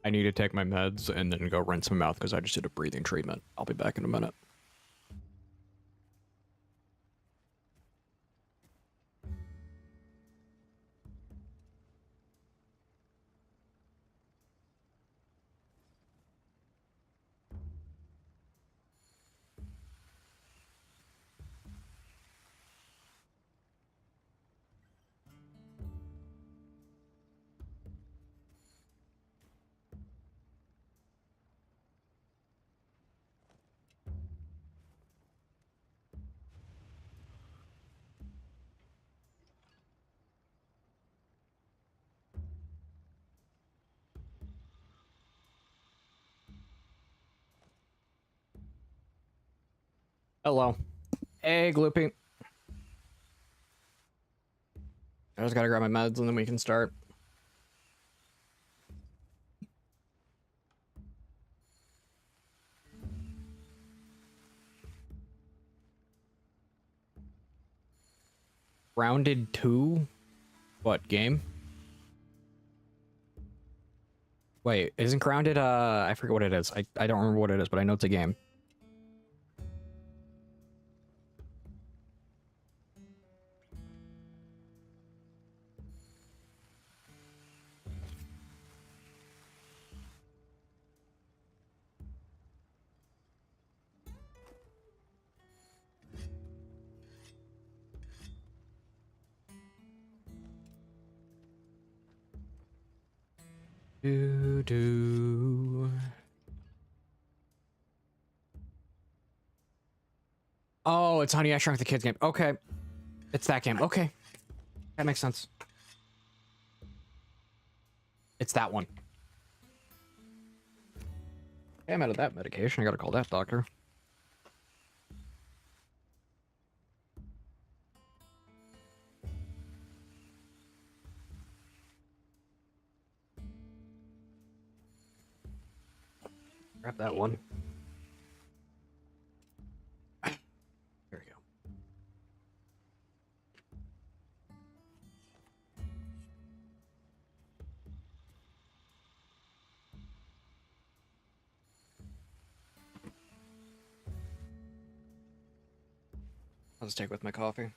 I need to take my meds and then go rinse my mouth because I just did a breathing treatment. I'll be back in a minute. Hello. Hey, Gloopy. I just gotta grab my meds and then we can start. Grounded 2? What, game? Wait, isn't Grounded, I forget what it is. I don't remember what it is, but I know it's a game. Do. Oh, it's Honey, I Shrunk the Kids game. Okay. It's that game. Okay. That makes sense. It's that one. Okay, I'm out of that medication. I gotta call that doctor. Grab that one. There we go. I'll just take with my coffee.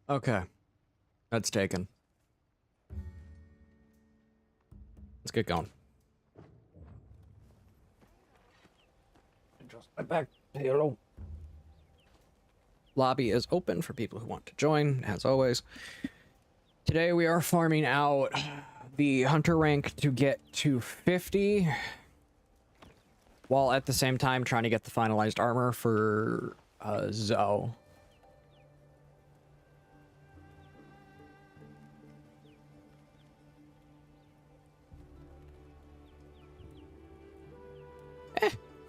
Okay. That's taken. Let's get going. Adjust my back. Hello. Lobby is open for people who want to join, as always. Today we are farming out the hunter rank to get to 50, while at the same time trying to get the finalized armor for Zoe.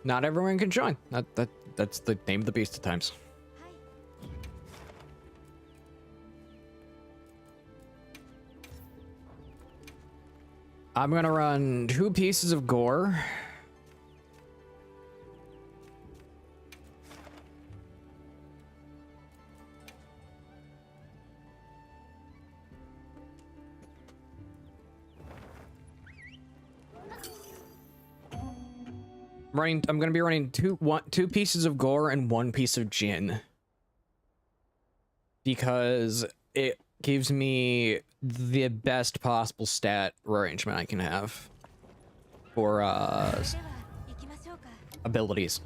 Not everyone can join. That's the name of the beast at times. I'm gonna run 2 pieces of gore. I'm gonna be running two pieces of gore and 1 piece of gin, because it gives me the best possible stat arrangement I can have for abilities.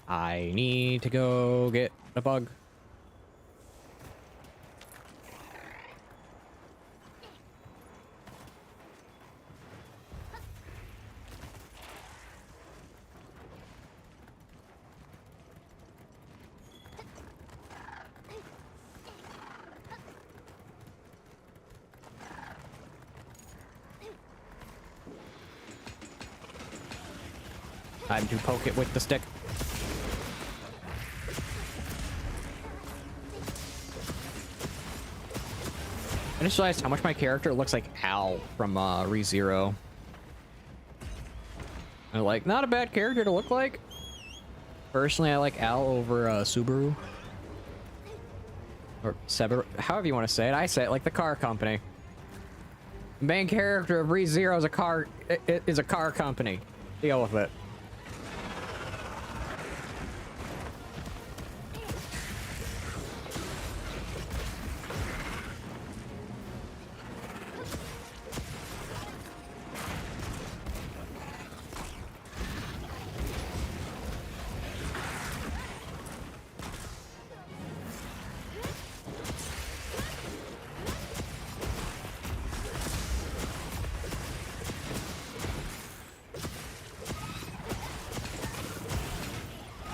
I need to go get a bug. Time to poke it with the stick. I just realized how much my character looks like Al from ReZero. And like, not a bad character to look like. Personally, I like Al over Subaru. Or Subaru, however you want to say it. I say it like the car company. The main character of ReZero is a car company. Deal with it.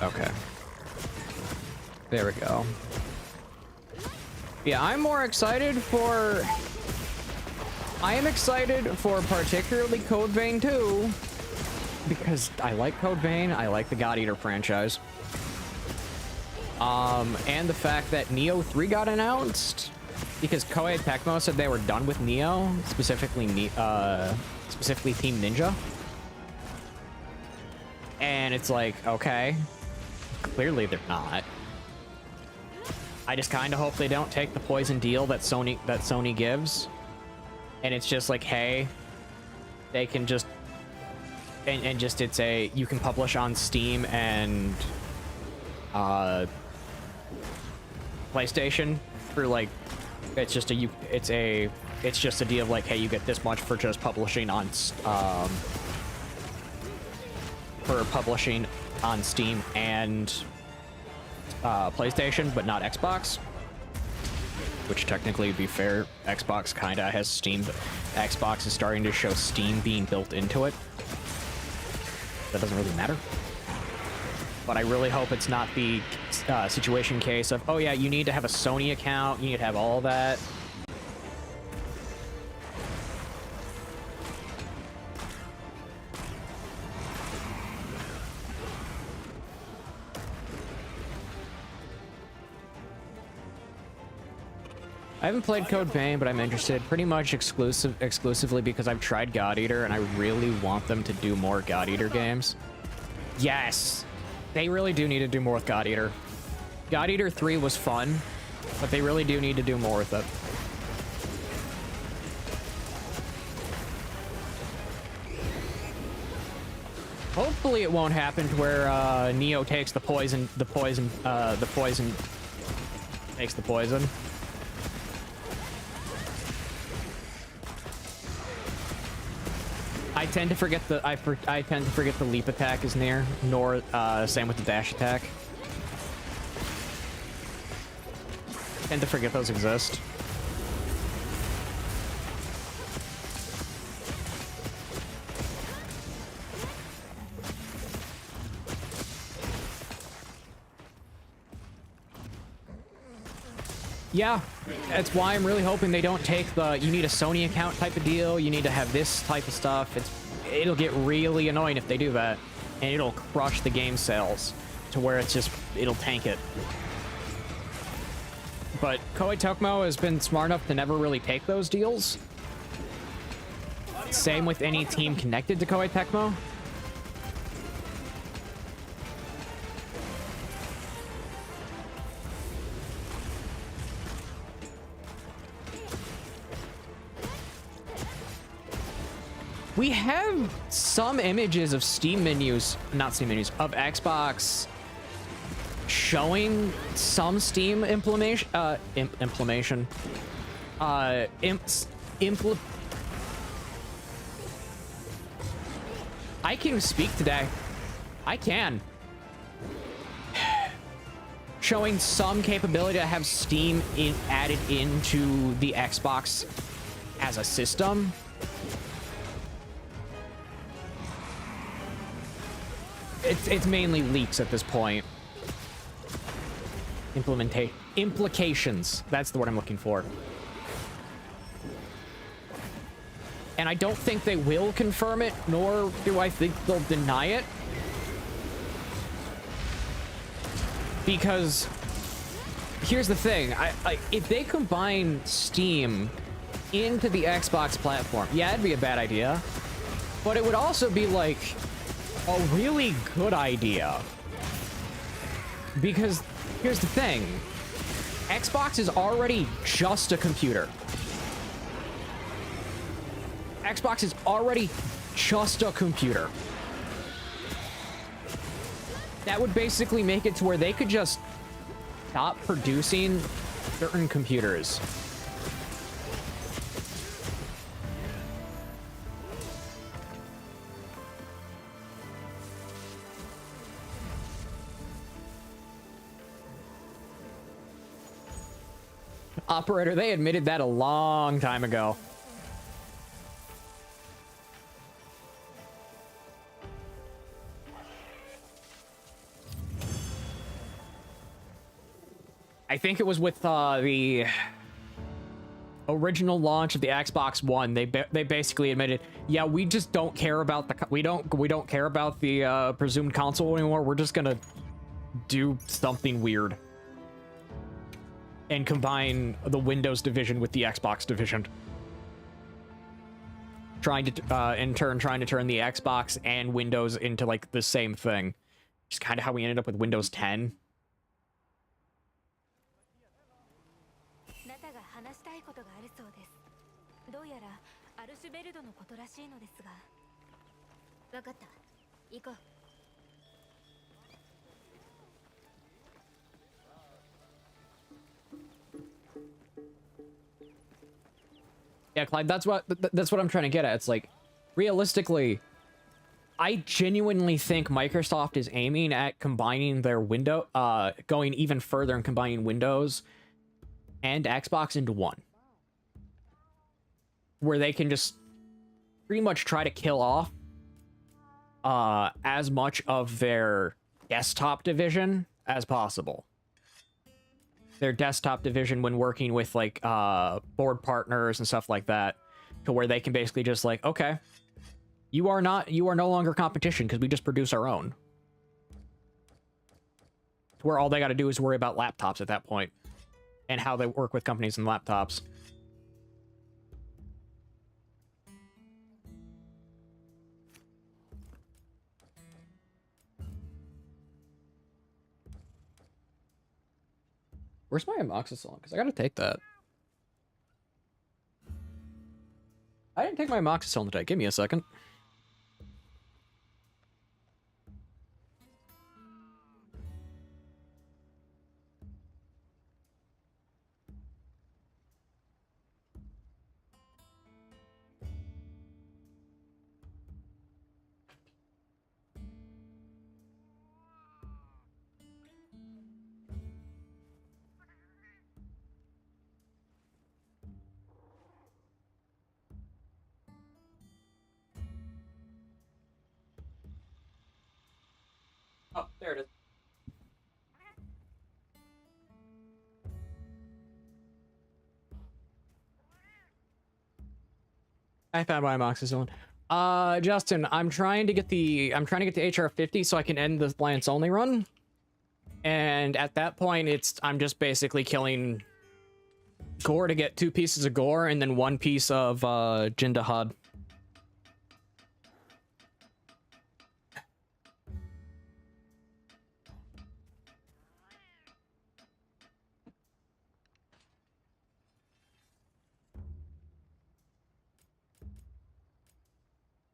Okay. There we go. Yeah, I'm more excited for... I am excited for particularly Code Vein 2, because I like Code Vein, I like the God Eater franchise. And the fact that Neo 3 got announced, because Koei Tecmo said they were done with Neo, specifically Team Ninja. And it's like, okay. Clearly they're not. I just kind of hope they don't take the poison deal that Sony gives, and it's just like, hey, they can just and just it's a you can publish on Steam and PlayStation for like it's just a deal of like, hey, you get this much for just publishing on Steam and PlayStation, but not Xbox. Which technically would be fair. Xbox kinda has Steam, but Xbox is starting to show Steam being built into it. That doesn't really matter. But I really hope it's not the situation case of, oh yeah, you need to have a Sony account, you need to have all that. I haven't played Code Vein, but I'm interested pretty much exclusively because I've tried God Eater and I really want them to do more God Eater games. Yes, they really do need to do more with God Eater. God Eater 3 was fun, but they really do need to do more with it. Hopefully it won't happen to where Neo takes the poison takes the poison. I tend to forget the leap attack is near, nor same with the dash attack. Tend to forget those exist. Yeah, that's why I'm really hoping they don't take the you need a Sony account type of deal, you need to have this type of stuff. It'll get really annoying if they do that, and it'll crush the game sales to where it'll tank it. But Koei Tecmo has been smart enough to never really take those deals. Same with any team connected to Koei Tecmo. We have some images of Steam menus, not Steam menus, of Xbox showing some Steam implementation. I can speak today. I can. Showing some capability to have Steam added into the Xbox as a system. It's mainly leaks at this point. Implications. That's the word I'm looking for. And I don't think they will confirm it, nor do I think they'll deny it. Because here's the thing. If they combine Steam into the Xbox platform. Yeah, it'd be a bad idea. But it would also be, like, a really good idea. Because, here's the thing. Xbox is already just a computer. Xbox is already just a computer. That would basically make it to where they could just stop producing certain computers. Operator, they admitted that a long time ago. I think it was with the original launch of the Xbox One. They basically admitted, yeah, we just don't care about the we don't care about the presumed console anymore. We're just gonna do something weird and combine the Windows division with the Xbox division. Trying to in turn trying to turn the Xbox and Windows into like the same thing. Just kind of how we ended up with Windows 10. Yeah, Clyde, that's what I'm trying to get at. It's like, realistically, I genuinely think Microsoft is aiming at combining their going even further and combining Windows and Xbox into one. Where they can just pretty much try to kill off as much of their desktop division as possible. Their desktop division when working with like board partners and stuff like that, to where they can basically just like, okay, you are no longer competition because we just produce our own. To where all they got to do is worry about laptops at that point and how they work with companies and laptops. Where's my amoxicillin? Because I gotta take that. I didn't take my amoxicillin today. Give me a second. Oh, there it is. I found my amoxicillin. Justin, I'm trying to get the HR 50 so I can end the Alliance only run. And at that point, I'm just basically killing gore to get 2 pieces of gore and then 1 piece of Jindahad.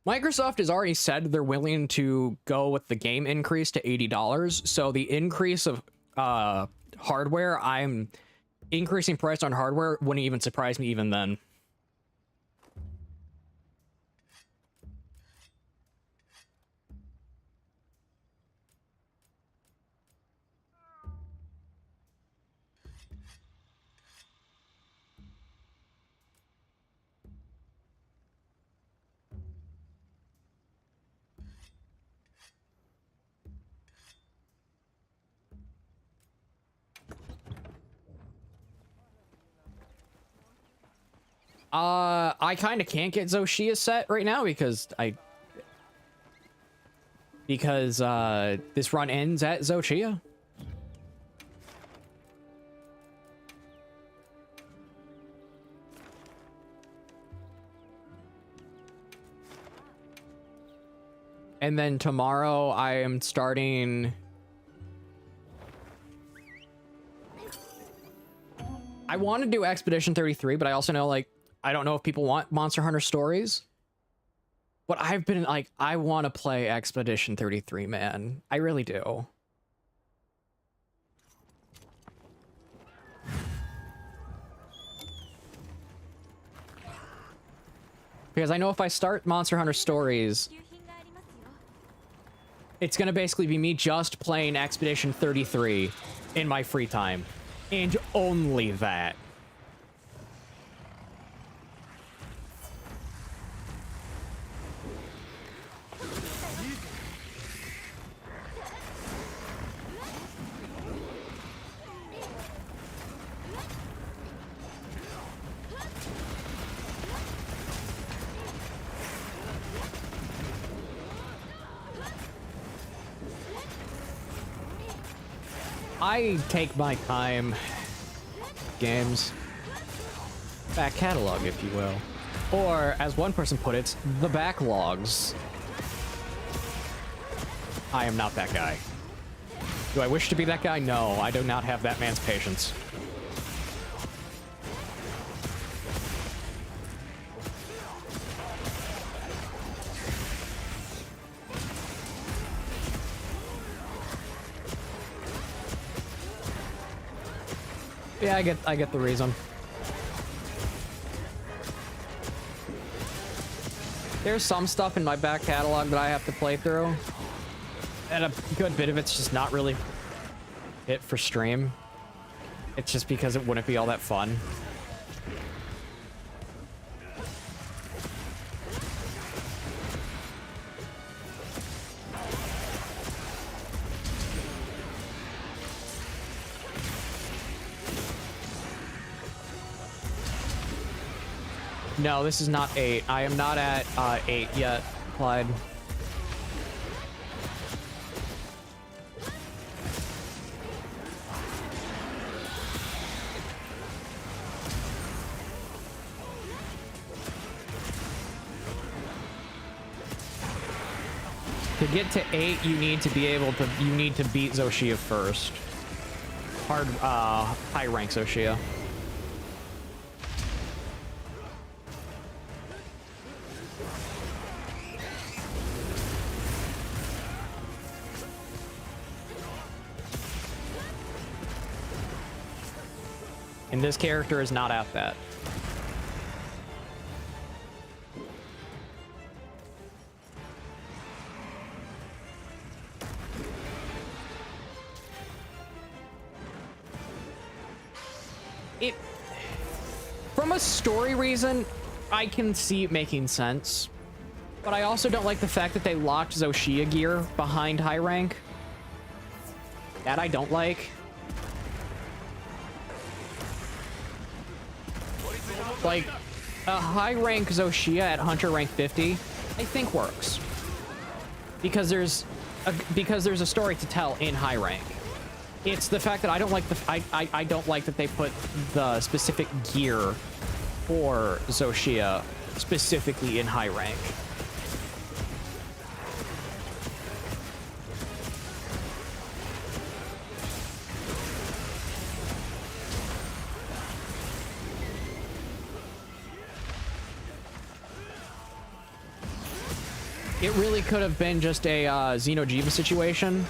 Microsoft has already said they're willing to go with the game increase to $80. So the increase of hardware, I'm increasing price on hardware wouldn't even surprise me even then. I kind of can't get Zoshia set right now because this run ends at Zoshia. And then tomorrow I am starting... I want to do Expedition 33, but I also know, like, I don't know if people want Monster Hunter Stories. But I've been, like, I want to play Expedition 33, man. I really do. Because I know if I start Monster Hunter Stories, it's going to basically be me just playing Expedition 33 in my free time. And only that. I take my time. Games. Back catalog, if you will. Or, as one person put it, the backlogs. I am not that guy. Do I wish to be that guy? No, I do not have that man's patience. Yeah, I get the reason. There's some stuff in my back catalog that I have to play through. And a good bit of it's just not really fit for stream. It's just because it wouldn't be all that fun. No, this is not 8. I am not at 8 yet, Clyde. To get to 8, you need to be able to, you need to beat Zoshia first. High rank Zoshia. And this character is not at that. From a story reason, I can see it making sense. But I also don't like the fact that they locked Zoshia gear behind high rank. That I don't like. Like, a high rank Zoshia at Hunter rank 50, I think works. Because there's a story to tell in high rank. It's the fact that I don't like I don't like that they put the specific gear for Zoshia specifically in high rank. It really could have been just a Xeno'jiiva situation.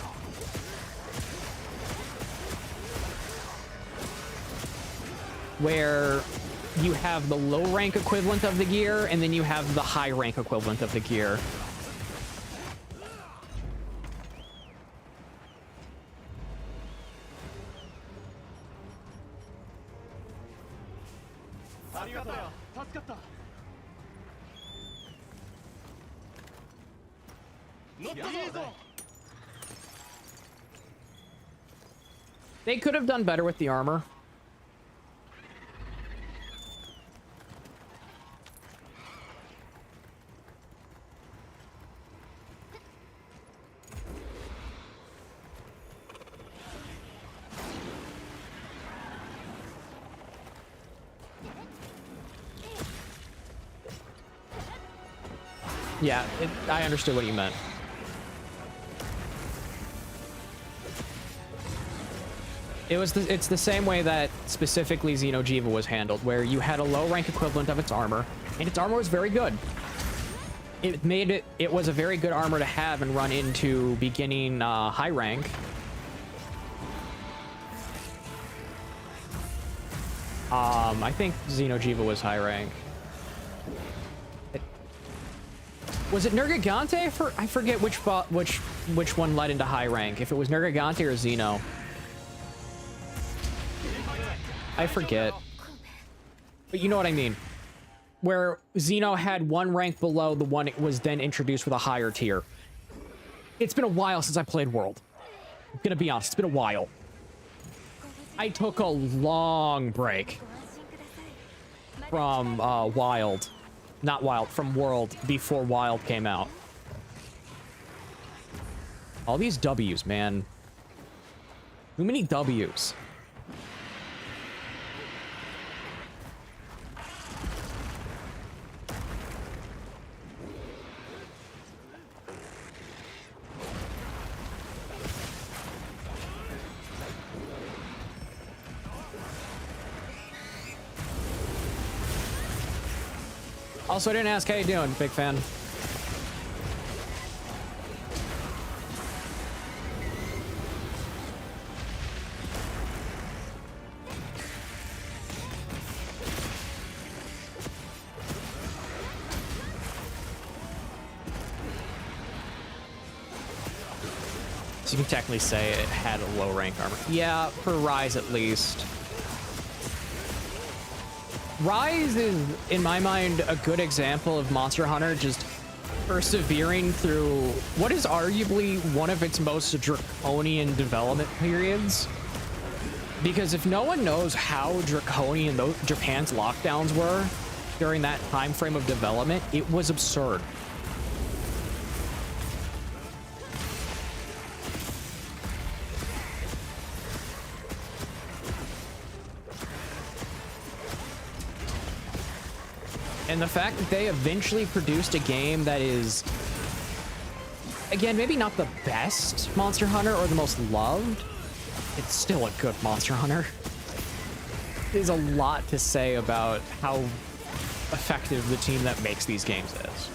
Where you have the low rank equivalent of the gear, and then you have the high rank equivalent of the gear. They could have done better with the armor. Yeah, I understood what you meant. It's the same way that specifically Xeno'jiva was handled, where you had a low rank equivalent of its armor, and its armor was very good. It was a very good armor to have and run into beginning high rank. I think Xeno'jiva was high rank. Was it Nergigante? I forget which one led into high rank. If it was Nergigante or Xeno. I forget. But you know what I mean. Where Xeno had one rank below the one it was then introduced with a higher tier. It's been a while since I played World. I'm gonna be honest, it's been a while. I took a long break from Wild. Not Wild, from World before Wild came out. All these W's, man. Too many W's. Also, I didn't ask how you doing, big fan. So you can technically say it had a low rank armor. Yeah, for Rise at least. Rise is, in my mind, a good example of Monster Hunter just persevering through what is arguably one of its most draconian development periods. Because if no one knows how draconian Japan's lockdowns were during that time frame of development, it was absurd. And the fact that they eventually produced a game that is, again, maybe not the best Monster Hunter or the most loved, it's still a good Monster Hunter. There's a lot to say about how effective the team that makes these games is.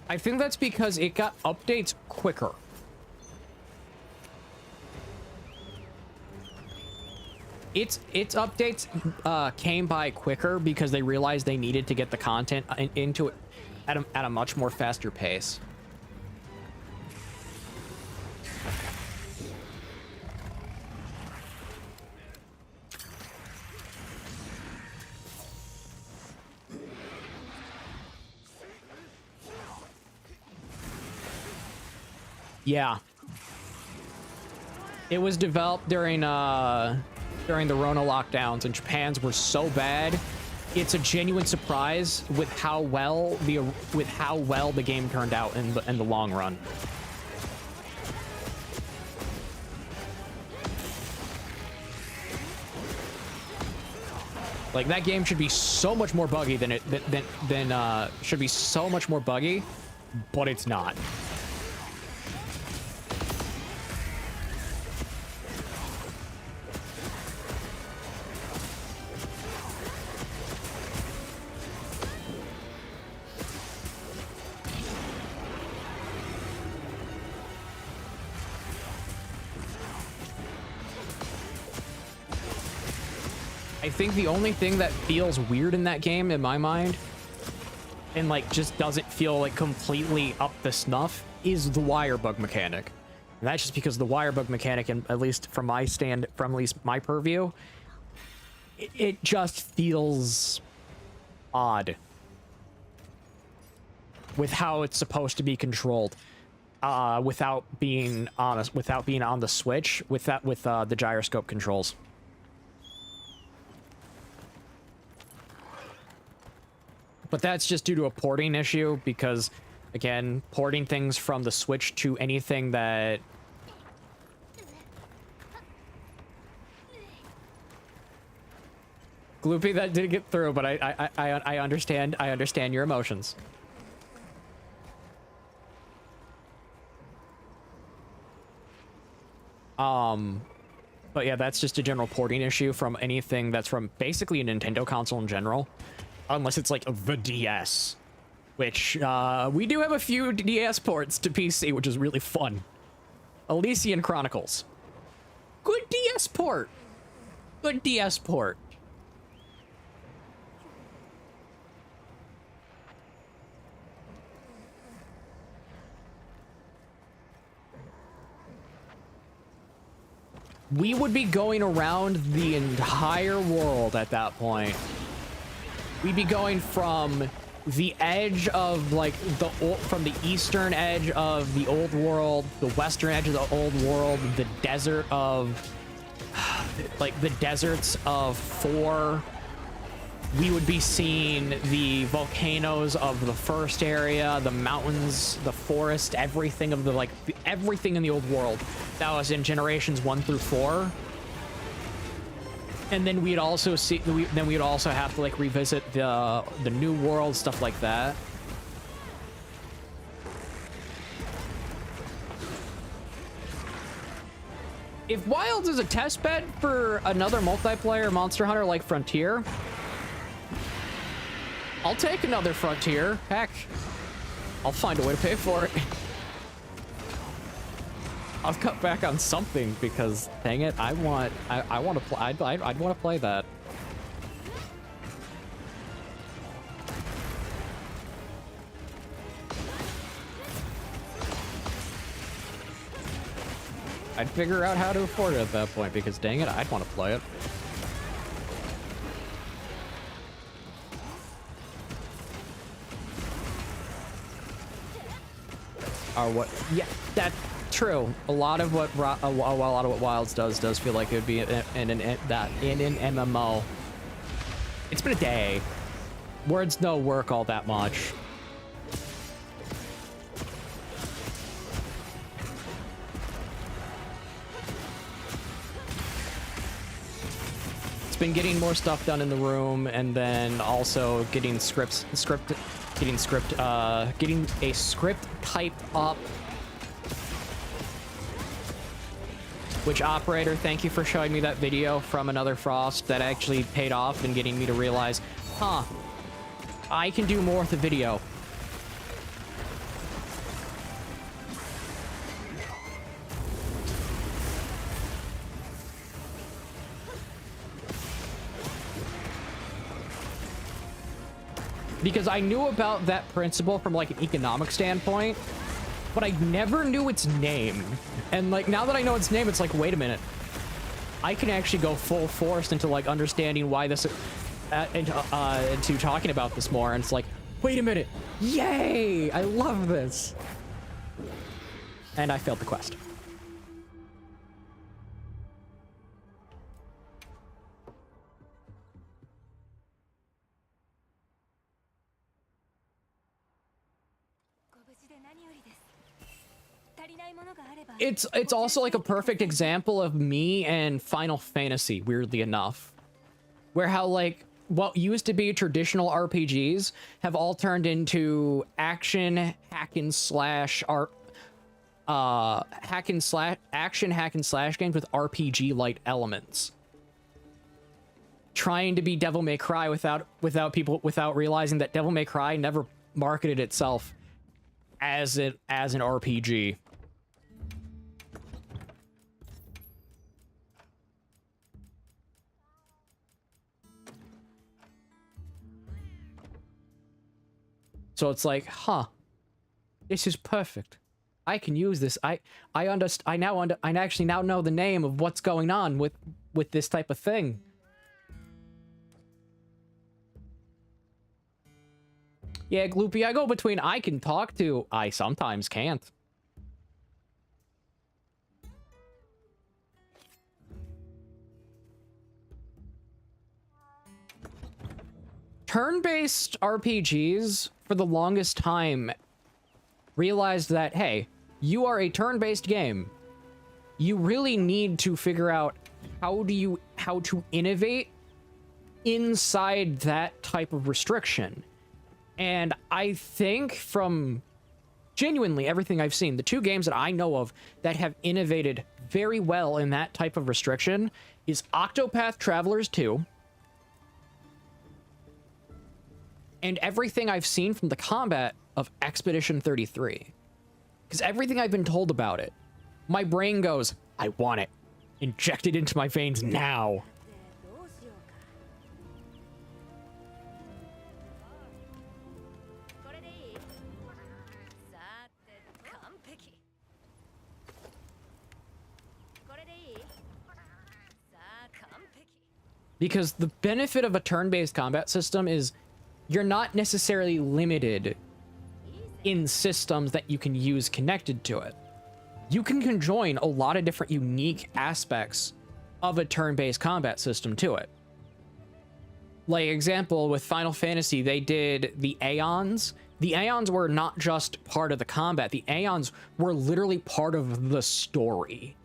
I think that's because it got updates quicker. Its updates came by quicker because they realized they needed to get the content into it at a much more faster pace. Yeah. It was developed during the Rona lockdowns, and Japan's were so bad. It's a genuine surprise with how well the game turned out in the long run. Like, that game should be so much more buggy than should be so much more buggy, but it's not. I think the only thing that feels weird in that game, in my mind, and like just doesn't feel like completely up the snuff, is the wire bug mechanic. And that's just because the wire bug mechanic, and at least from at least my purview, it just feels odd with how it's supposed to be controlled, without being on the Switch, with the gyroscope controls. But that's just due to a porting issue because, again, porting things from the Switch to anything that... Gloopy, that did get through, but I understand. I understand your emotions. But yeah, that's just a general porting issue from anything that's from basically a Nintendo console in general. Unless it's like the DS. Which, we do have a few DS ports to PC, which is really fun. Elysian Chronicles. Good DS port. Good DS port. We would be going around the entire world at that point. We'd be going from the edge of, like, from the eastern edge of the old world, the western edge of the old world, the desert of, like, the deserts of 4. We would be seeing the volcanoes of the first area, the mountains, the forest, everything of the, like, everything in the old world. That was in generations 1 through 4. And then we'd also see, then we'd also have to, like, revisit the new world, stuff like that. If Wilds is a test bed for another multiplayer Monster Hunter like Frontier, I'll take another Frontier. Heck, I'll find a way to pay for it. I'll cut back on something because, dang it, I want to play. I'd want to play that. I'd figure out how to afford it at that point because, dang it, I'd want to play it. Or what? Yeah, that's true. A lot of what Wilds does feel like it would be in an MMO. It's been a day. Words don't work all that much. It's been getting more stuff done in the room, and then also getting getting a script typed up. Which, operator, thank you for showing me that video from Another Frost. That actually paid off and getting me to realize, huh, I can do more with the video. Because I knew about that principle from, like, an economic standpoint, but I never knew its name. And, like, now that I know its name, it's like, wait a minute. I can actually go full force into, like, understanding why this, into talking about this more. And it's like, wait a minute. Yay! I love this. And I failed the quest. It's also like a perfect example of me and Final Fantasy, weirdly enough. Where how, like, what used to be traditional RPGs have all turned into action, hack and slash games with RPG-like elements. Trying to be Devil May Cry without realizing that Devil May Cry never marketed itself as an RPG. So it's like, huh, this is perfect. I can use this. I actually now know the name of what's going on with this type of thing. Yeah, Gloopy, I go between I can talk to I sometimes can't. turn-based RPGs, for the longest time, realized that, hey, you are a turn-based game. You really need to figure out how to innovate inside that type of restriction. And I think from genuinely everything I've seen, the two games that I know of that have innovated very well in that type of restriction is Octopath Travelers 2 and everything I've seen from the combat of Expedition 33. Because everything I've been told about it, my brain goes, I want it. Inject it into my veins now. Because the benefit of a turn-based combat system is you're not necessarily limited in systems that you can use connected to it. You can conjoin a lot of different unique aspects of a turn-based combat system to it. Like example, with Final Fantasy, they did the Aeons. The Aeons were not just part of the combat. The Aeons were literally part of the story.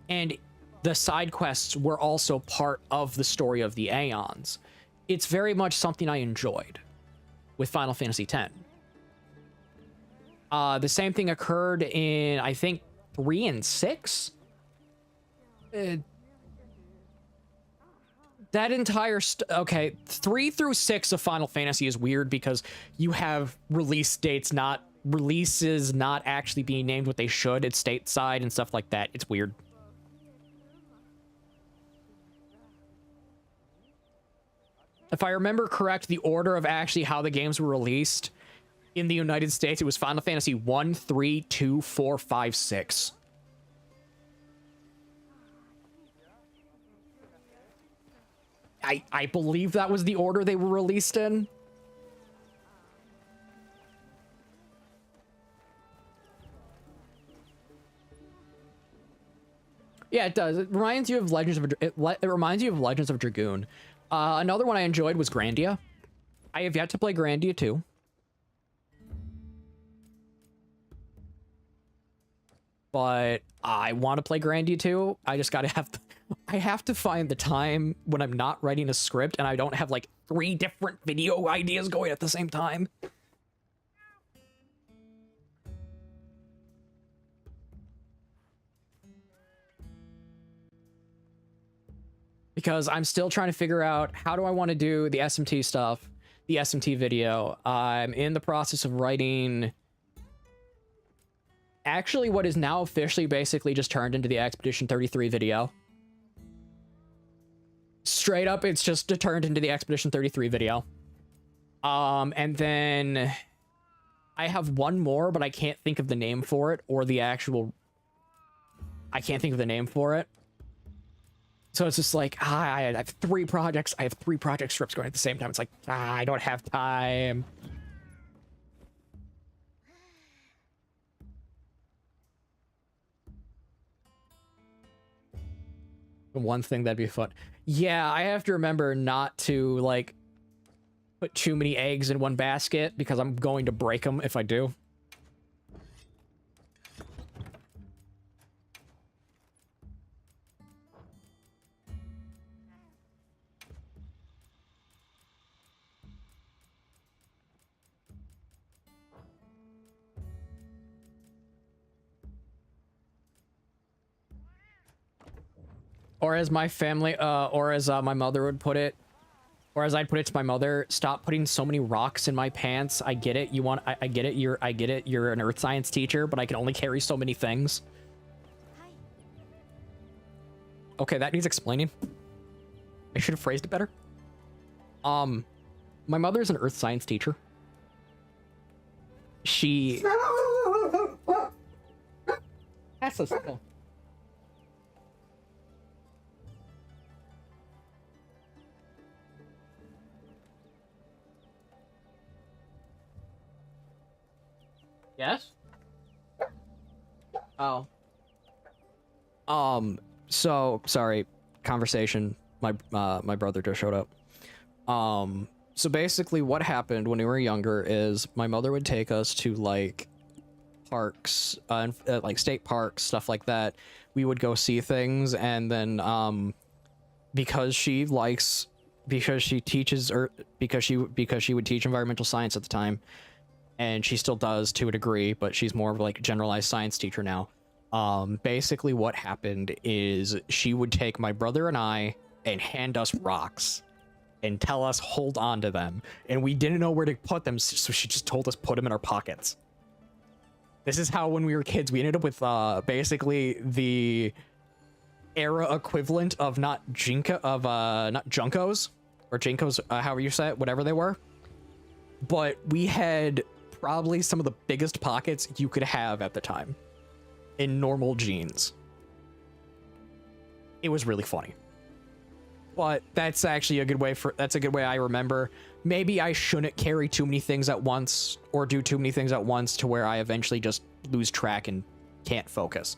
And the side quests were also part of the story of the Aeons. It's very much something I enjoyed with Final Fantasy X. The same thing occurred in, I think, 3 and 6? That entire... okay, 3 through 6 of Final Fantasy is weird because you have release dates releases not actually being named what they should. It's stateside and stuff like that. It's weird. If I remember correct, the order of actually how the games were released in the United States, it was Final Fantasy 1, 3, 2, 4, 5, 6. I believe that was the order they were released in. Yeah, it does. It reminds you of Legends of it reminds you of Legends of Dragoon. Another one I enjoyed was Grandia. I have yet to play Grandia 2. But I want to play Grandia 2. I just gotta I have to find the time when I'm not writing a script and I don't have like 3 different video ideas going at the same time. Because I'm still trying to figure out how do I want to do the SMT stuff, the SMT video. I'm in the process of writing actually what is now officially basically just turned into the Expedition 33 video. Straight up, it's just turned into the Expedition 33 video. And then I have one more, but I can't think of the name for it or the actual... I can't think of the name for it. So it's just like, I have 3 projects. I have 3 project strips going at the same time. It's like, I don't have time. One thing that'd be fun. Yeah, I have to remember not to, like, put too many eggs in one basket because I'm going to break them if I do. Or as my family, or as my mother would put it, or as I'd put it to my mother, stop putting so many rocks in my pants. I get it. I get it. I get it. You're an earth science teacher, but I can only carry so many things. Okay, that needs explaining. I should have phrased it better. My mother's an earth science teacher. She... That's so simple. Yes? Oh. So, sorry, conversation. My brother just showed up. So basically what happened when we were younger is my mother would take us to like parks, like state parks, stuff like that. We would go see things, and then because she teaches, or because she would teach environmental science at the time, and she still does to a degree, but she's more of like a generalized science teacher now. Basically what happened is she would take my brother and I and hand us rocks and tell us hold on to them, and we didn't know where to put them, so she just told us put them in our pockets. This is how, when we were kids, we ended up with basically the era equivalent of not Junkos or Jinkos, however you say it, whatever they were, but we had probably some of the biggest pockets you could have at the time in normal jeans. It was really funny. But that's actually a good way I remember. Maybe I shouldn't carry too many things at once or do too many things at once to where I eventually just lose track and can't focus.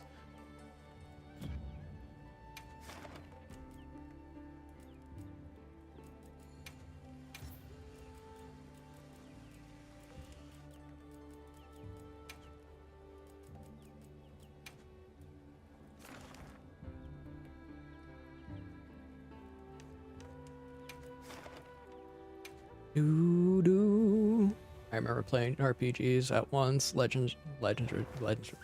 I remember playing RPGs at once, Legends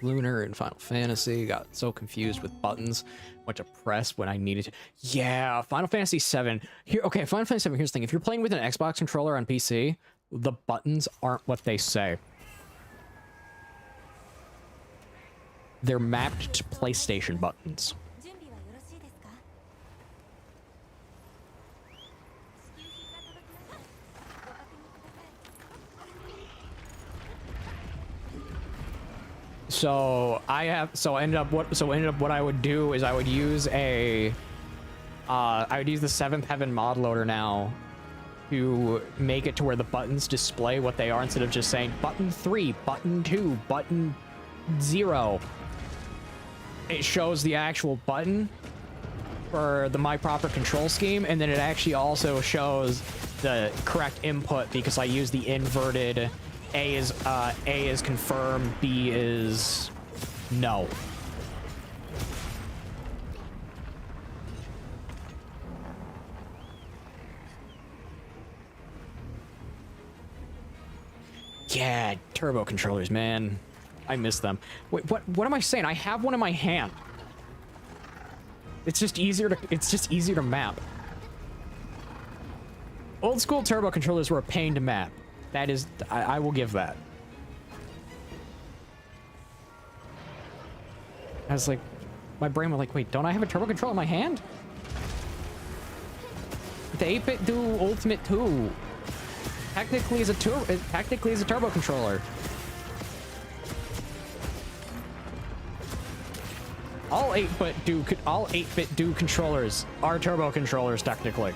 Lunar and Final Fantasy. Got so confused with buttons, went to press when I needed to. Yeah, Final Fantasy 7. Okay, Final Fantasy 7, here's the thing. If you're playing with an Xbox controller on PC, the buttons aren't what they say. They're mapped to PlayStation buttons. So ended up what I would do is I would use the 7th Heaven mod loader now to make it to where the buttons display what they are, instead of just saying button 3, button 2, button 0. It shows the actual button for the my proper control scheme, and then it actually also shows the correct input, because I use the inverted A is confirm, B is no. Yeah, turbo controllers, man. I miss them. Wait, what am I saying? I have one in my hand. It's just easier to map. Old school turbo controllers were a pain to map. That is, I will give that. I was like, my brain was like, wait, don't I have a turbo controller in my hand? The 8-bit do Ultimate 2. Technically is a turbo controller. All 8-bit do controllers are turbo controllers technically.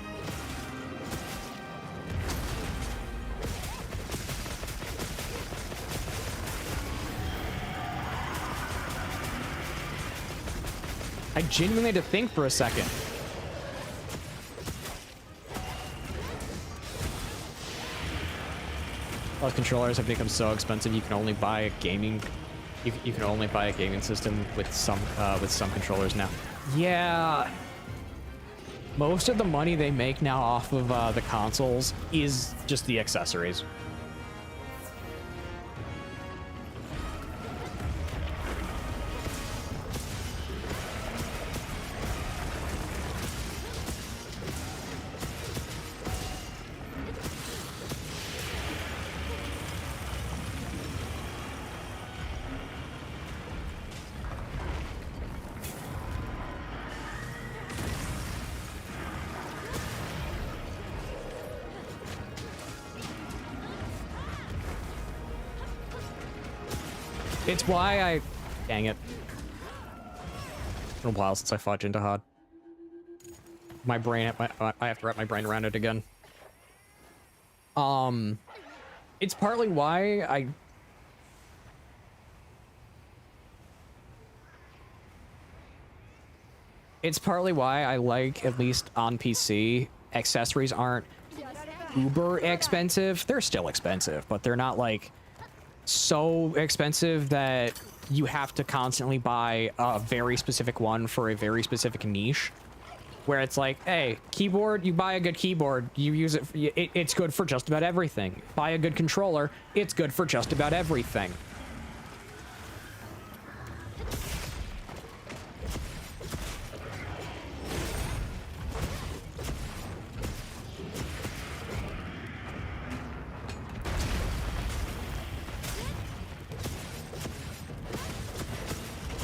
I genuinely had to think for a second. Plus, controllers have become so expensive. You can only buy a gaming. You can only buy a gaming system with some controllers now. Yeah. Most of the money they make now off of the consoles is just the accessories. It's why I... Dang it. It's been a while since I fought Jindahad. My brain... I have to wrap my brain around it again. It's partly why I... It's partly why I like, at least on PC, accessories aren't uber expensive. They're still expensive, but they're not like so expensive that you have to constantly buy a very specific one for a very specific niche. Where it's like, hey, keyboard, you buy a good keyboard, you use it, it's good for just about everything. Buy a good controller, it's good for just about everything.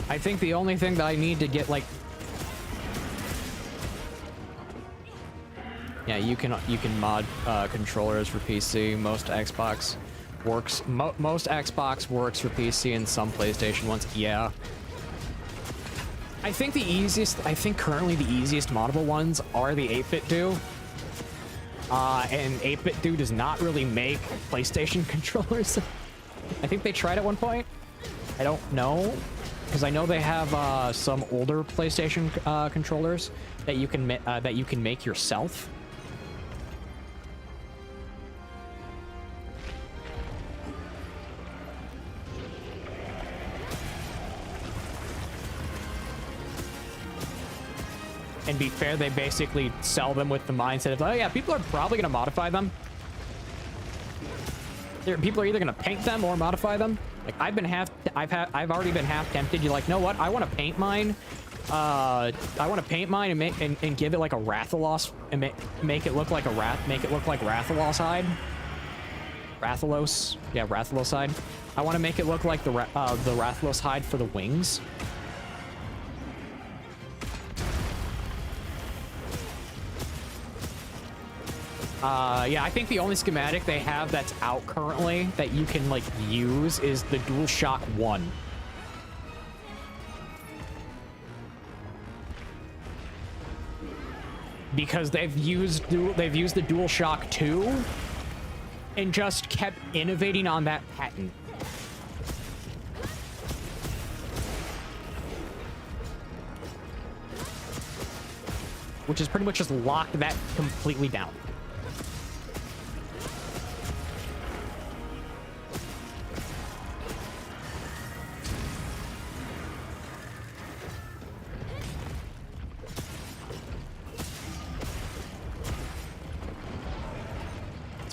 I think the only thing that I need to get, like... Yeah, you can mod controllers for PC. Most Xbox works. Most Xbox works for PC and some PlayStation ones. Yeah. I think currently the easiest moddable ones are the 8-bit do. And 8-bit do does not really make PlayStation controllers. I think they tried at one point. I don't know. Because I know they have some older PlayStation controllers that you can make yourself. And be fair, they basically sell them with the mindset of, oh yeah, people are probably gonna modify them. People are either gonna paint them or modify them. Like I've already been half tempted. You're like, know what? I want to paint mine. I want to paint mine and give it like a Rathalos and make it look like Rathalos hide. Rathalos, yeah, Rathalos hide. I want to make it look like the Rathalos hide for the wings. Yeah, I think the only schematic they have that's out currently that you can, like, use is the DualShock 1. Because they've used the DualShock 2 and just kept innovating on that patent. Which is pretty much just locked that completely down.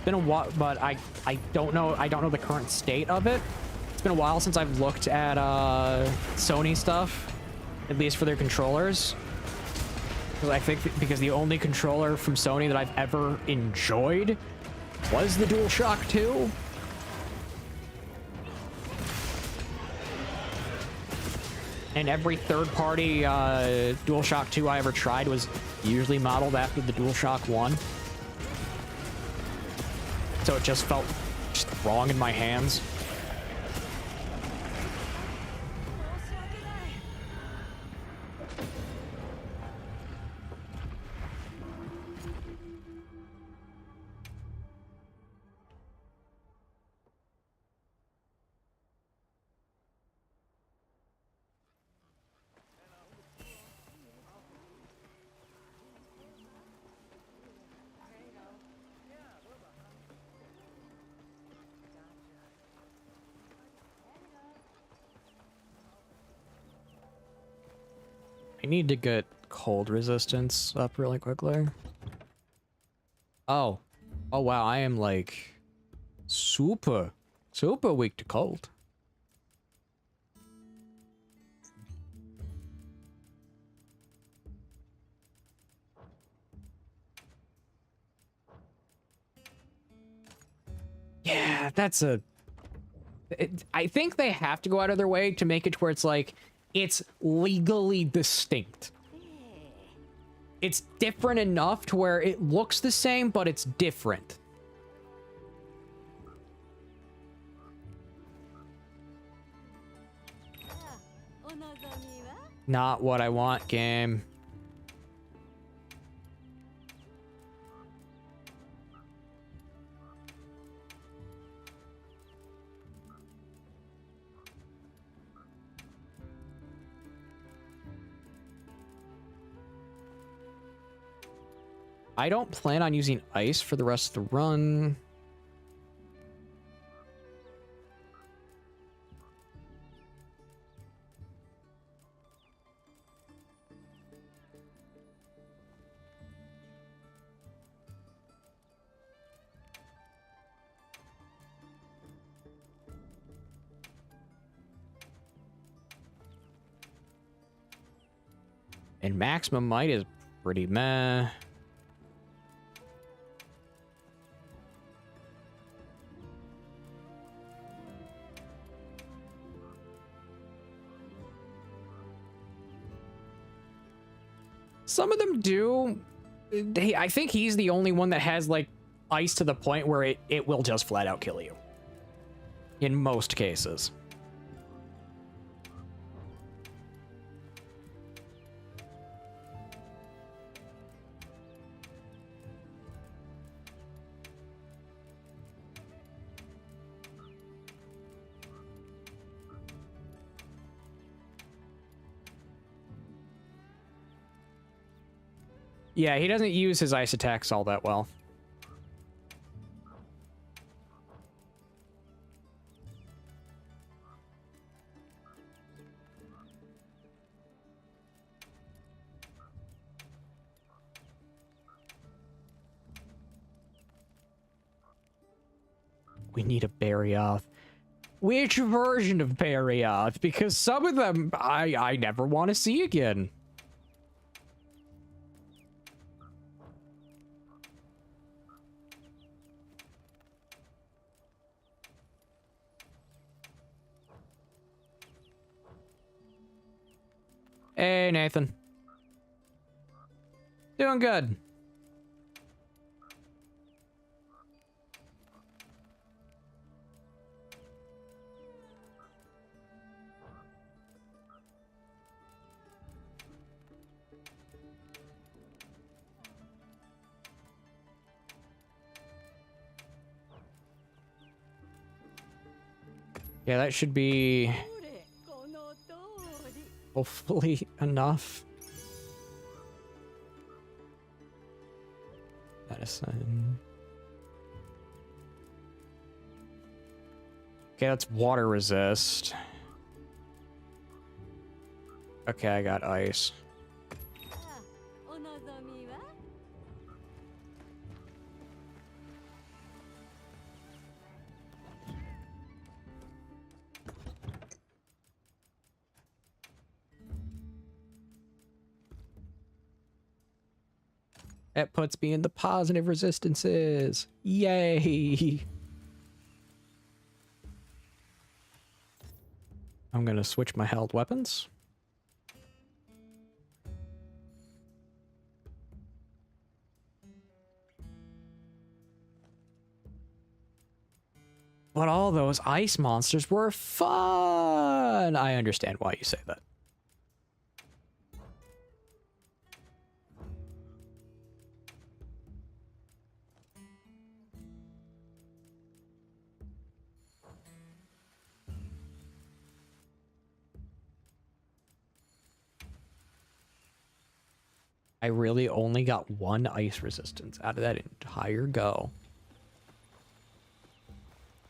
Been a while, but I don't know the current state of it. It's been a while since I've looked at Sony stuff, at least for their controllers. Because the only controller from Sony that I've ever enjoyed was the DualShock 2. And every third-party DualShock 2 I ever tried was usually modeled after the DualShock 1. So it just felt just wrong in my hands. I need to get cold resistance up really quickly. Oh. Oh wow, I am like super weak to cold. Yeah, that's I think they have to go out of their way to make it to where it's like, it's legally distinct. It's different enough to where it looks the same, but it's different. Not what I want, game. I don't plan on using ice for the rest of the run. And maximum might is pretty meh. Some of them do. I think he's the only one that has, like, ice to the point where it will just flat out kill you. In most cases. Yeah, he doesn't use his ice attacks all that well. We need a Barioth. Which version of Barioth? Because some of them I never want to see again. Hey, Nathan. Doing good. Yeah, that should be hopefully enough. Medicine. Okay, that's water resist. Okay, I got ice. That puts me in the positive resistances. Yay! I'm gonna switch my held weapons. But all those ice monsters were fun! I understand why you say that. I really only got one ice resistance out of that entire go.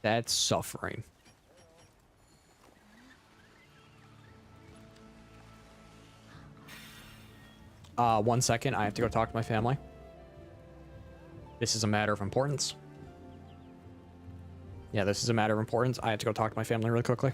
That's suffering. One second. I have to go talk to my family. This is a matter of importance. Yeah, this is a matter of importance. I have to go talk to my family really quickly.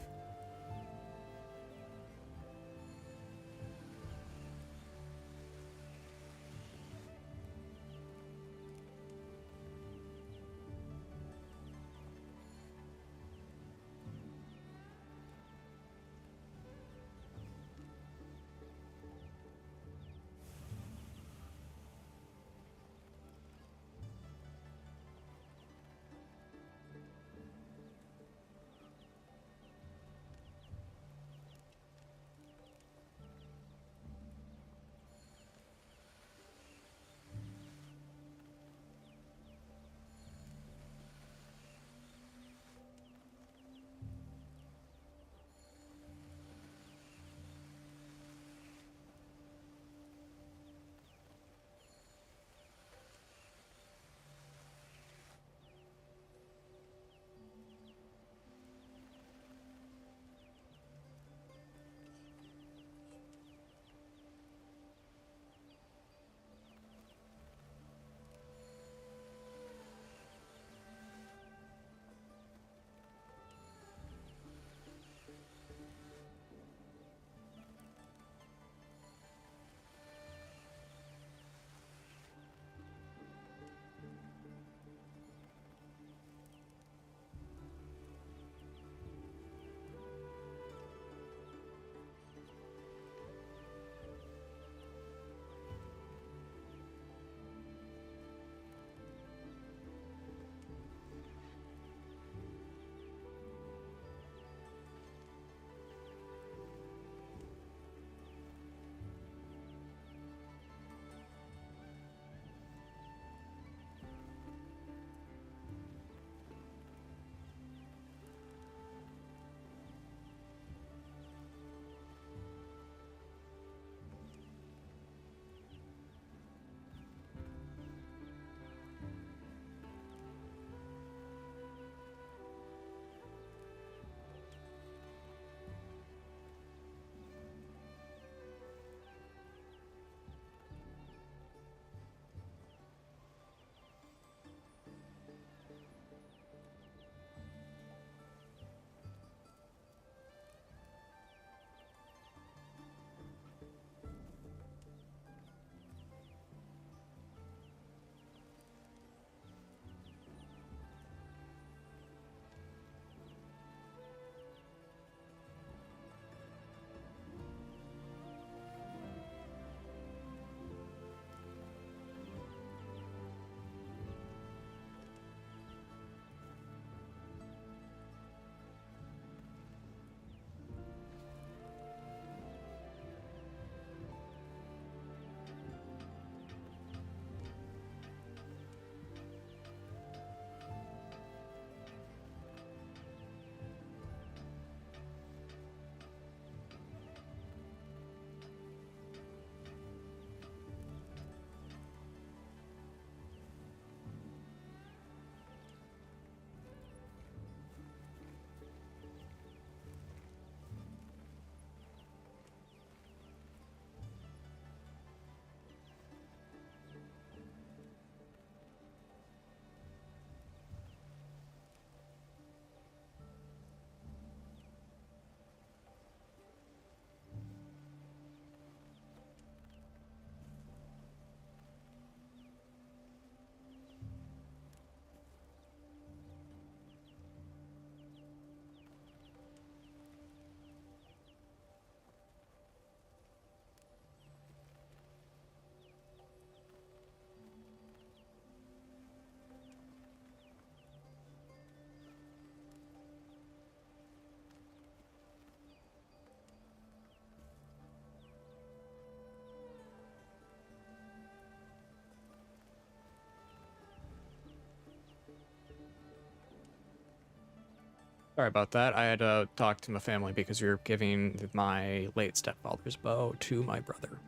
Sorry about that. I had to talk to my family because we were giving my late stepfather's bow to my brother.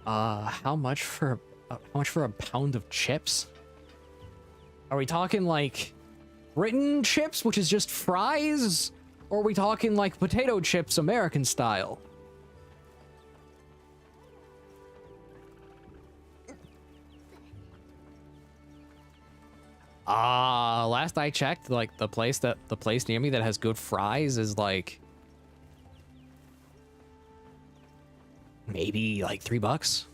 How much for a pound of chips? Are we talking like Britain chips, which is just fries? Or are we talking like potato chips, American style? Last I checked, like the place near me that has good fries is like maybe like $3.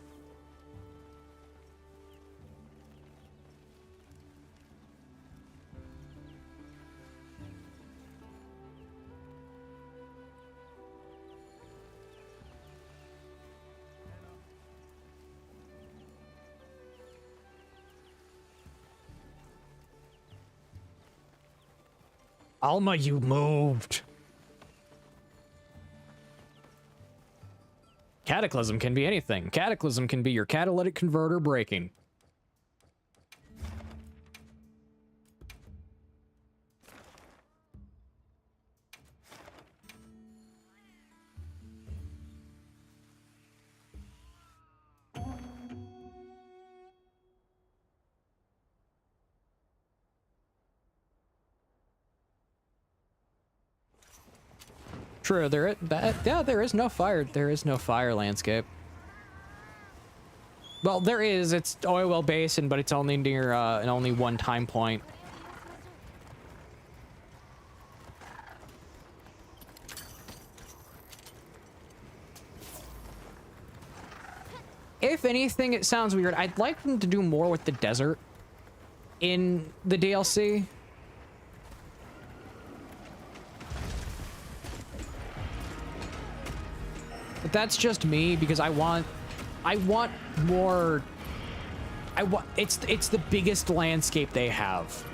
Alma, you moved. Cataclysm can be anything. Cataclysm can be your catalytic converter breaking. True, there is no fire. There is no fire landscape. Well, there is. It's oil well basin, but it's only near an only one time point. If anything, it sounds weird. I'd like them to do more with the desert in the DLC. But that's just me because I want more. It's the biggest landscape they have.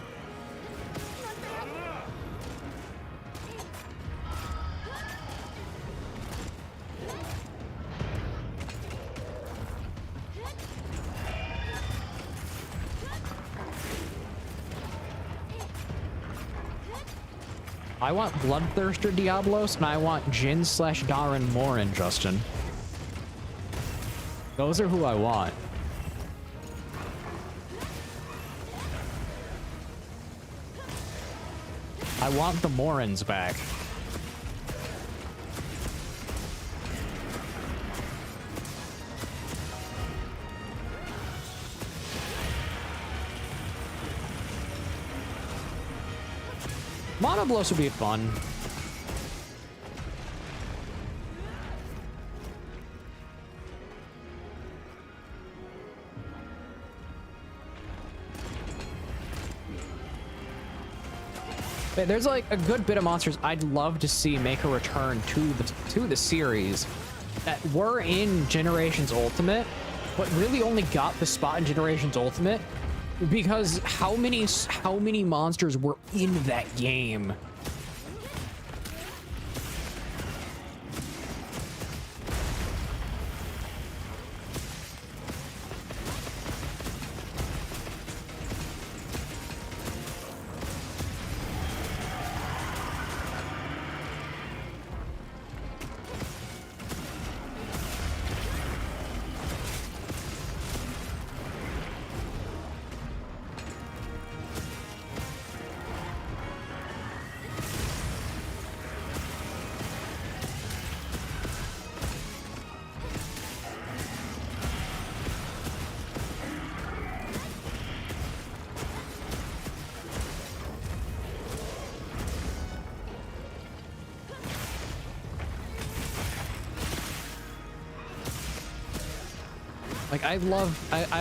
I want Bloodthirster Diablos, and I want Jin/Darren Morin, Justin. Those are who I want. I want the Morins back. Monoblos would be fun. But there's like a good bit of monsters I'd love to see make a return to the series that were in Generations Ultimate, but really only got the spot in Generations Ultimate because how many monsters were in that game? Like, I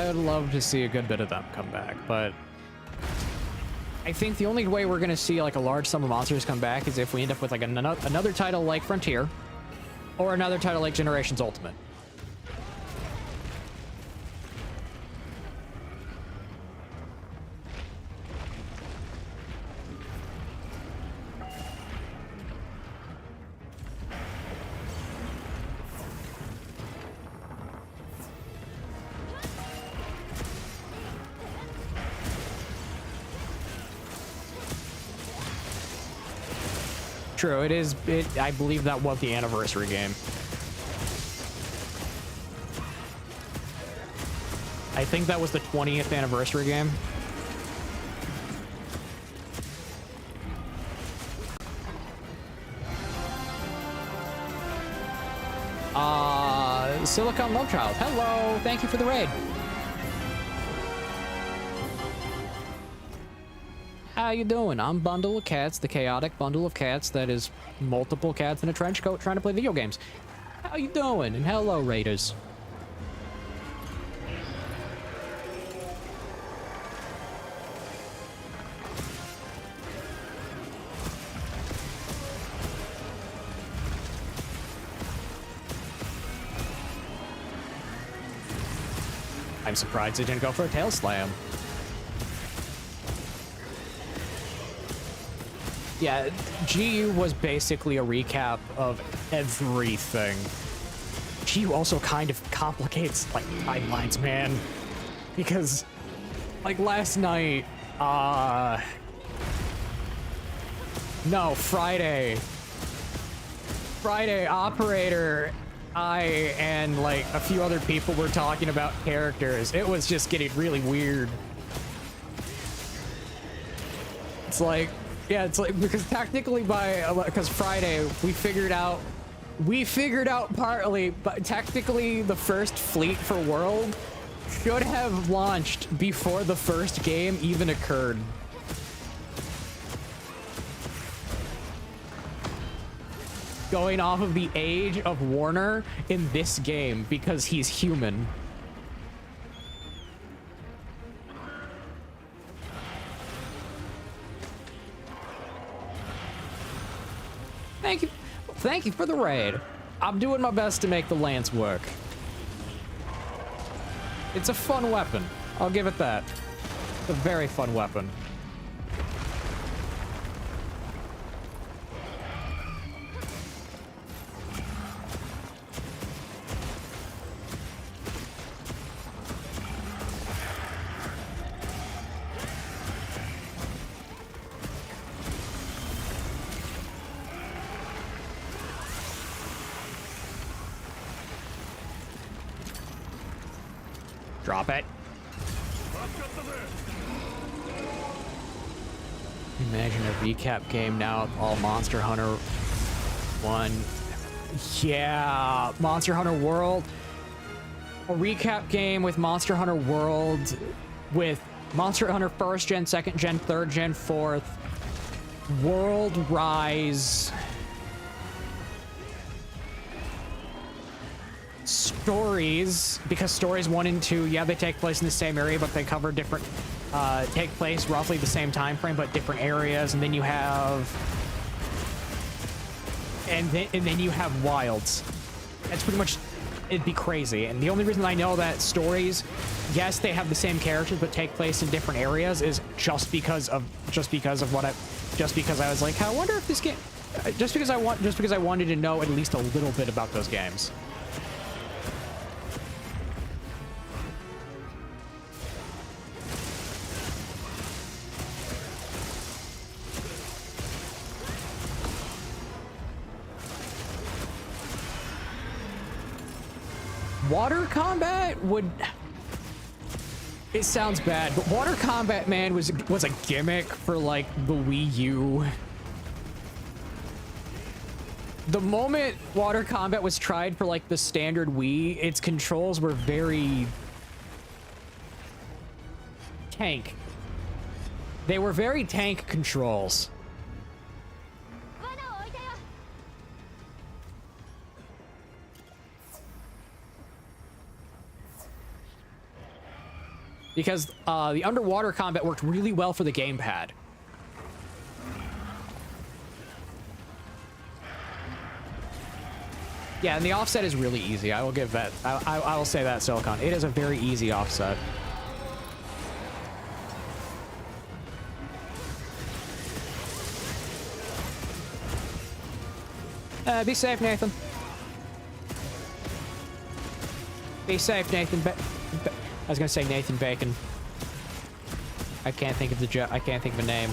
would love to see a good bit of them come back, but I think the only way we're gonna see like a large sum of monsters come back is if we end up with like another title like Frontier or another title like Generations Ultimate. true. It is. I believe that was the anniversary game. I think that was the 20th anniversary game. Silicon Love Child. Hello. Thank you for the raid. How you doing? I'm Bundle of Cats, the chaotic bundle of cats that is multiple cats in a trench coat trying to play video games. How you doing? And hello, raiders. I'm surprised they didn't go for a tail slam. Yeah, GU was basically a recap of everything. GU also kind of complicates, like, timelines, man. Because, like, last night, no, Friday, Operator, I and like a few other people were talking about characters. It was just getting really weird. It's like, yeah, it's like, because technically because Friday we figured out partly, but technically the first fleet for World should have launched before the first game even occurred. Going off of the age of Warner in this game because he's human. Thank you for the raid. I'm doing my best to make the lance work. It's a fun weapon. I'll give it that. It's a very fun weapon. Drop it. Imagine a recap game now, all Monster Hunter 1. Yeah, Monster Hunter World. A recap game with Monster Hunter World, with Monster Hunter 1st gen, 2nd gen, 3rd gen, 4th. World Rise. Stories, because stories 1 and 2, yeah, they take place in the same area, but they cover different, take place roughly the same time frame, but different areas. And then you have, and then you have Wilds. That's pretty much, it'd be crazy. And the only reason I know that stories, yes, they have the same characters, but take place in different areas, is just because I was like, I wonder if this game, just because I wanted to know at least a little bit about those games. Water combat would... It sounds bad, but water combat, man, was a gimmick for, like, the Wii U. The moment water combat was tried for, like, the standard Wii, its controls were very... tank. They were very tank controls. Because the underwater combat worked really well for the gamepad. Yeah, and the offset is really easy. I will give that. I will say that, Silicon. It is a very easy offset. Be safe, Nathan. Be safe, Nathan. I was gonna say Nathan Bacon. I can't think of a name.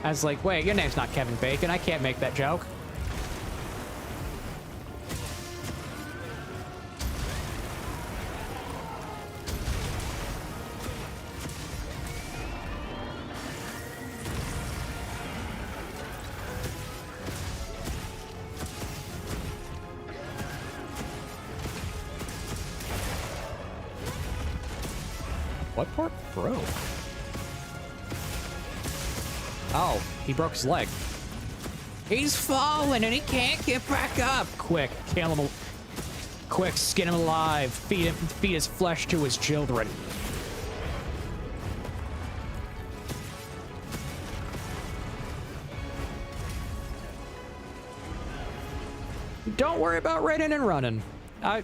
I was like, wait, your name's not Kevin Bacon. I can't make that joke. What part broke? Oh, he broke his leg. He's fallen and he can't get back up. Quick, kill him. Quick, skin him alive. Feed his flesh to his children. Don't worry about raiding and running. I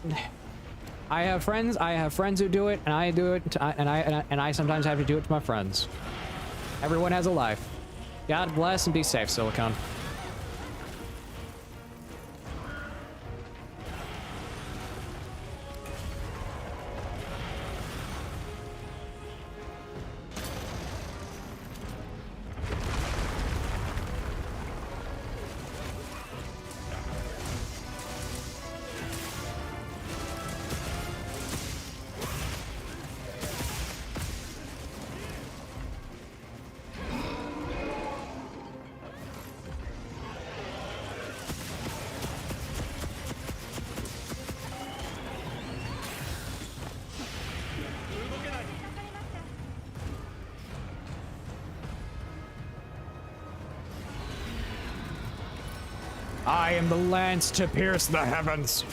have friends. I have friends who do it, and I do it, and I sometimes have to do it to my friends. Everyone has a life. God bless and be safe, Silicon. I am the lance to pierce the heavens.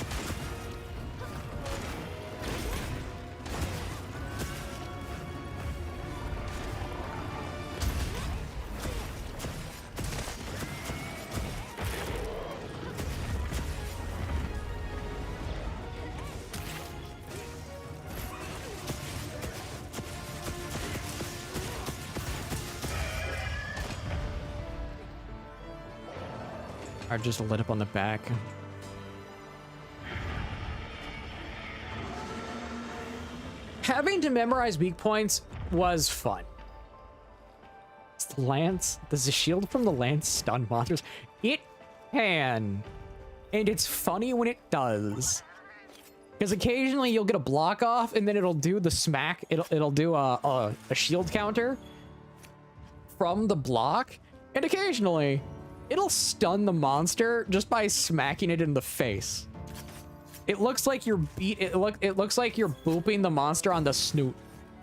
I just lit up on the back. Having to memorize weak points was fun. It's the lance. Does the shield from the lance stun monsters? It can. And it's funny when it does. Because occasionally you'll get a block off and then it'll do the smack. It'll do a shield counter from the block. And occasionally it'll stun the monster just by smacking it in the face. It looks like you're it looks like you're booping the monster on the snoot.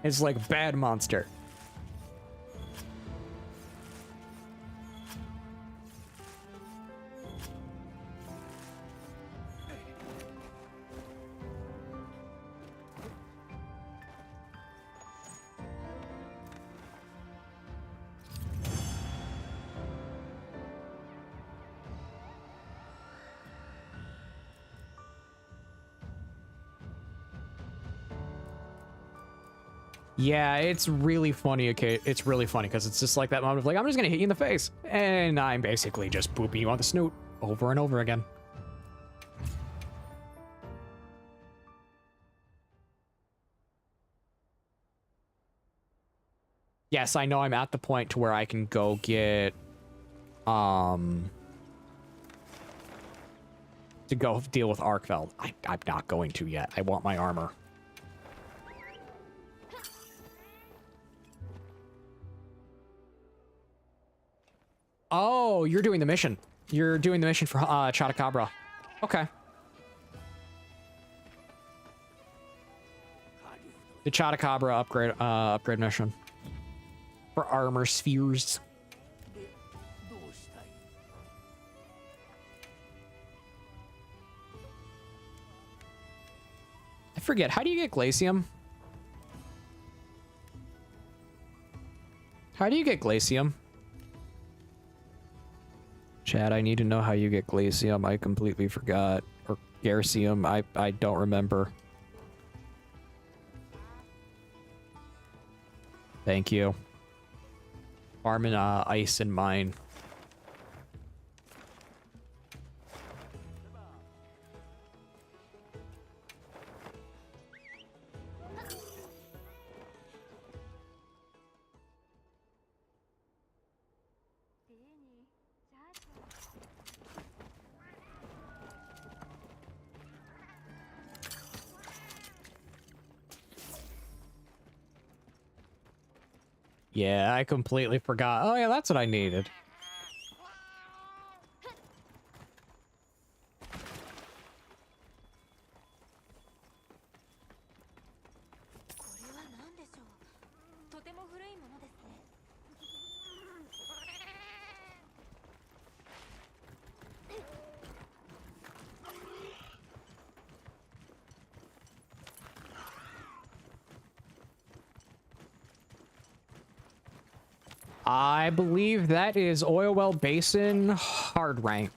It's like bad monster. Yeah, it's really funny. Okay, it's really funny because it's just like that moment of like, I'm just gonna hit you in the face, and I'm basically just booping you on the snoot over and over again. Yes, I know I'm at the point to where I can go get, to go deal with Arkfeld. I'm not going to yet. I want my armor. Oh, you're doing the mission. You're doing the mission for Chotacabra. Okay. The Chotacabra upgrade mission for armor spheres. I forget. How do you get Glacium? How do you get Glacium? Chad, I need to know how you get Glacium. I completely forgot. Or Garcium. I don't remember. Thank you. Farming ice in mine. Yeah, I completely forgot. Oh yeah, that's what I needed. I believe that is Oil Well Basin hard rank.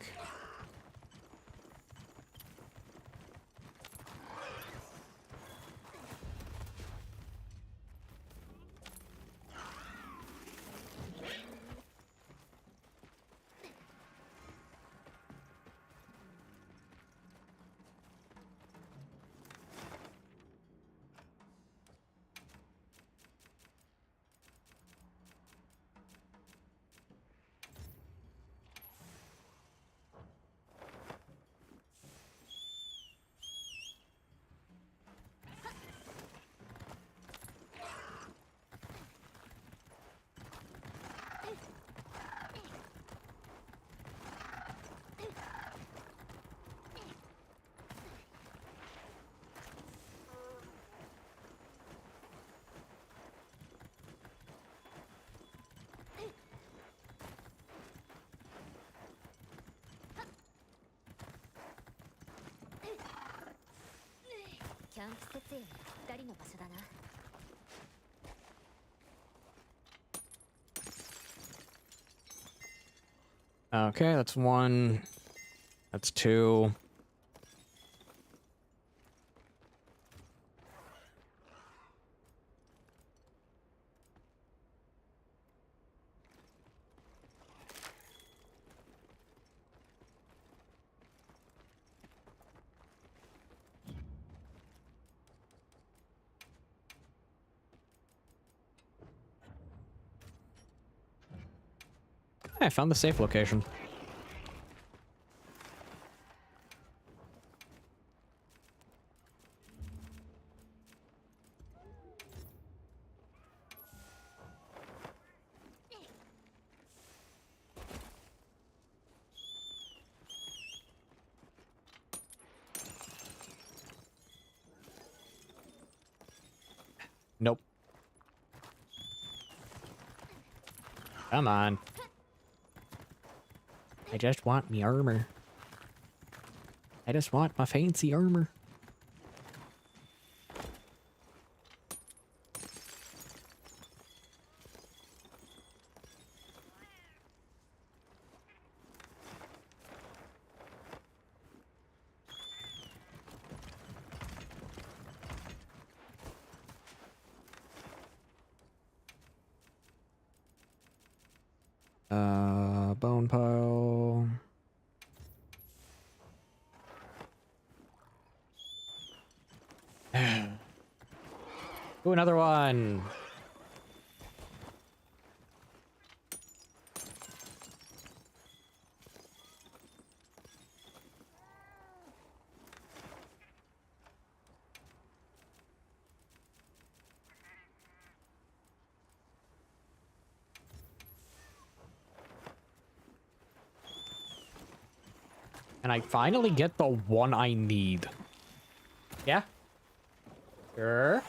Okay, that's one. That's two. I found the safe location. Nope. Come on. I just want me armor. I just want my fancy armor. Bone pile. Ooh, another one. And I finally get the one I need. Yeah? Sure.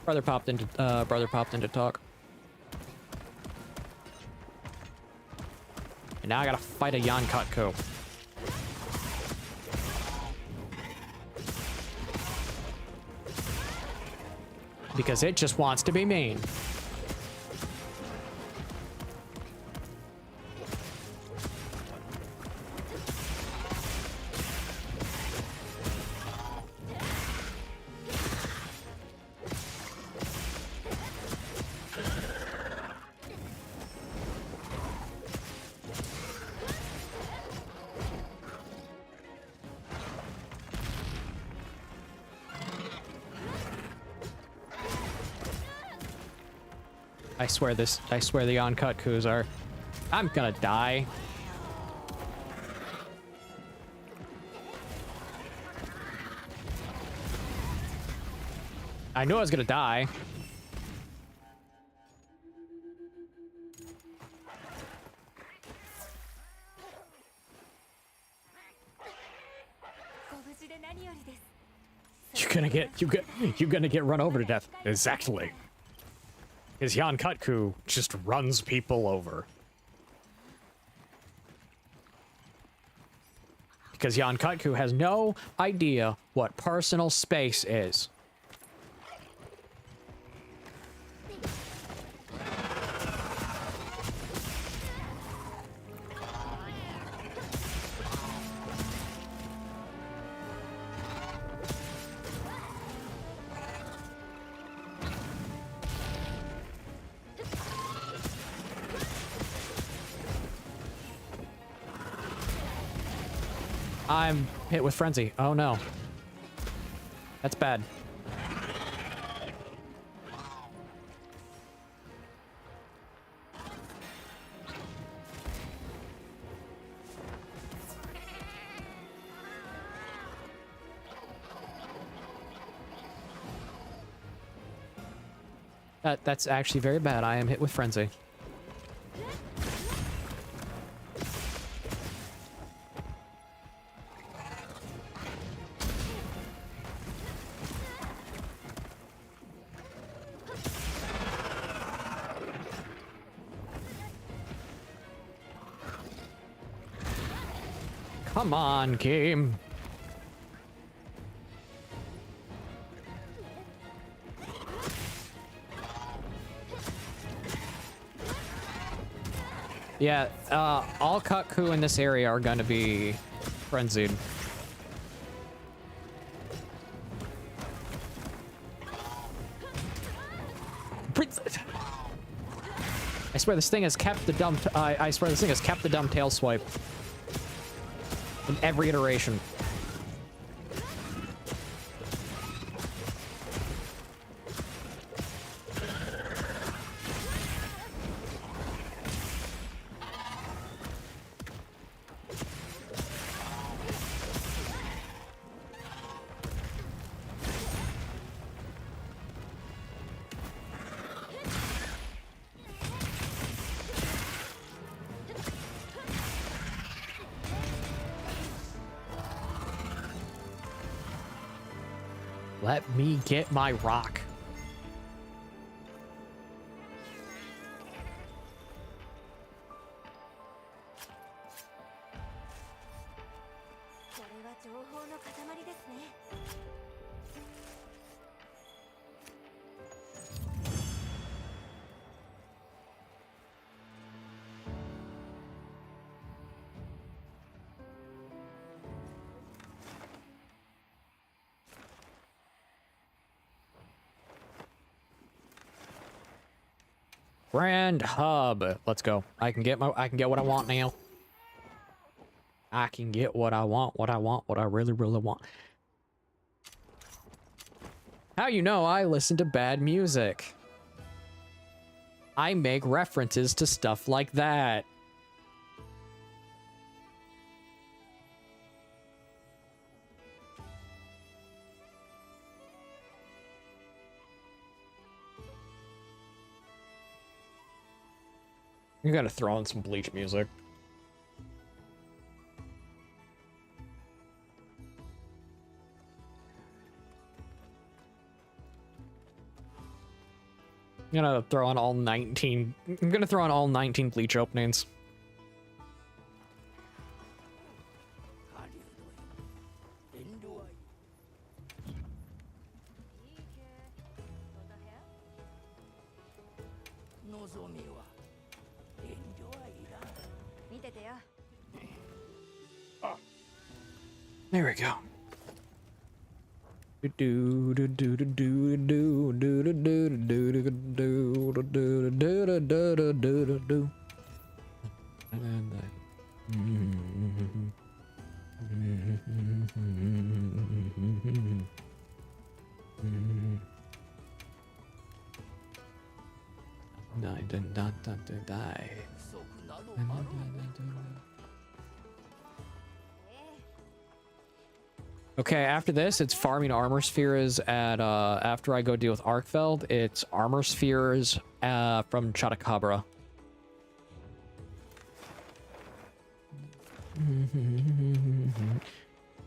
Brother popped into talk. And now I gotta fight a Yankatku. Because it just wants to be mean. I swear the Yankatkus are... I'm gonna die. I knew I was gonna die. You're gonna get run over to death. Exactly. Because Yankatku just runs people over. Because Yankatku has no idea what personal space is. I'm hit with frenzy. Oh no. That's bad. That's actually very bad. I am hit with frenzy. Come on, game. Yeah, all Katku in this area are gonna be frenzied. I swear this thing has kept the dumb. I swear this thing has kept the dumb tail swipe in every iteration. Let me get my rock. Grand hub. Let's go. I can get what I want now. I can get what I want, what I really, really want. How you know I listen to bad music? I make references to stuff like that. You gotta throw in some Bleach music. I'm gonna throw on all 19. I'm gonna throw on all 19 bleach openings. There we go. Die. Okay, after this, it's farming armor spheres at, after I go deal with Arkfeld, it's armor spheres, from Chotacabra.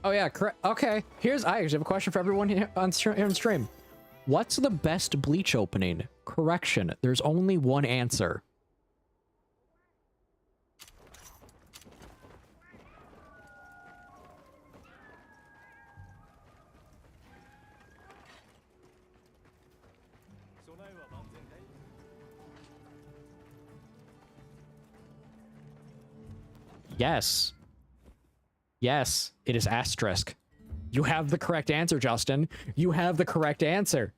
Oh yeah, correct. Okay, I actually have a question for everyone here on stream. What's the best bleach opening? Correction, there's only one answer. Yes. Yes, it is asterisk. You have the correct answer, Justin. You have the correct answer.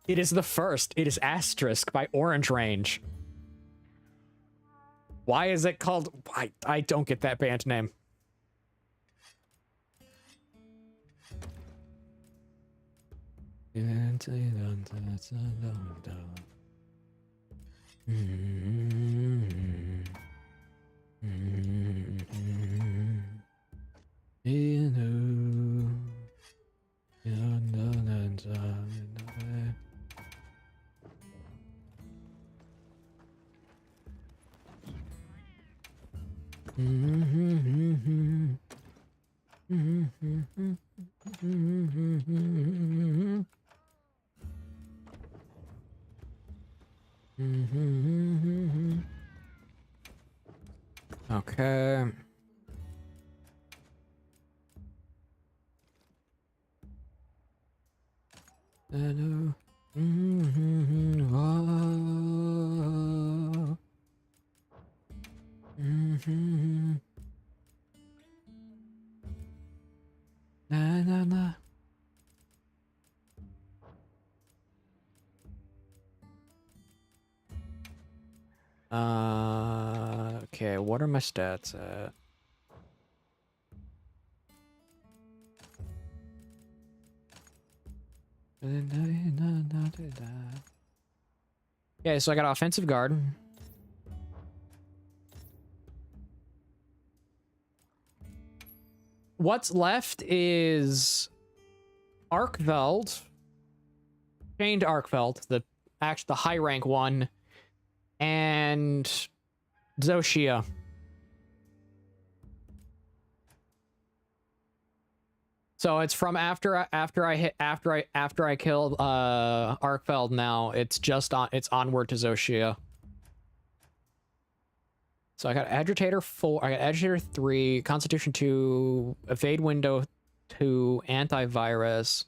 It is the first. It is asterisk by Orange Range. Why is it called... I don't get that band name. Okay. Okay, what are my stats at? Okay, so I got offensive guard. What's left is Arkveld, chained Arkveld, the high rank one, and Zoshia. So it's from after I killed Arkfeld. Now it's onward to Zoshia. So I got Agitator 4, I got Agitator 3, Constitution 2, Evade Window 2, Antivirus,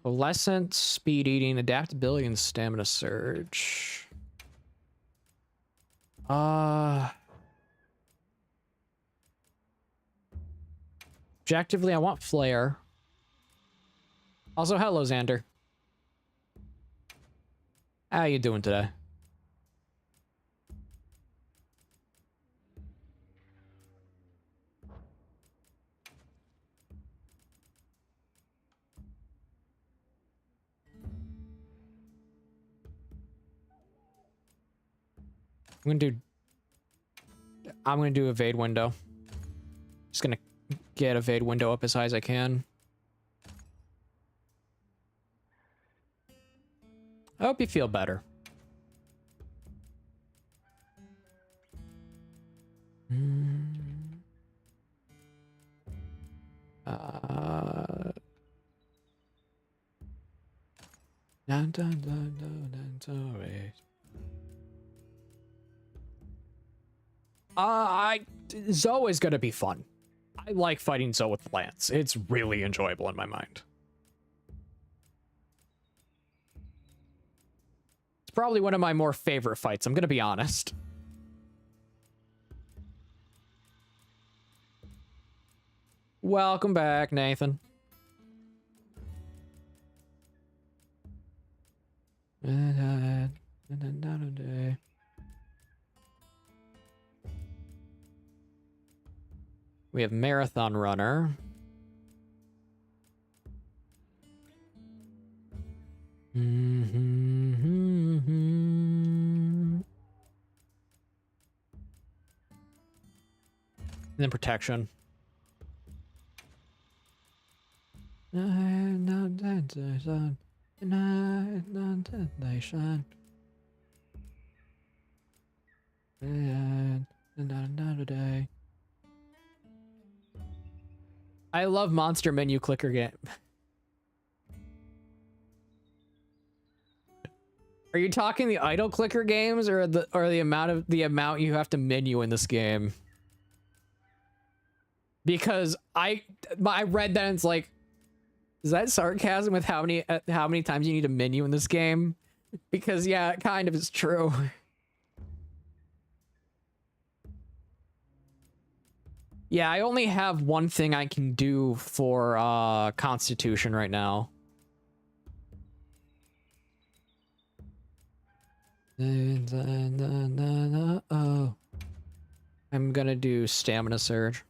Coalescence, Speed Eating, Adaptability, and Stamina Surge. Objectively, I want Flare. Also, hello, Xander. How you doing today? I'm gonna do Evade Window. Just gonna get Evade Window up as high as I can. I hope you feel better. Dun, dun, dun, dun, dun, dun, Zoe is gonna be fun. I like fighting Zoe with Lance. It's really enjoyable in my mind. It's probably one of my more favorite fights, I'm gonna be honest. Welcome back, Nathan. We have Marathon Runner. And then Protection. I love monster menu clicker game. Are you talking the idle clicker games or the amount you have to menu in this game? Because I read that and it's like, is that sarcasm with how many times you need to menu in this game? Because yeah, it kind of is true. Yeah, I only have one thing I can do for Constitution right now. Oh, I'm gonna do Stamina Surge.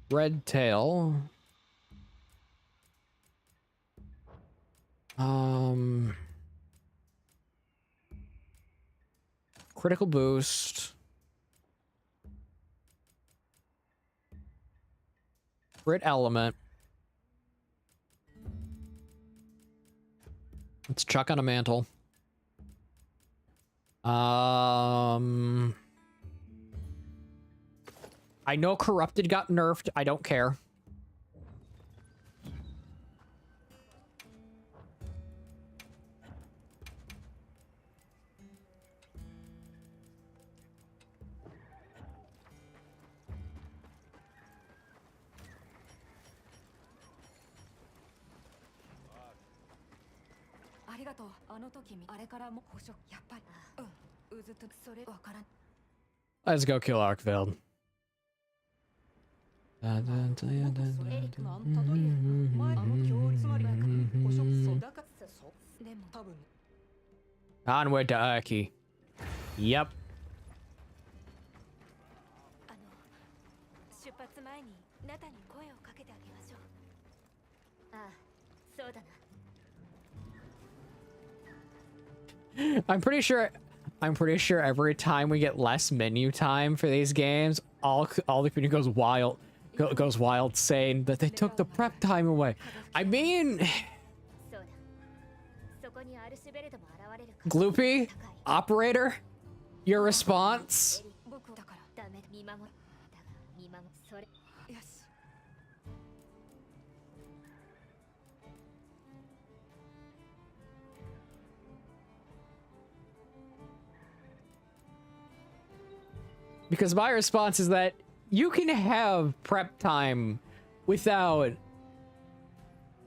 Red Tail. Critical boost. Crit element. Let's chuck on a mantle. I know Corrupted got nerfed. I don't care. Let's go kill Arkveld. Onward to Urki. Yep. I'm pretty sure every time we get less menu time for these games, all the community goes wild saying that they took the prep time away. I mean, Gloopy, operator, your response? Because my response is that you can have prep time without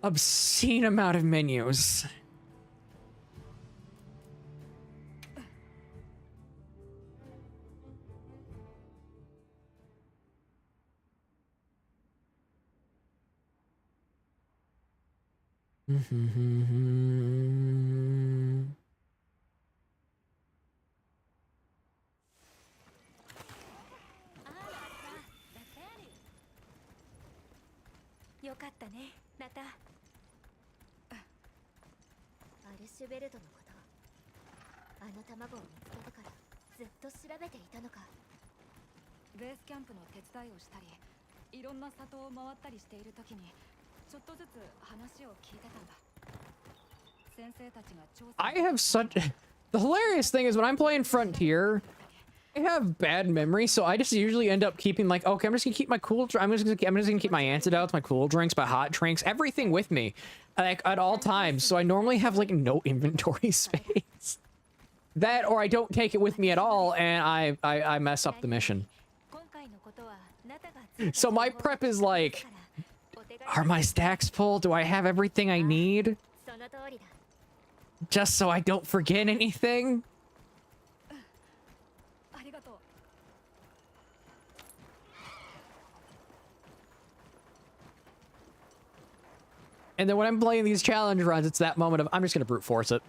obscene amount of menus. I have such... The hilarious thing is when I'm playing Frontier, I have bad memory, so I just usually end up keeping like, okay, I'm just gonna keep my I'm just gonna keep my antidotes, my cool drinks, my hot drinks, everything with me, like at all times. So I normally have like no inventory space. That, or I don't take it with me at all, and I mess up the mission. So my prep is like, are my stacks full? Do I have everything I need? Just so I don't forget anything. And then when I'm playing these challenge runs, it's that moment of, I'm just gonna brute force it.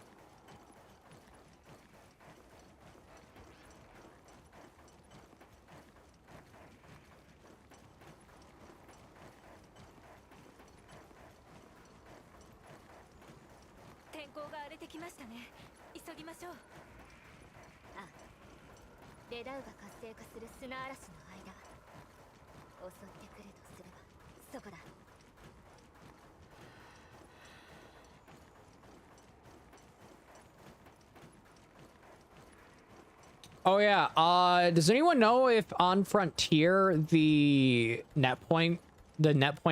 Oh yeah, does anyone know if on Frontier the net point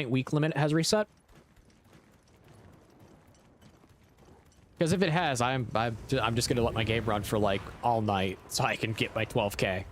week limit has reset? Because if it has, I'm just gonna let my game run for like all night so I can get my 12K.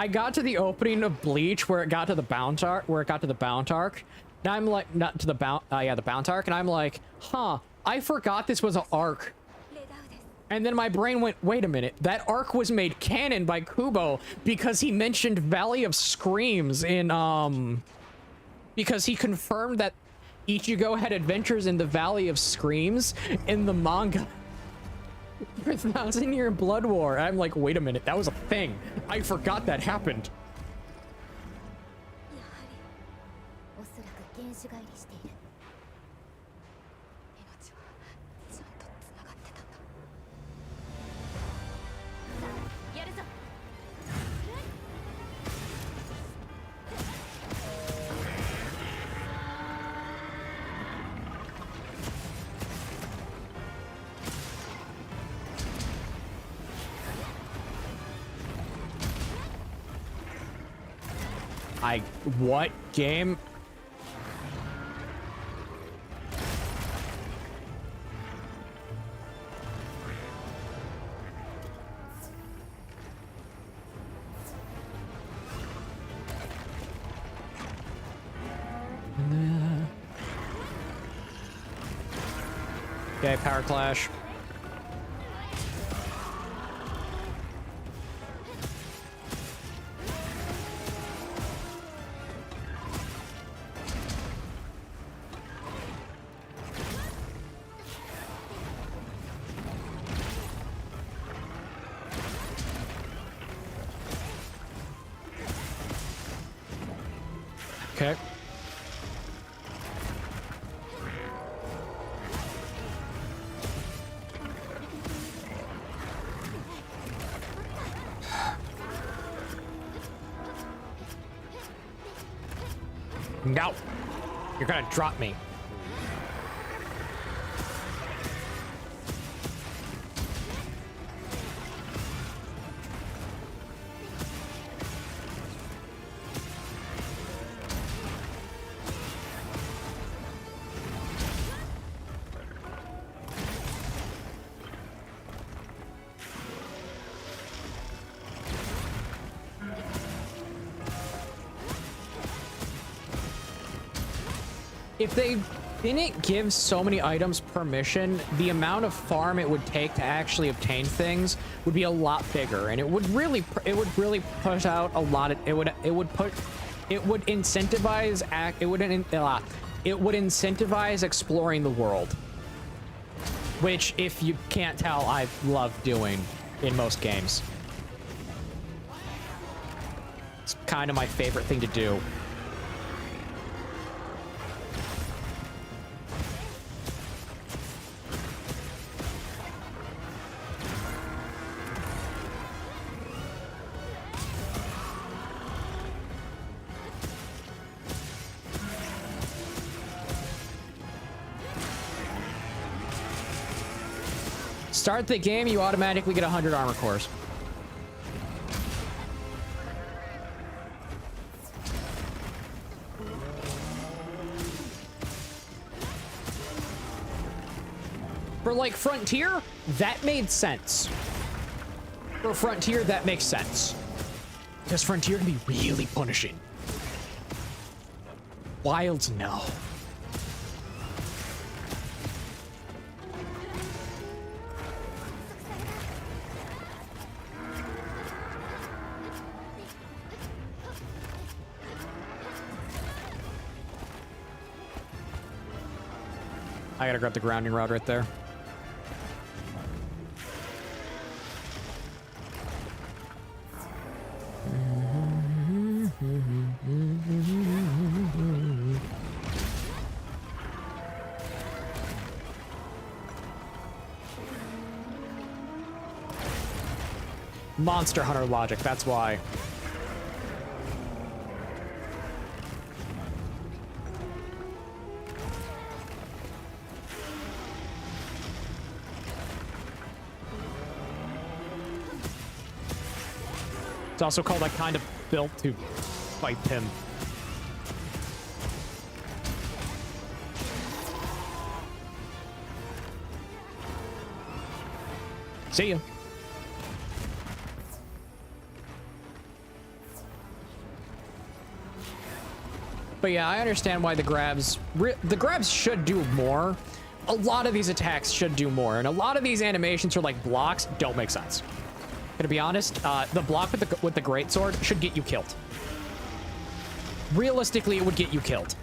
I got to the opening of Bleach where it got to the bounce arc, and I'm like, not to the the bounce arc, and I'm like, huh, I forgot this was an arc. And then my brain went, wait a minute, that arc was made canon by Kubo because he mentioned Valley of Screams in, because he confirmed that Ichigo had adventures in the Valley of Screams in the manga. For 1,000-Year Blood War. I'm like, wait a minute, that was a thing. I forgot that happened. What game? Okay, power clash. Okay. No. You're gonna drop me. If they didn't give so many items per mission, the amount of farm it would take to actually obtain things would be a lot bigger, and it would really push out a lot of it would incentivize exploring the world, which, if you can't tell, I love doing in most games. It's kind of my favorite thing to do. Start the game, you automatically get 100 armor cores. For like Frontier, that made sense. For Frontier, that makes sense. Because Frontier can be really punishing. Wilds, no. I gotta grab the grounding rod right there. Monster Hunter logic, that's why. It's also called I kind of built to fight him. See ya. But yeah, I understand why the grabs should do more. A lot of these attacks should do more, and a lot of these animations for like blocks don't make sense. Gonna be honest, the block with the greatsword should get you killed. Realistically, it would get you killed.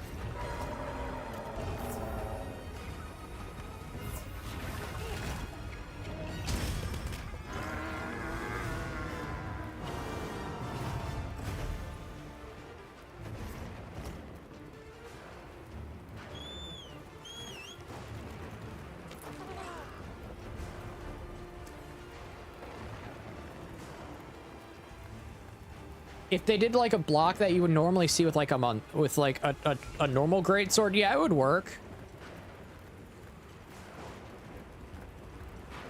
If they did like a block that you would normally see with like a normal greatsword, yeah, it would work.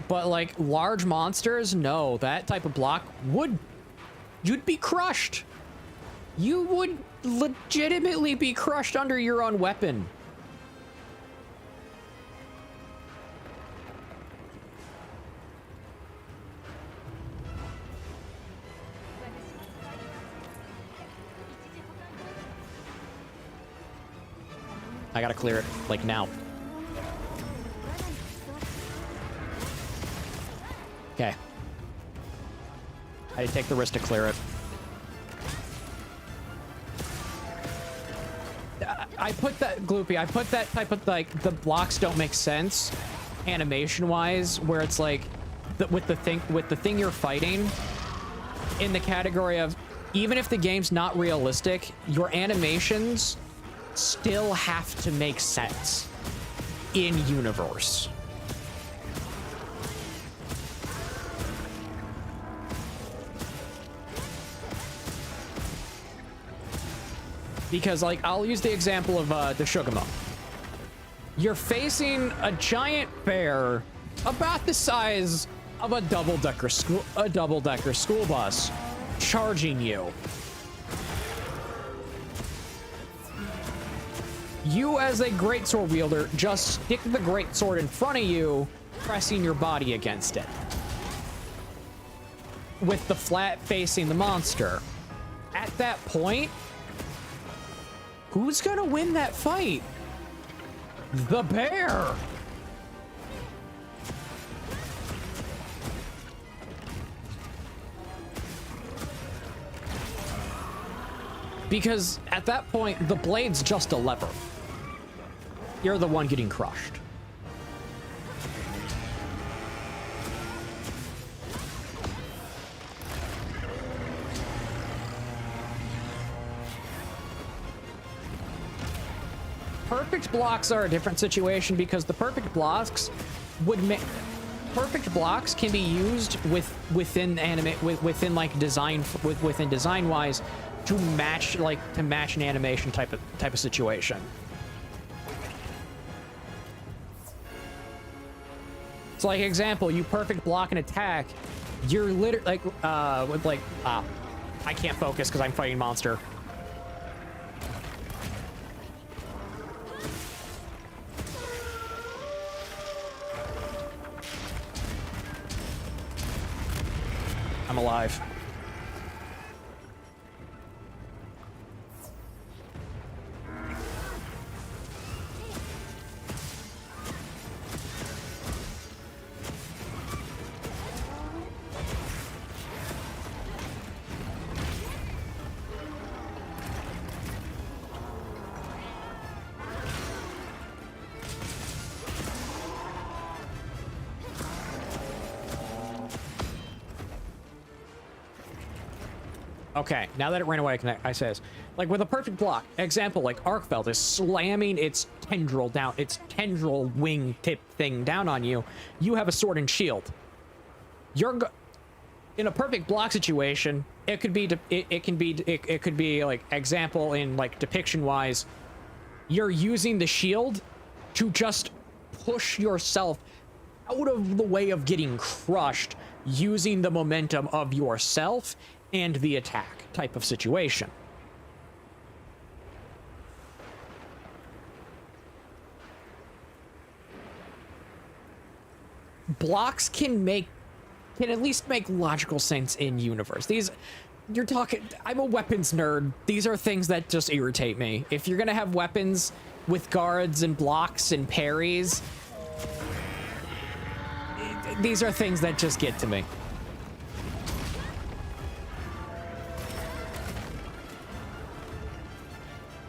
But like large monsters, no, that type of block you'd be crushed. You would legitimately be crushed under your own weapon. I gotta clear it, like, now. Okay. I take the risk to clear it. I put that, Gloopy, I put that type of, like, the blocks don't make sense, animation-wise, where it's like, with the thing you're fighting, in the category of, even if the game's not realistic, your animations still have to make sense in universe. Because, like, I'll use the example of the Shugamo. You're facing a giant bear about the size of a double-decker school bus charging you. You, as a greatsword wielder, just stick the greatsword in front of you, pressing your body against it. With the flat facing the monster. At that point, who's gonna win that fight? The bear! Because at that point, the blade's just a lever. You're the one getting crushed. Perfect blocks are a different situation because the perfect blocks would make can be used within design wise to match an animation type of situation. So like example, you perfect block an attack, you're literally like with like I can't focus because I'm fighting monster. I'm alive. Okay, now that it ran away, I says, like with a perfect block, example, like Arkfeld is slamming its tendril down, its tendril wing tip thing down on you. You have a sword and shield. In a perfect block situation, it could be, it could be like example in like depiction wise, you're using the shield to just push yourself out of the way of getting crushed using the momentum of yourself and the attack type of situation. Blocks can at least make logical sense in universe. You're talking, I'm a weapons nerd. These are things that just irritate me. If you're gonna have weapons with guards and blocks and parries, these are things that just get to me.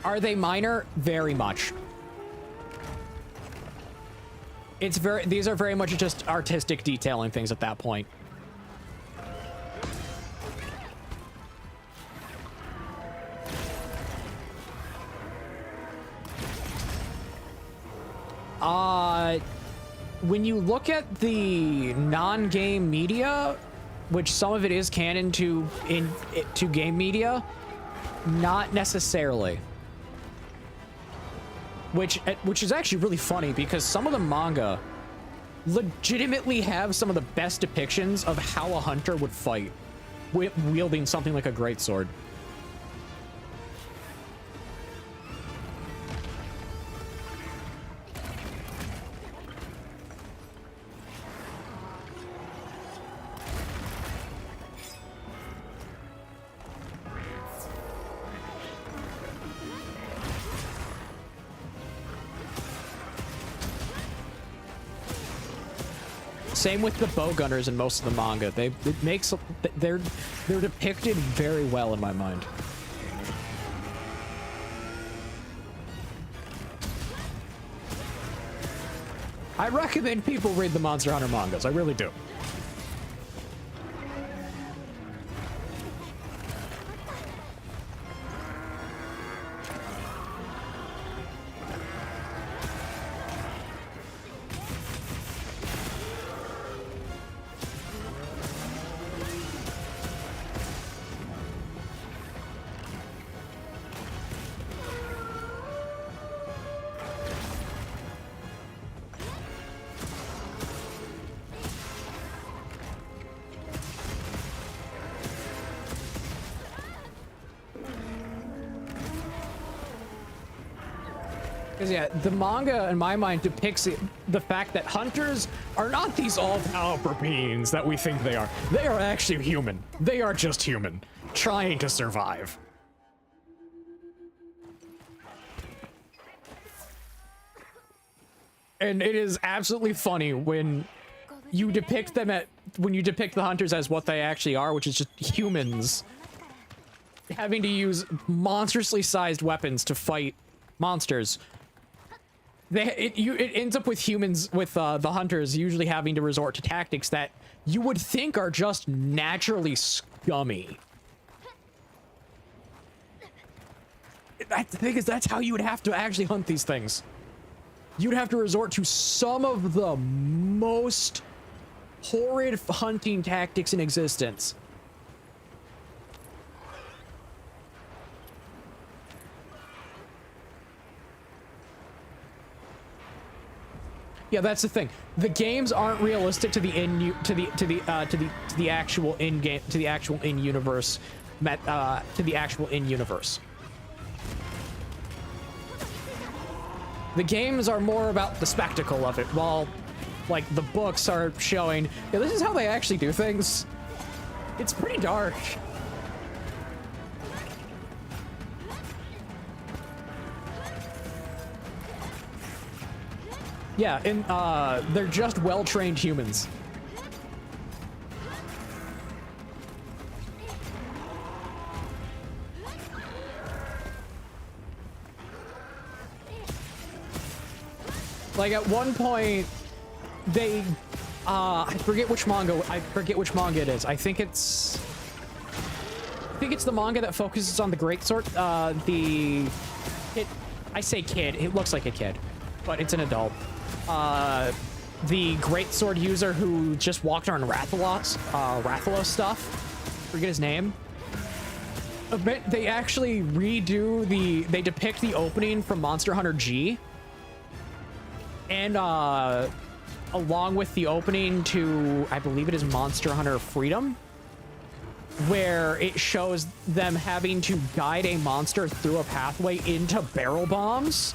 Are they minor? Very much. These are very much just artistic detailing things at that point. When you look at the non-game media, which some of it is canon to game media, not necessarily. Which is actually really funny because some of the manga legitimately have some of the best depictions of how a hunter would fight wielding something like a greatsword. Same with the bow gunners in most of the manga. They're depicted very well in my mind. I recommend people read the Monster Hunter mangas. I really do. Because, yeah, the manga, in my mind, depicts the fact that hunters are not these all-powerful beings that we think they are. They are actually human. They are just human, trying to survive. And it is absolutely funny when you depict the hunters as what they actually are, which is just humans having to use monstrously sized weapons to fight monsters. It ends up with humans, with the hunters usually having to resort to tactics that you would think are just naturally scummy. The thing is, that's how you would have to actually hunt these things. You'd have to resort to some of the most horrid hunting tactics in existence. Yeah, that's the thing. The games aren't realistic to the actual in-game, to the actual in-universe The games are more about the spectacle of it, while like the books are showing, yeah, this is how they actually do things. It's pretty dark. Yeah, and they're just well-trained humans. Like at one point, they, I forget which manga it is. I think it's the manga that focuses on the greatsword. I say kid. It looks like a kid, but it's an adult. The greatsword user who just walked on Rathalos stuff. Forget his name. They actually they depict the opening from Monster Hunter G. And along with the opening to, I believe it is Monster Hunter Freedom, where it shows them having to guide a monster through a pathway into barrel bombs.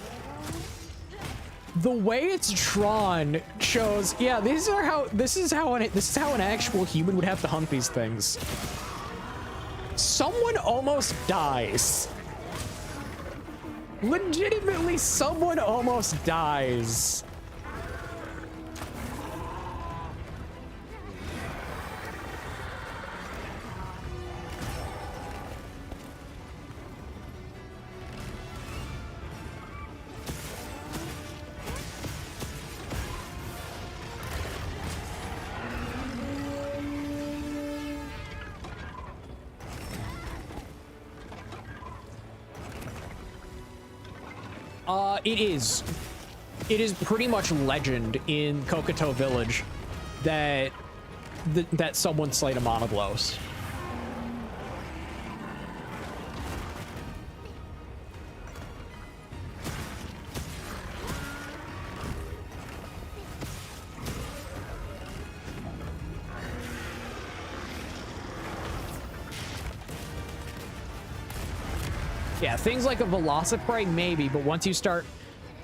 The way it's drawn shows, yeah, this is how an actual human would have to hunt these things. Someone almost dies. Legitimately, someone almost dies. It is pretty much legend in Kokoto Village that someone slayed a monoblos. Yeah, things like a Velociprey, maybe, but once you start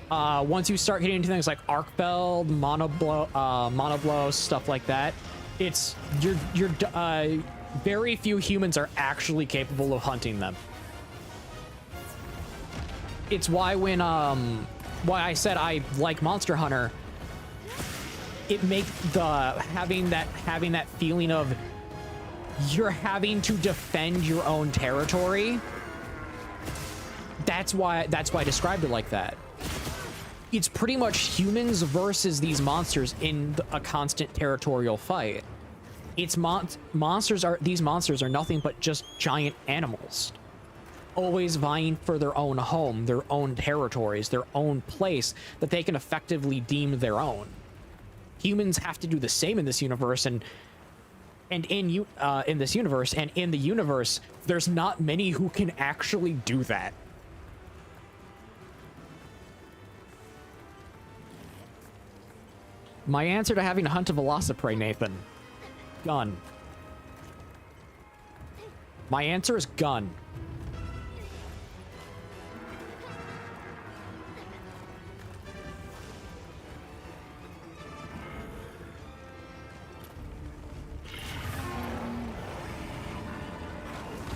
getting into things like Arc Beld, Monoblow, stuff like that, it's very few humans are actually capable of hunting them. It's why when why I said I like Monster Hunter, it makes having that feeling of you're having to defend your own territory. That's why I described it like that. It's pretty much humans versus these monsters in a constant territorial fight. These monsters are nothing but just giant animals, always vying for their own home, their own territories, their own place that they can effectively deem their own. Humans have to do the same in this universe, and in this universe, and in the universe, there's not many who can actually do that. My answer to having to hunt a Velociprey, Nathan. Gun. My answer is gun.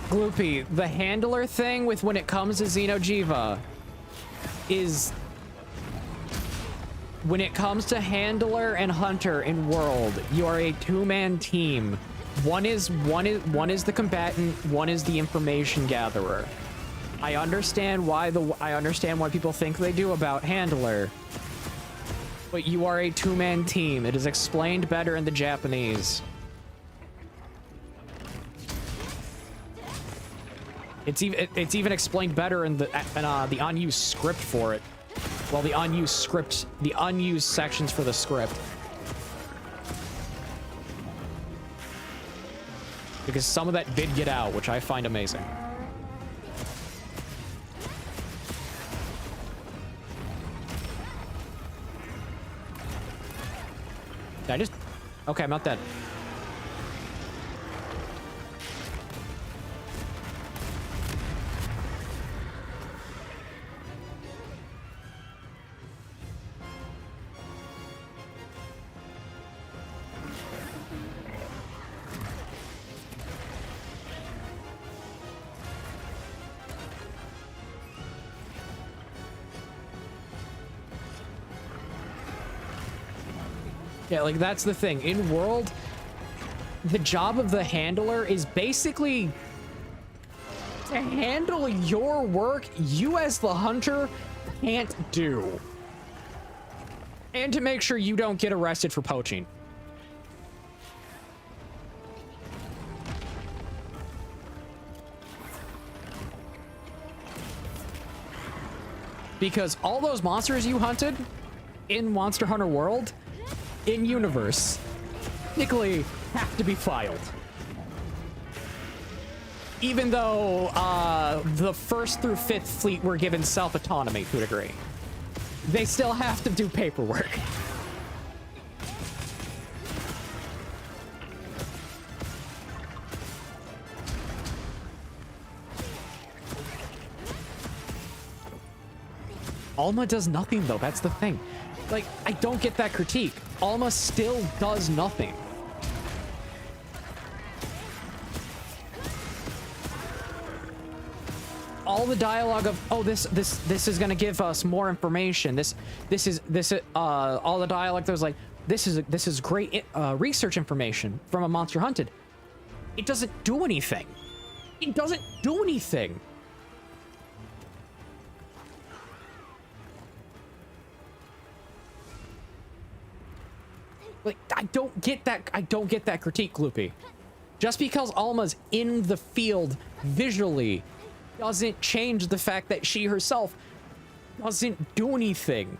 Gloopy, the handler thing with when it comes to Xeno'jiiva is... When it comes to handler and hunter in World, you are a two-man team. One is the combatant, one is the information gatherer. I understand why people think they do about handler, but you are a two-man team. It is explained better in the Japanese. It's even explained better in the unused script for it. Well, the unused sections for the script. Because some of that did get out, which I find amazing. I just... Okay, I'm not dead. Yeah, like, that's the thing. In World, the job of the handler is basically to handle your work you as the hunter can't do. And to make sure you don't get arrested for poaching. Because all those monsters you hunted in Monster Hunter World, in universe, technically have to be filed. Even though the 1st through 5th fleet were given self-autonomy to a degree, they still have to do paperwork. Alma does nothing though, that's the thing. Like, I don't get that critique. Alma still does nothing. All the dialogue of, oh, this is gonna give us more information. All the dialogue that was like, this is great research information from a monster hunted. It doesn't do anything. It doesn't do anything. Like, I don't get that critique, Gloopy. Just because Alma's in the field visually doesn't change the fact that she herself doesn't do anything.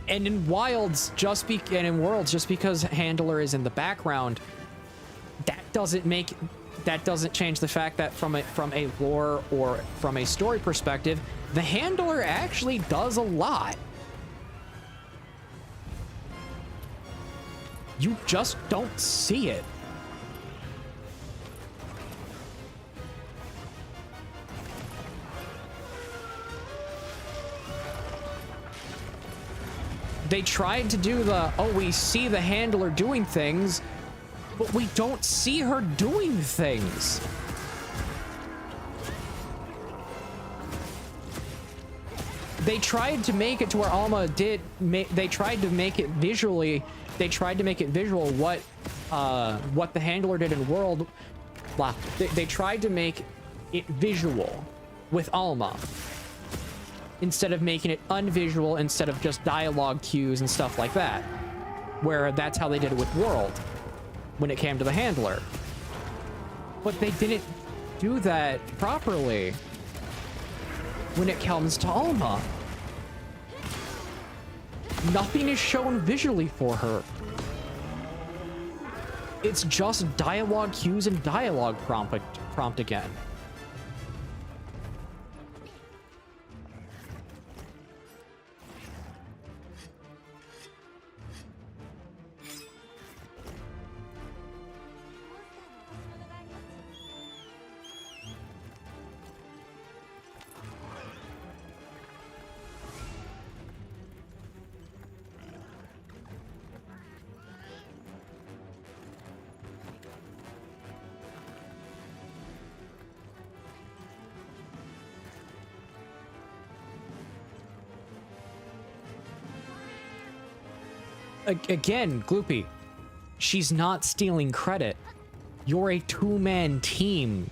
And in Wilds, and in Worlds, just because Handler is in the background, that doesn't change the fact that from a lore or from a story perspective, the Handler actually does a lot. You just don't see it. They tried to do the, oh, we see the Handler doing things, but we don't see her doing things. They tried to make it to where Alma did, they tried to make it visually, what the Handler did in World. They tried to make it visual with Alma, instead of making it unvisual, instead of just dialogue cues and stuff like that, where that's how they did it with World when it came to the Handler. But they didn't do that properly when it comes to Alma. Nothing is shown visually for her. It's just dialogue cues and dialogue prompt again. Again, Gloopy, she's not stealing credit. You're a two-man team.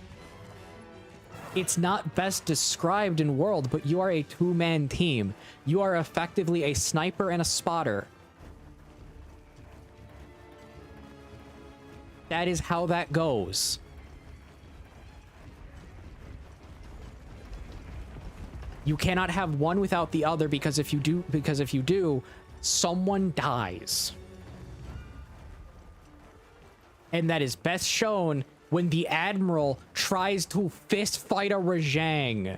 It's not best described in World, but you are a two-man team. You are effectively a sniper and a spotter. That is how that goes. You cannot have one without the other, because if you do, someone dies. And that is best shown when the Admiral tries to fist fight a Rajang.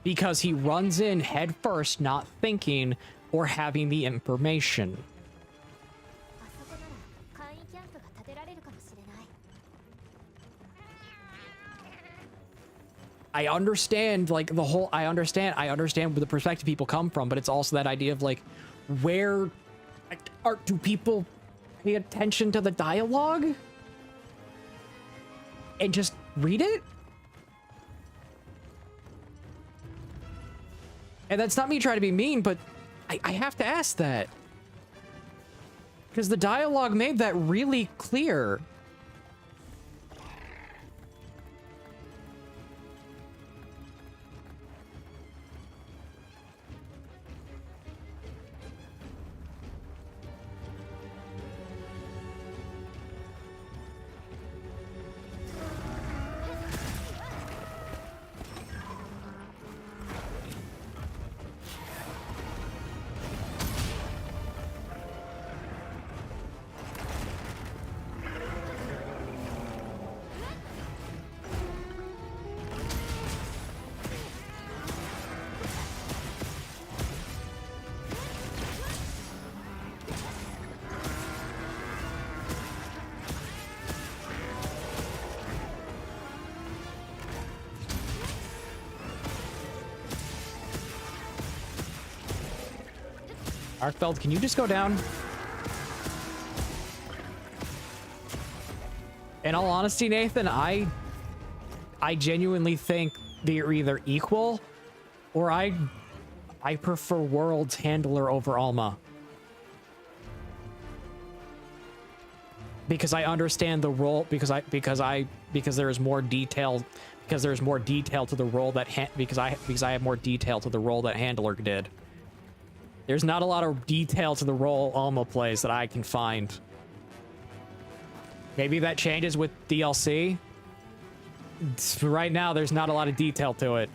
Because he runs in head first, not thinking or having the information. I understand, like, the whole, I understand where the perspective people come from, but it's also that idea of, like, where, do people pay attention to the dialogue? And just read it? And that's not me trying to be mean, but I have to ask that. Because the dialogue made that really clear. Arkfeld, can you just go down? In all honesty, Nathan, I genuinely think they're either equal, or I prefer World's handler over Alma. Because I understand the role, because there's more detail, to the role that because I have more detail to the role that handler did. There's not a lot of detail to the role Alma plays that I can find. Maybe that changes with DLC. Right now, there's not a lot of detail to it.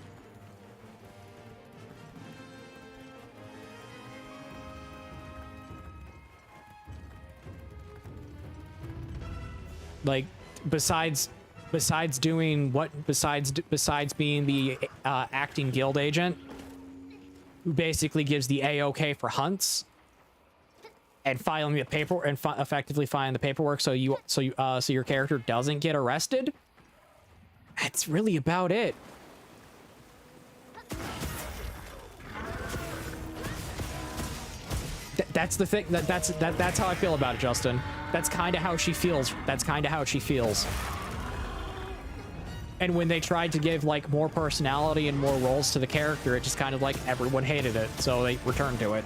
Like, besides being the acting guild agent, who basically gives the A-OK for hunts and filing the paperwork and effectively filing the paperwork so your character doesn't get arrested. That's really about it. That's the thing. That's how I feel about it, Justin. That's kind of how she feels. And when they tried to give, like, more personality and more roles to the character, it just kind of, like, everyone hated it, so they returned to it.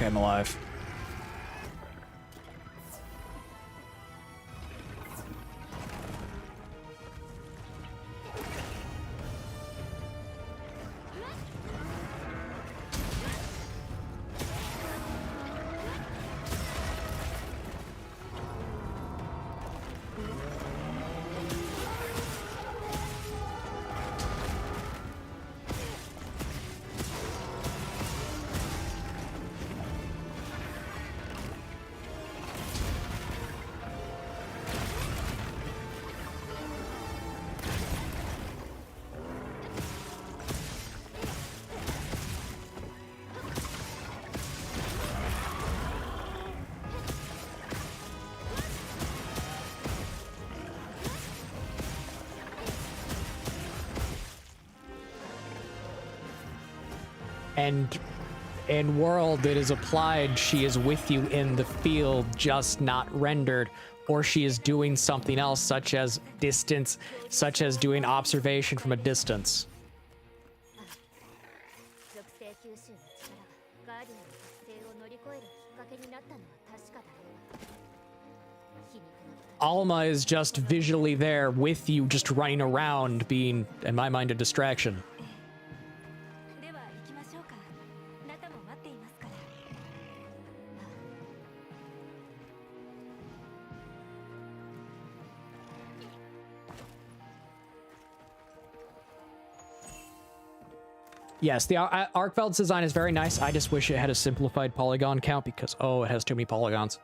Okay, I'm alive. And in World, it is applied, she is with you in the field, just not rendered, or she is doing something else, such as distance, such as doing observation from a distance. Alma is just visually there with you, just running around, being, in my mind, a distraction. Yes, the Arkfeld's design is very nice. I just wish it had a simplified polygon count because, oh, it has too many polygons.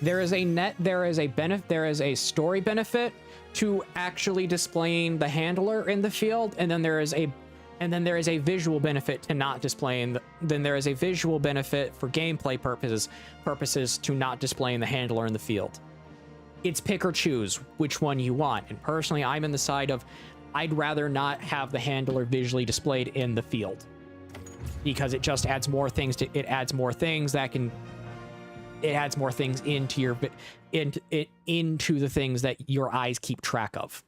There is a story benefit to actually displaying the handler in the field, and then there is a visual benefit to not displaying then there is a visual benefit for gameplay purposes to not displaying the handler in the field. It's pick or choose which one you want. And personally, I'm in the side of I'd rather not have the handler visually displayed in the field because it just adds more things to it adds more things into your into the things that your eyes keep track of.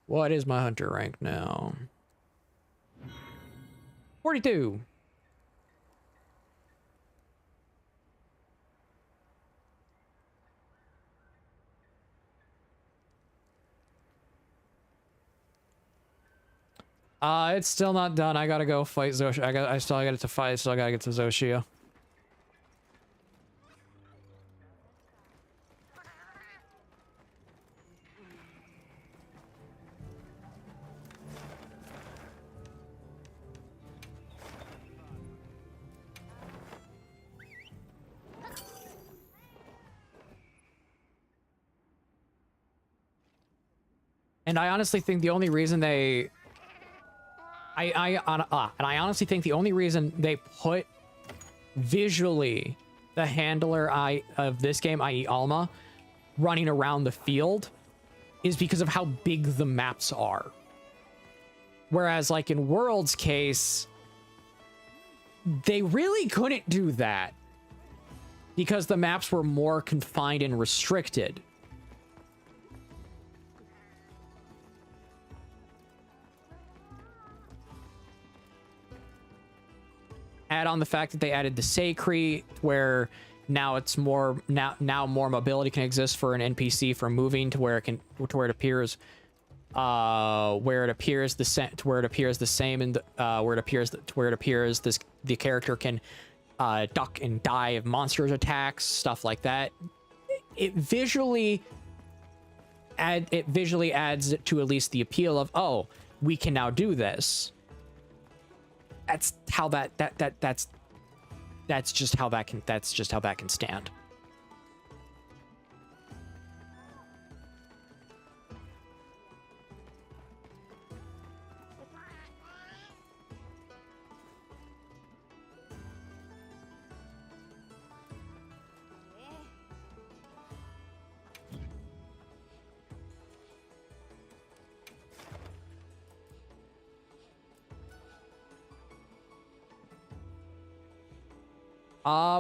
What is my hunter rank now? 42. It's still not done. I gotta go fight Zoshia. I still gotta get to Zoshia. And I honestly think the only reason they honestly think the only reason they put visually the handler of this game, i.e. Alma, running around the field is because of how big the maps are. Whereas like in World's case, they really couldn't do that because the maps were more confined and restricted. Add on the fact that they added the Sacred, where now it's more now more mobility can exist for an NPC for moving to where it appears the same in the where it appears the character can duck and die of monsters attacks, stuff like that. It visually adds to at least the appeal of, oh, we can now do this. That's just how that can stand.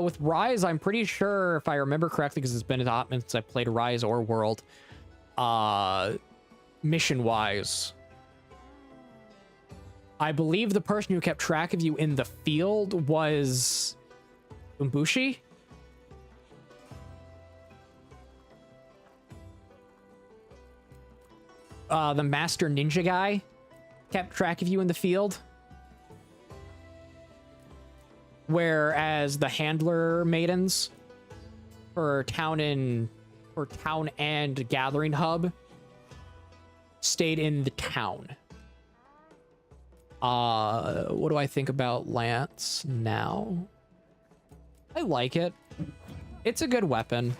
With Rise, I'm pretty sure, if I remember correctly, because it's been a hot minute since I played Rise or World, mission-wise, I believe the person who kept track of you in the field was Umbushi. The master ninja guy kept track of you in the field. Whereas the handler maidens for town and gathering hub stayed in the town. What do I think about Lance now? I like it. It's a good weapon.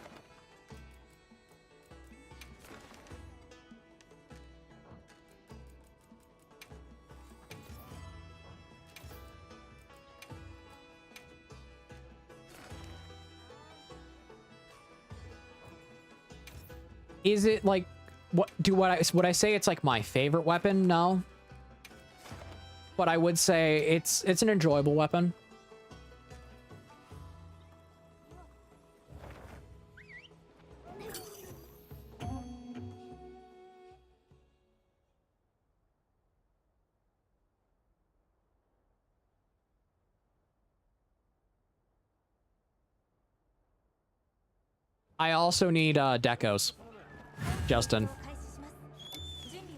Is it like would I say it's like my favorite weapon? No. But I would say it's an enjoyable weapon. I also need decos, Justin.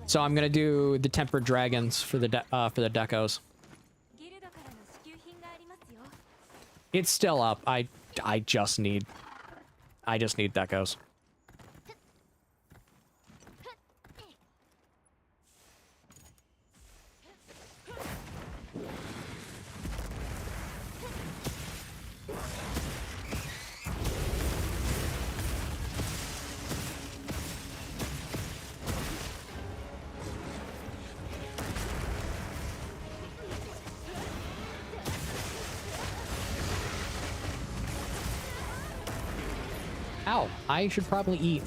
So I'm gonna do the tempered dragons for the decos. It's still up. I just need decos. Ow, I should probably eat.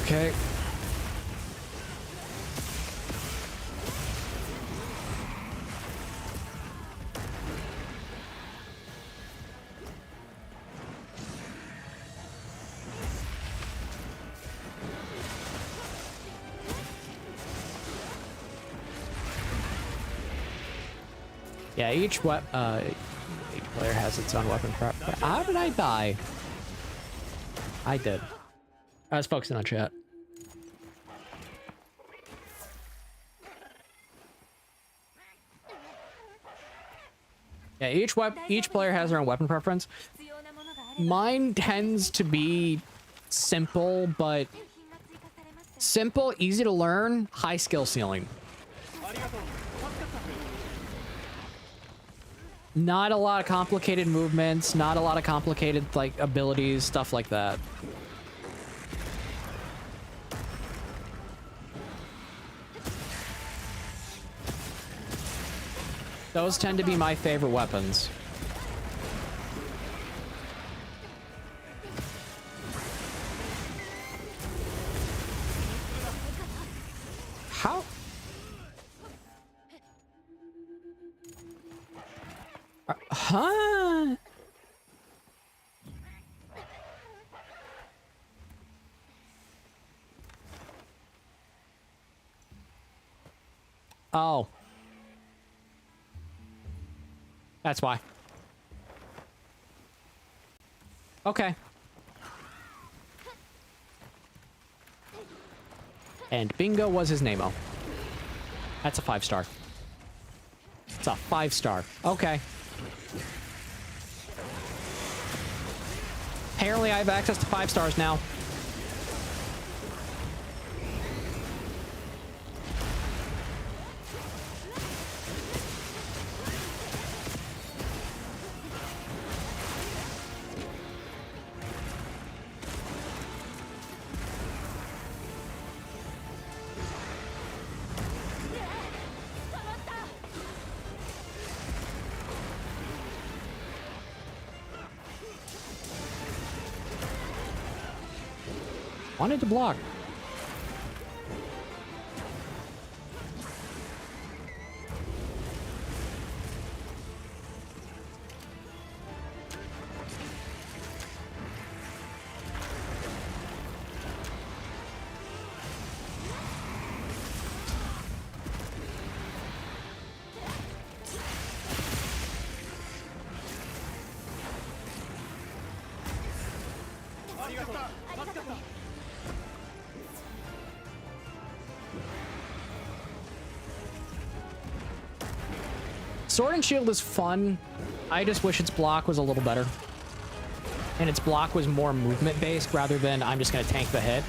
Okay. Yeah, each player has its own weapon prep. How did I die? I did. I was focusing on chat. Yeah, each player has their own weapon preference. Mine tends to be simple, but simple, easy to learn, high skill ceiling. Not a lot of complicated movements, not a lot of complicated like abilities, stuff like that. Those tend to be my favorite weapons. How? Huh? Oh. That's why. Okay. And bingo was his name-o. That's a 5-star. It's a 5-star. Okay. Apparently I have access to 5 stars now. Wanted to block. Sword and Shield is fun. I just wish its block was a little better. And its block was more movement based rather than I'm just going to tank the hit.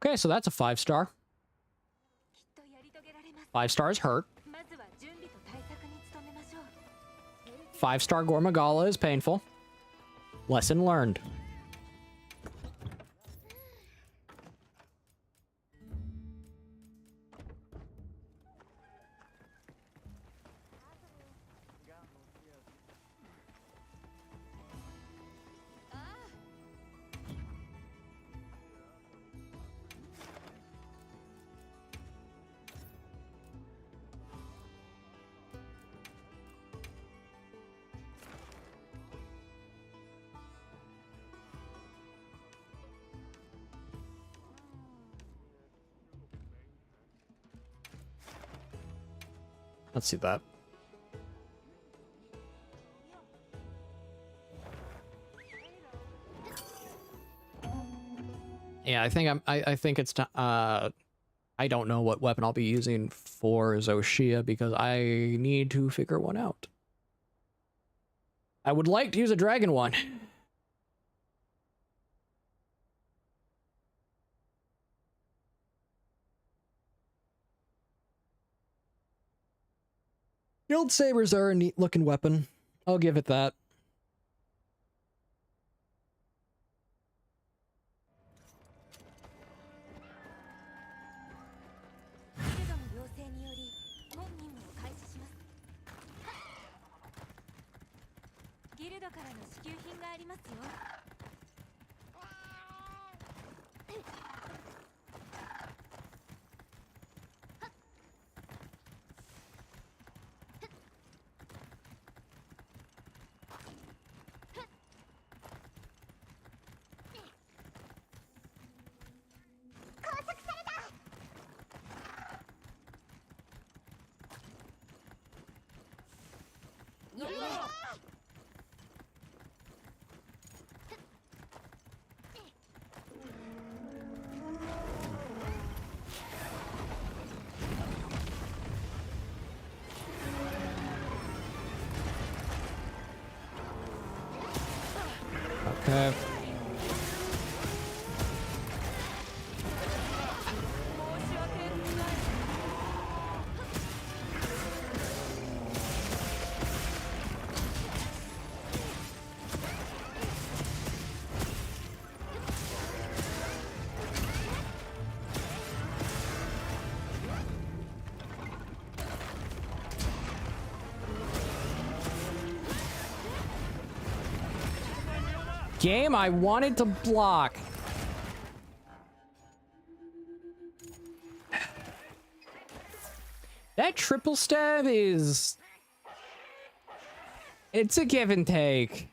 Okay, so that's a 5-star. 5 stars hurt. 5-star Gormagala is painful. Lesson learned. Let's see that. Yeah, I think it's I don't know what weapon I'll be using for Zoshia because I need to figure one out. I would like to use a dragon one. Guild sabers are a neat looking weapon. I'll give it that. Okay. Game, I wanted to block. That triple stab is... It's a give and take.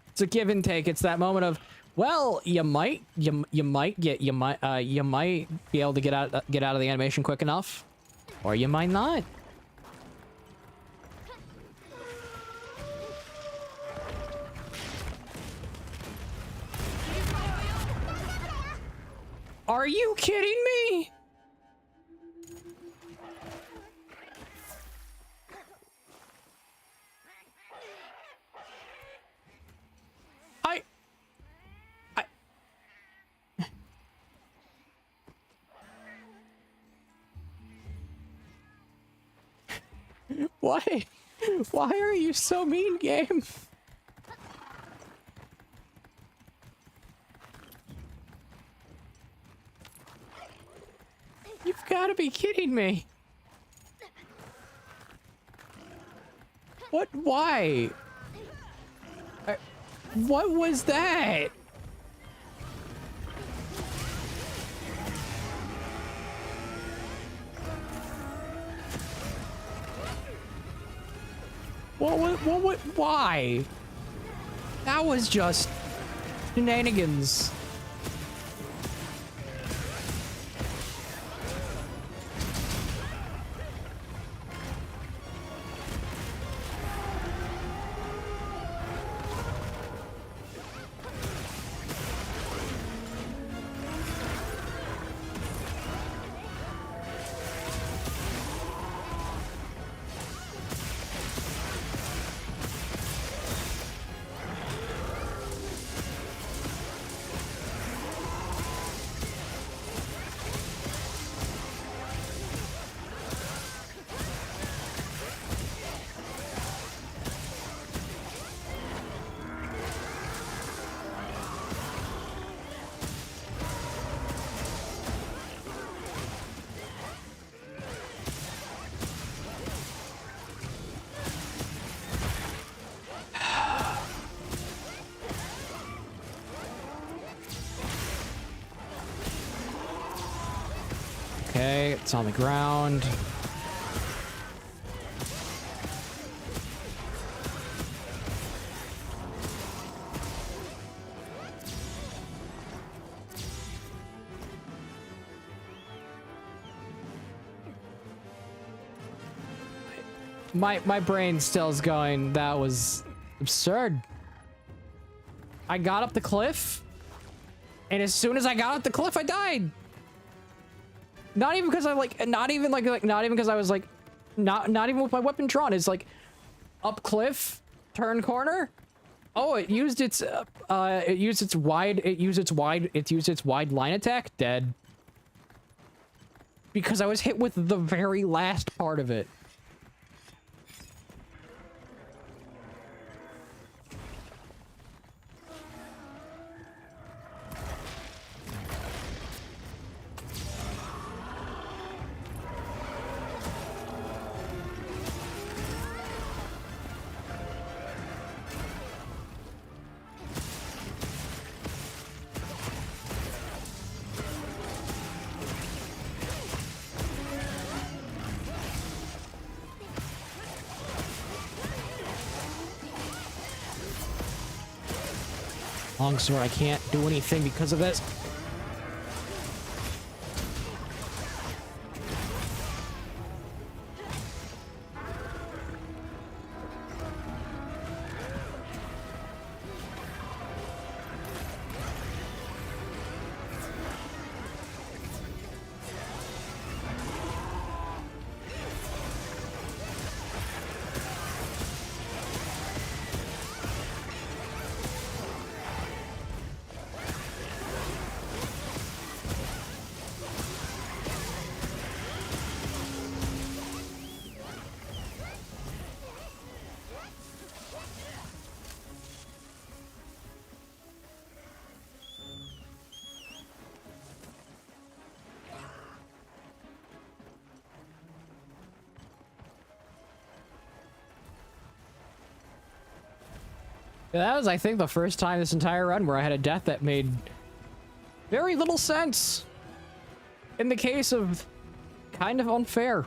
It's a give and take. It's that moment of, well, you might be able to get out of the animation quick enough, or you might not. Are you kidding me? Why? Why are you so mean, game? You've got to be kidding me. What? Why? What was that? What, why? That was just shenanigans. Okay, it's on the ground. My brain still's going, that was absurd. I got up the cliff, and as soon as I got up the cliff, I died. Not even because I not even because I was like, not even with my weapon drawn. It's like, up cliff, turn corner. Oh, it used its wide line attack. Dead. Because I was hit with the very last part of it. Longsword, I can't do anything because of this. Yeah, that was, I think, the first time this entire run where I had a death that made very little sense. In the case of kind of unfair.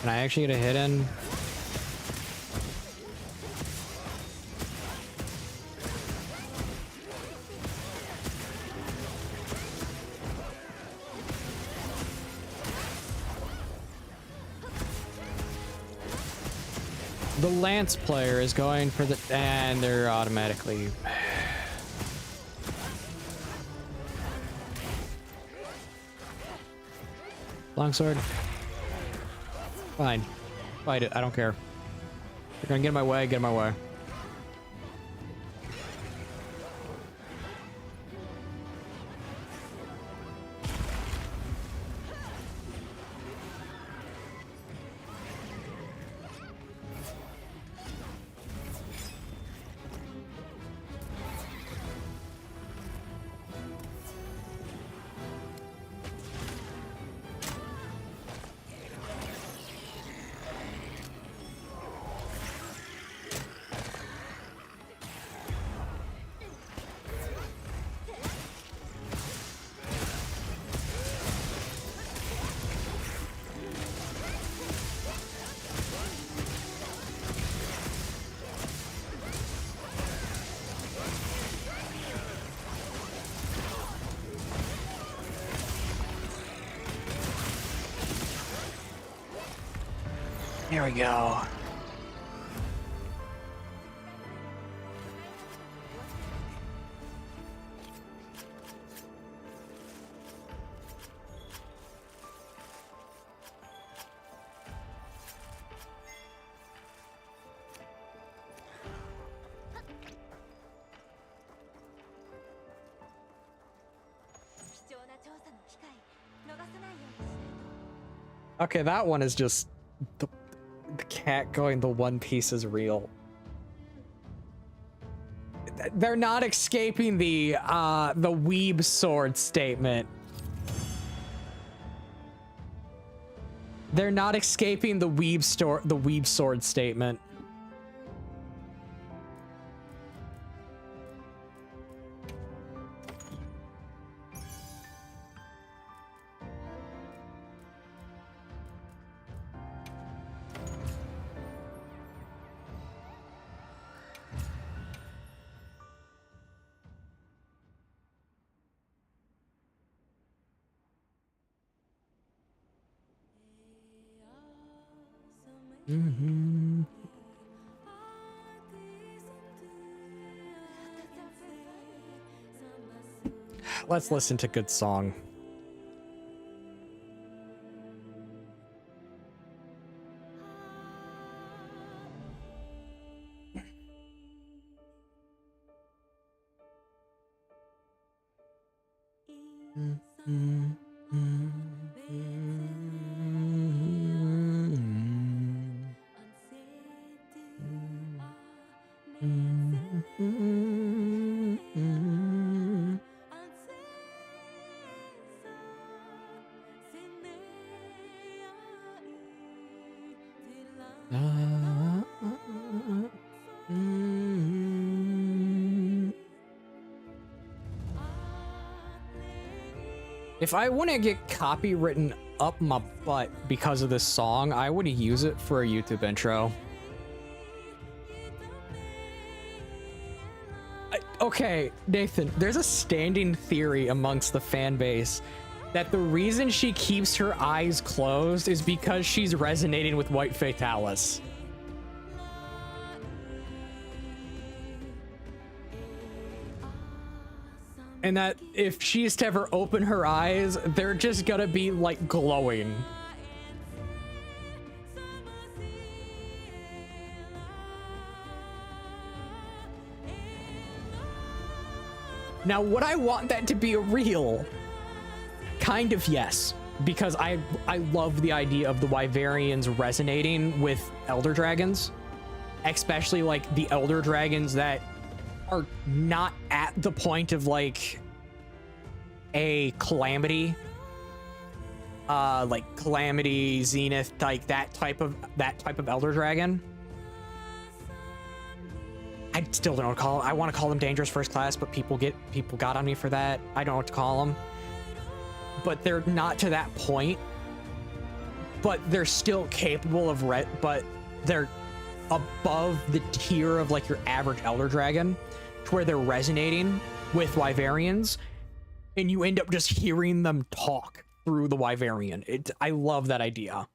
Can I actually get a hit in? The Lance player is going for the... and they're automatically... Longsword. Fine. Fight it. I don't care. You're gonna get in my way, get in my way. There we go. Okay, that one is just the cat going, the One Piece is real. They're not escaping the weeb sword statement. They're not escaping the weeb sword statement. Mm-hmm. Let's listen to good song. If I wouldn't get copywritten up my butt because of this song, I would use it for a YouTube intro. Okay, Nathan, there's a standing theory amongst the fan base that the reason she keeps her eyes closed is because she's resonating with White Fatalis. And that if she's to ever open her eyes, they're just gonna be like glowing. Now, would I want that to be real? Kind of yes, because I love the idea of the Wyverians resonating with Elder Dragons, especially like the Elder Dragons that are not at the point of like a Calamity, like Calamity, Zenith, like that type of Elder Dragon. I still don't know what to call them. I want to call them Dangerous First Class, but people got on me for that. I don't know what to call them. But they're not to that point. but they're still capable of but they're above the tier of like your average Elder Dragon, to where they're resonating with Wyverians, and you end up just hearing them talk through the Wyverian. I love that idea.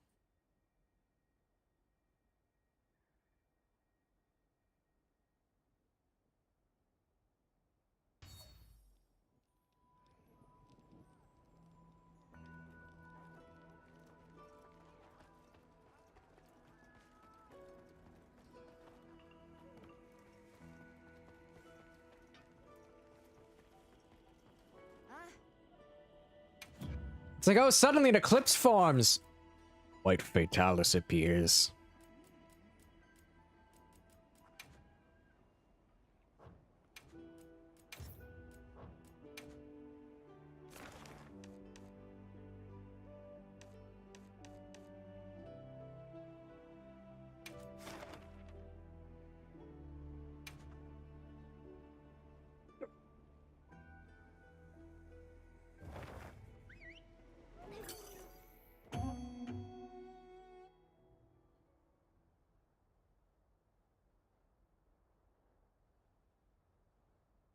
It's like, oh, suddenly an eclipse forms. White Fatalis appears.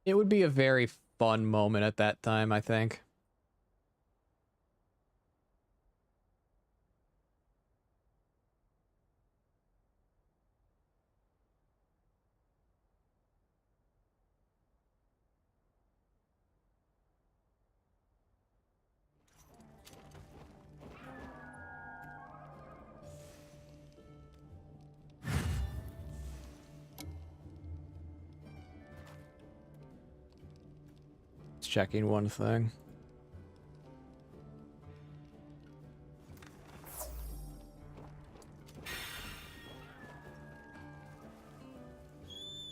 It would be a very fun moment at that time, I think. Checking one thing.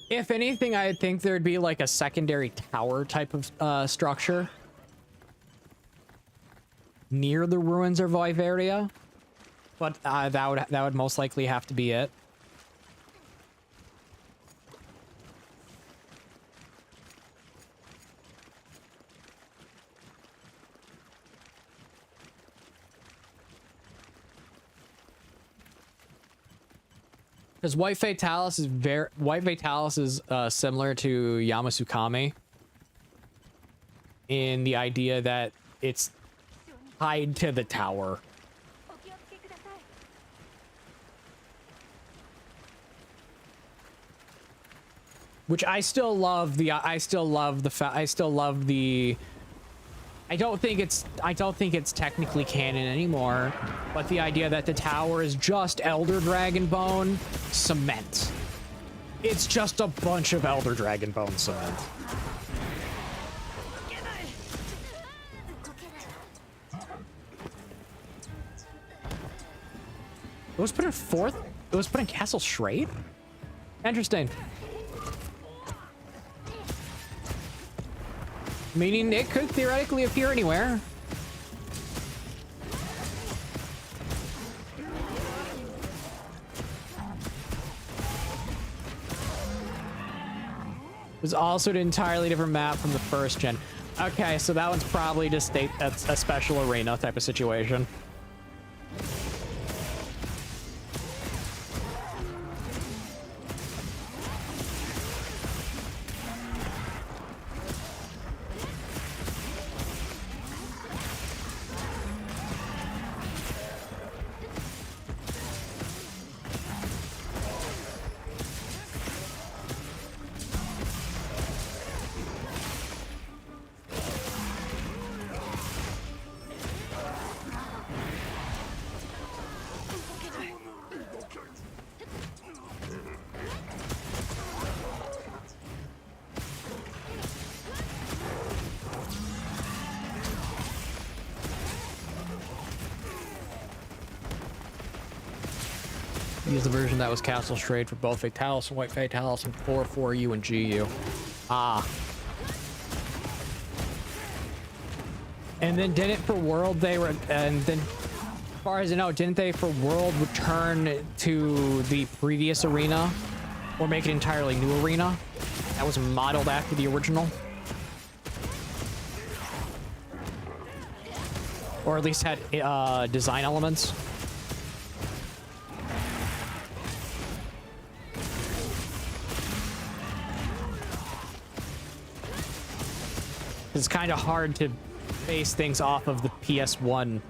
If anything, I think there'd be like a secondary tower type of structure near the ruins of Wyveria, but that would most likely have to be it. Because White Fatalis is similar to Yamasukami in the idea that it's tied to the tower. Which I still love the I don't think it's technically canon anymore, but the idea that the tower is just Elder Dragon Bone cement. It's just a bunch of Elder Dragon Bone cement. It was put in 4th? It was put in Castle Schrade? Interesting. Meaning it could theoretically appear anywhere. It was also an entirely different map from the first gen. Okay, so that one's probably just a special arena type of situation. Use the version that was Castle Schrade for both Fatalis and White Fatalis and 4U and GU. Ah. And then didn't for World they were, and then as far as I know, didn't they for World return to the previous arena or make an entirely new arena that was modeled after the original? Or at least had design elements? It's kind of hard to base things off of the PS1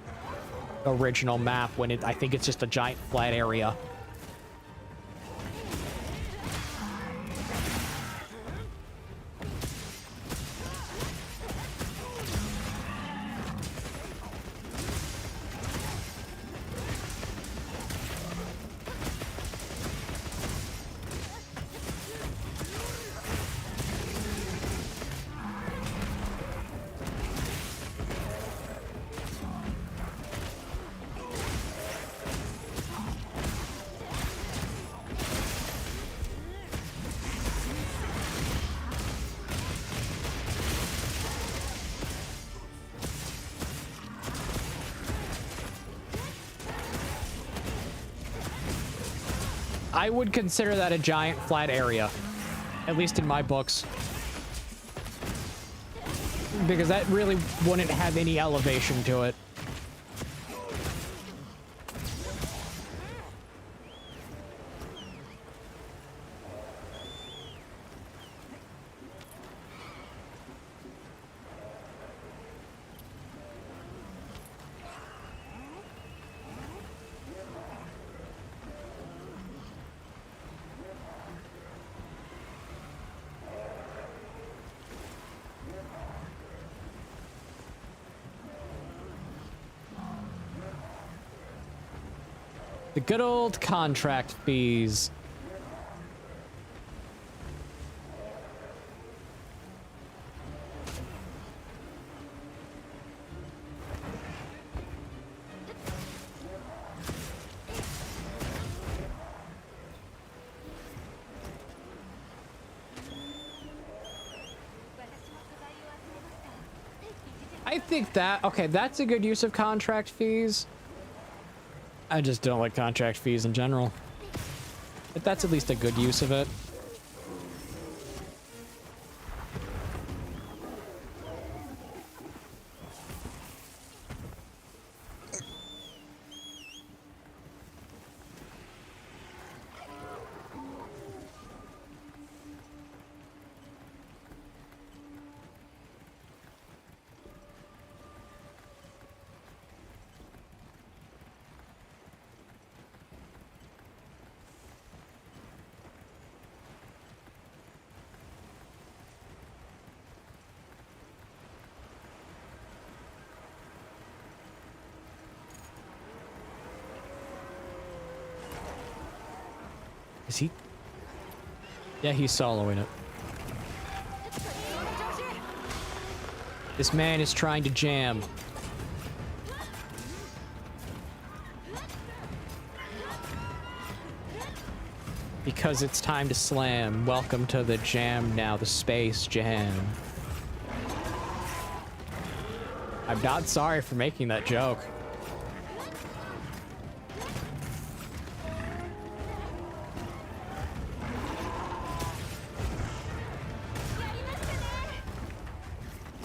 original map when I think it's just a giant flat area. I would consider that a giant flat area, at least in my books, because that really wouldn't have any elevation to it. The good old contract fees. I think that, okay, that's a good use of contract fees. I just don't like contract fees in general. But that's at least a good use of it. Is he? Yeah, he's soloing it. This man is trying to jam. Because it's time to slam. Welcome to the jam now, the space jam. I'm not sorry for making that joke.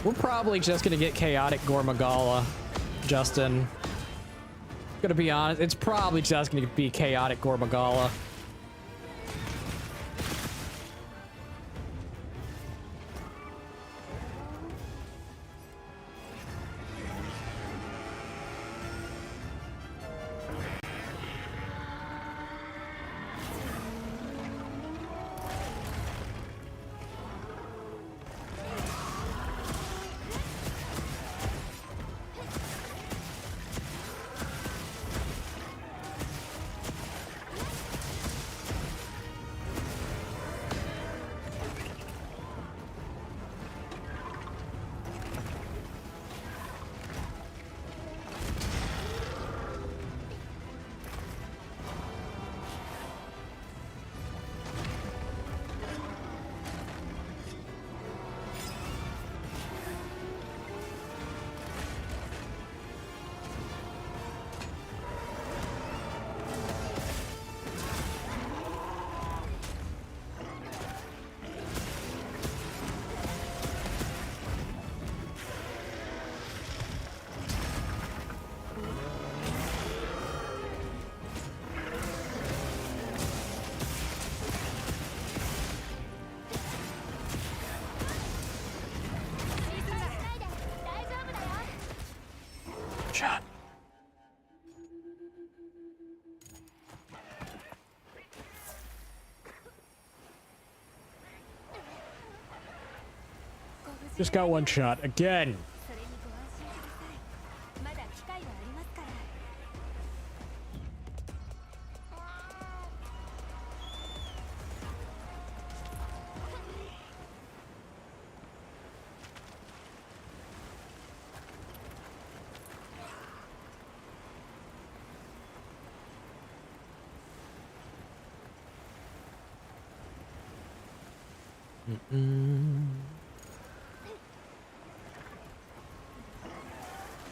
We're probably just gonna get chaotic Gormagala, Justin. Gonna be honest, it's probably just gonna be chaotic Gormagala. Just got one shot again.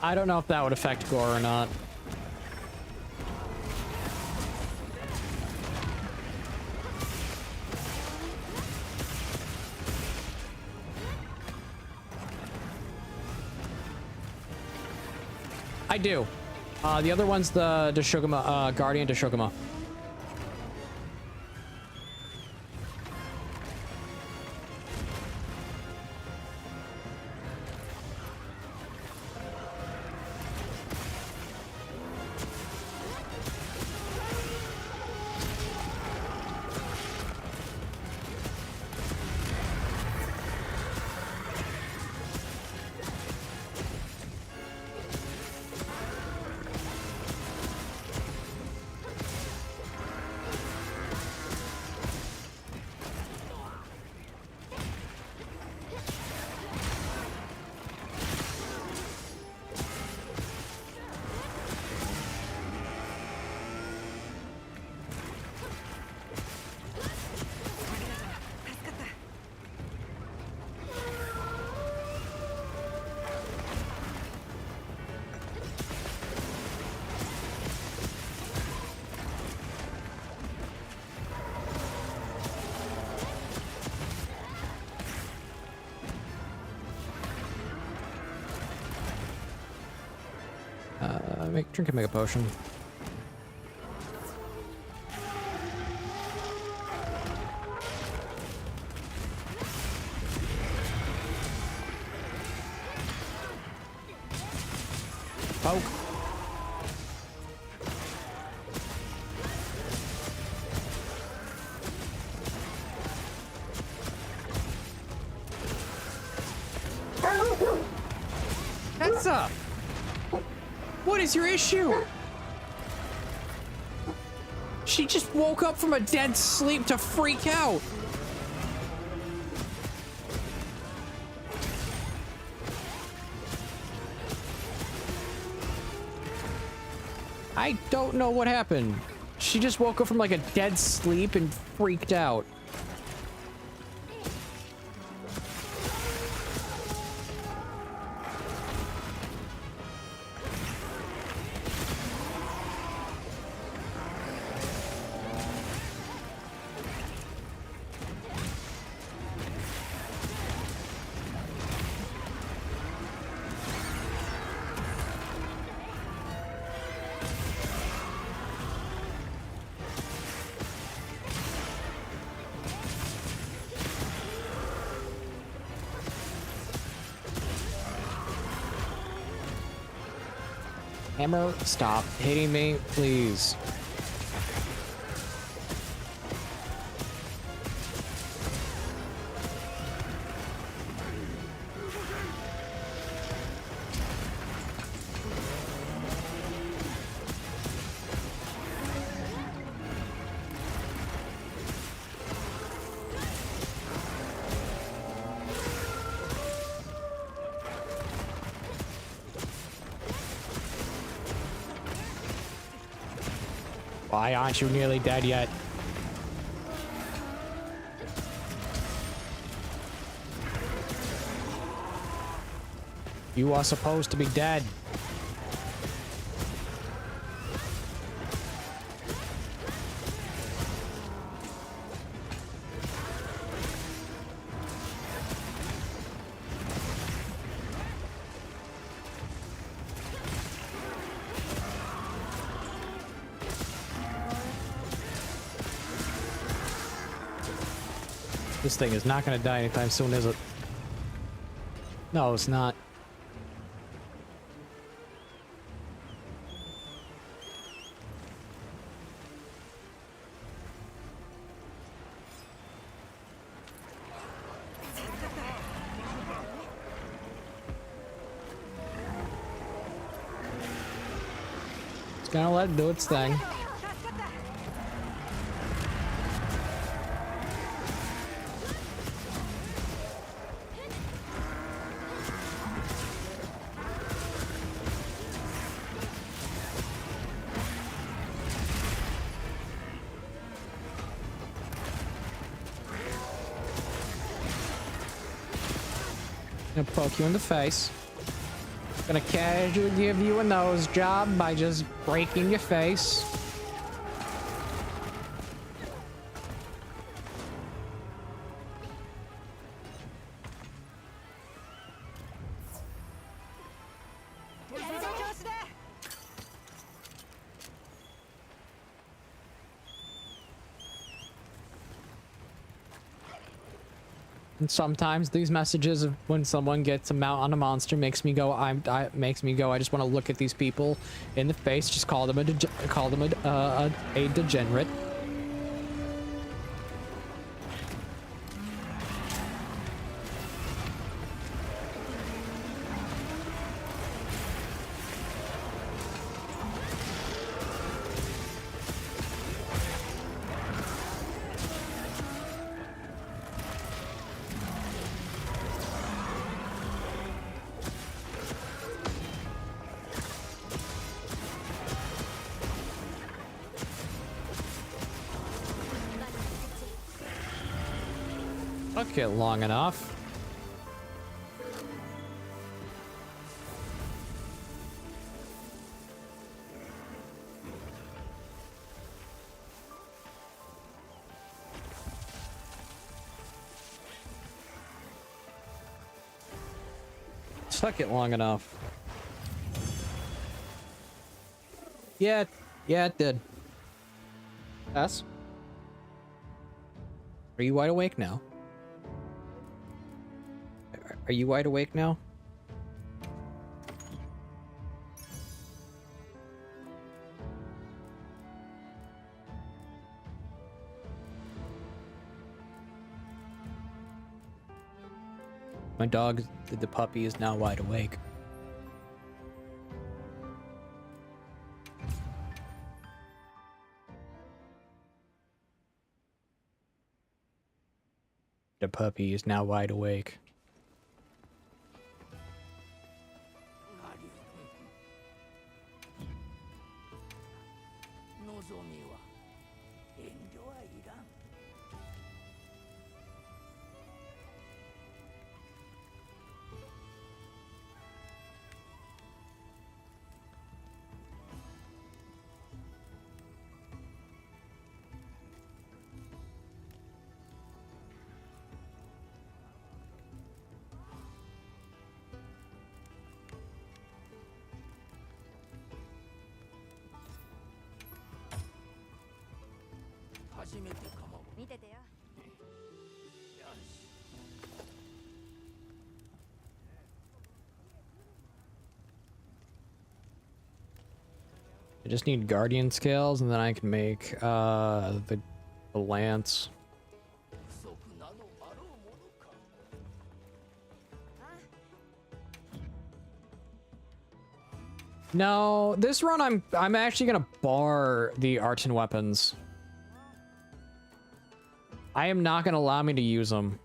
I don't know if that would affect gore or not. I do. The other one's the Deshugama, Guardian Deshugama. Drink a mega potion. Poke. What's up? What is your issue? She just woke up from a dead sleep to freak out. I don't know what happened. She just woke up from like a dead sleep and freaked out. Hammer, stop hitting me, please. Why aren't you nearly dead yet? You are supposed to be dead. This thing is not going to die anytime soon, is it? No, it's not. Gonna let it do its thing. Gonna poke you in the face. Gonna casually give you a nose job by just breaking your face. And sometimes these messages of when someone gets a mount on a monster makes me go, I just want to look at these people in the face, just call them a degenerate. Took it long enough. Took it long enough. Yeah, it did. Yes? Are you wide awake now? Are you wide awake now? My dog, the puppy, is now wide awake. The puppy is now wide awake. I just need guardian scales, and then I can make the lance. No, this run I'm actually gonna bar the arts and weapons. I am not gonna allow me to use them.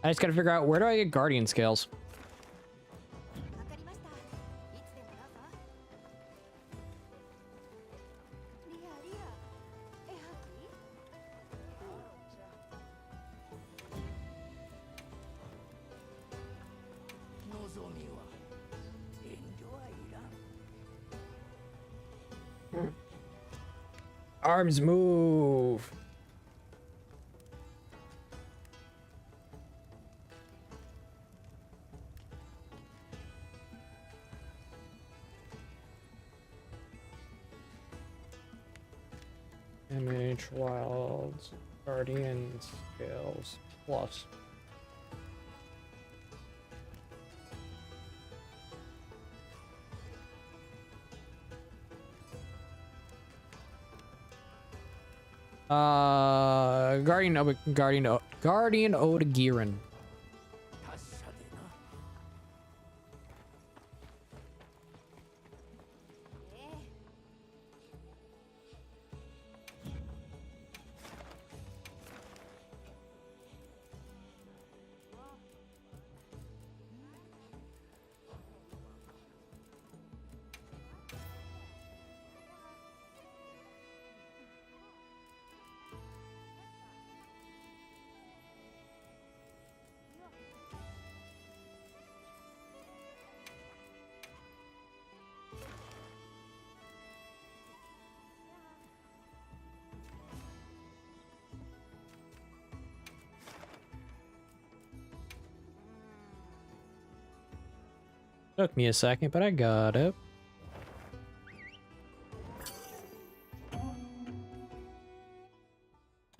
I just gotta figure out, where do I get guardian scales? Arms move. Image, wilds, guardian scales, plus. Guardian Odegiran. Took me a second, but I got it. I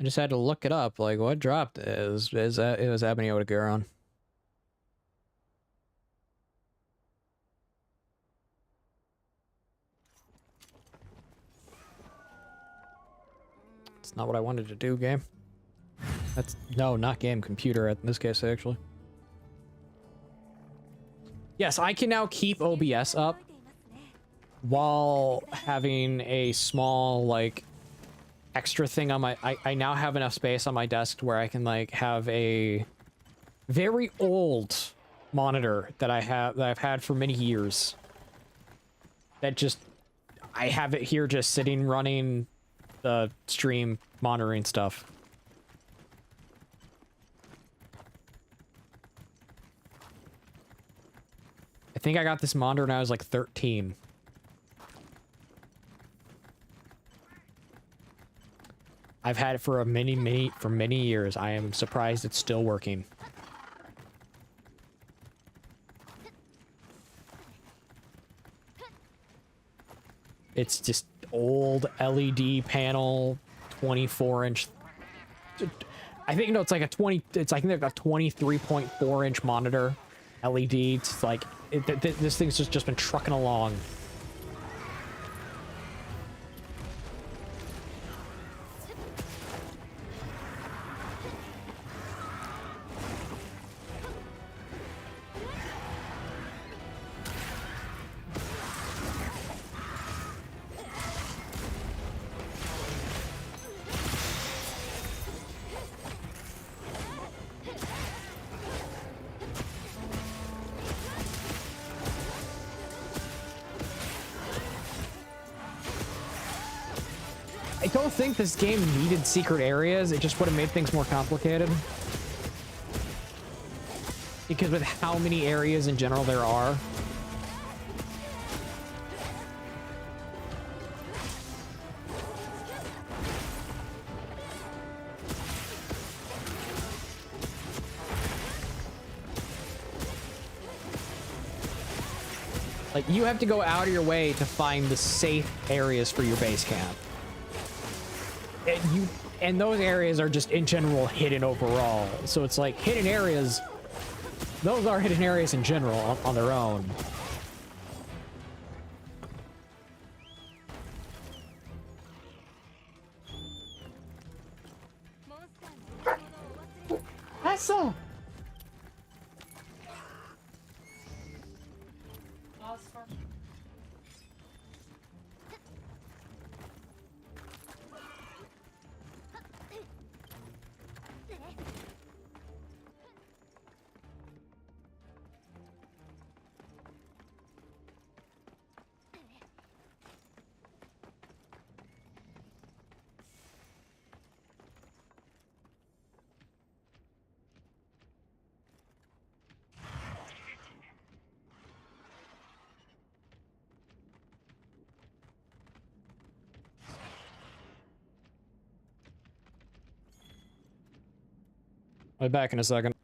just had to look it up. Like, what dropped is that it was Ebony Odegaron. It's not what I wanted to do, game. That's no, not game, computer in this case, actually. Yes, I can now keep OBS up while having a small, like, extra thing on my... I now have enough space on my desk where I can, like, have a very old monitor that I've had for many years. That just... I have it here just sitting running the stream monitoring stuff. I think I got this monitor when I was like 13. I've had it for many years. I am surprised it's still working. It's just old LED panel, 24-inch. I think no, it's like a 20. It's I think they've got 23.4-inch monitor, LED. It's like this thing's just been trucking along. I don't think this game needed secret areas. It just would have made things more complicated. Because with how many areas in general there are. Like, you have to go out of your way to find the safe areas for your base camp. And those areas are just in general hidden overall. So it's like hidden areas, those are hidden areas in general on their own. Essa! I'll be back in a second.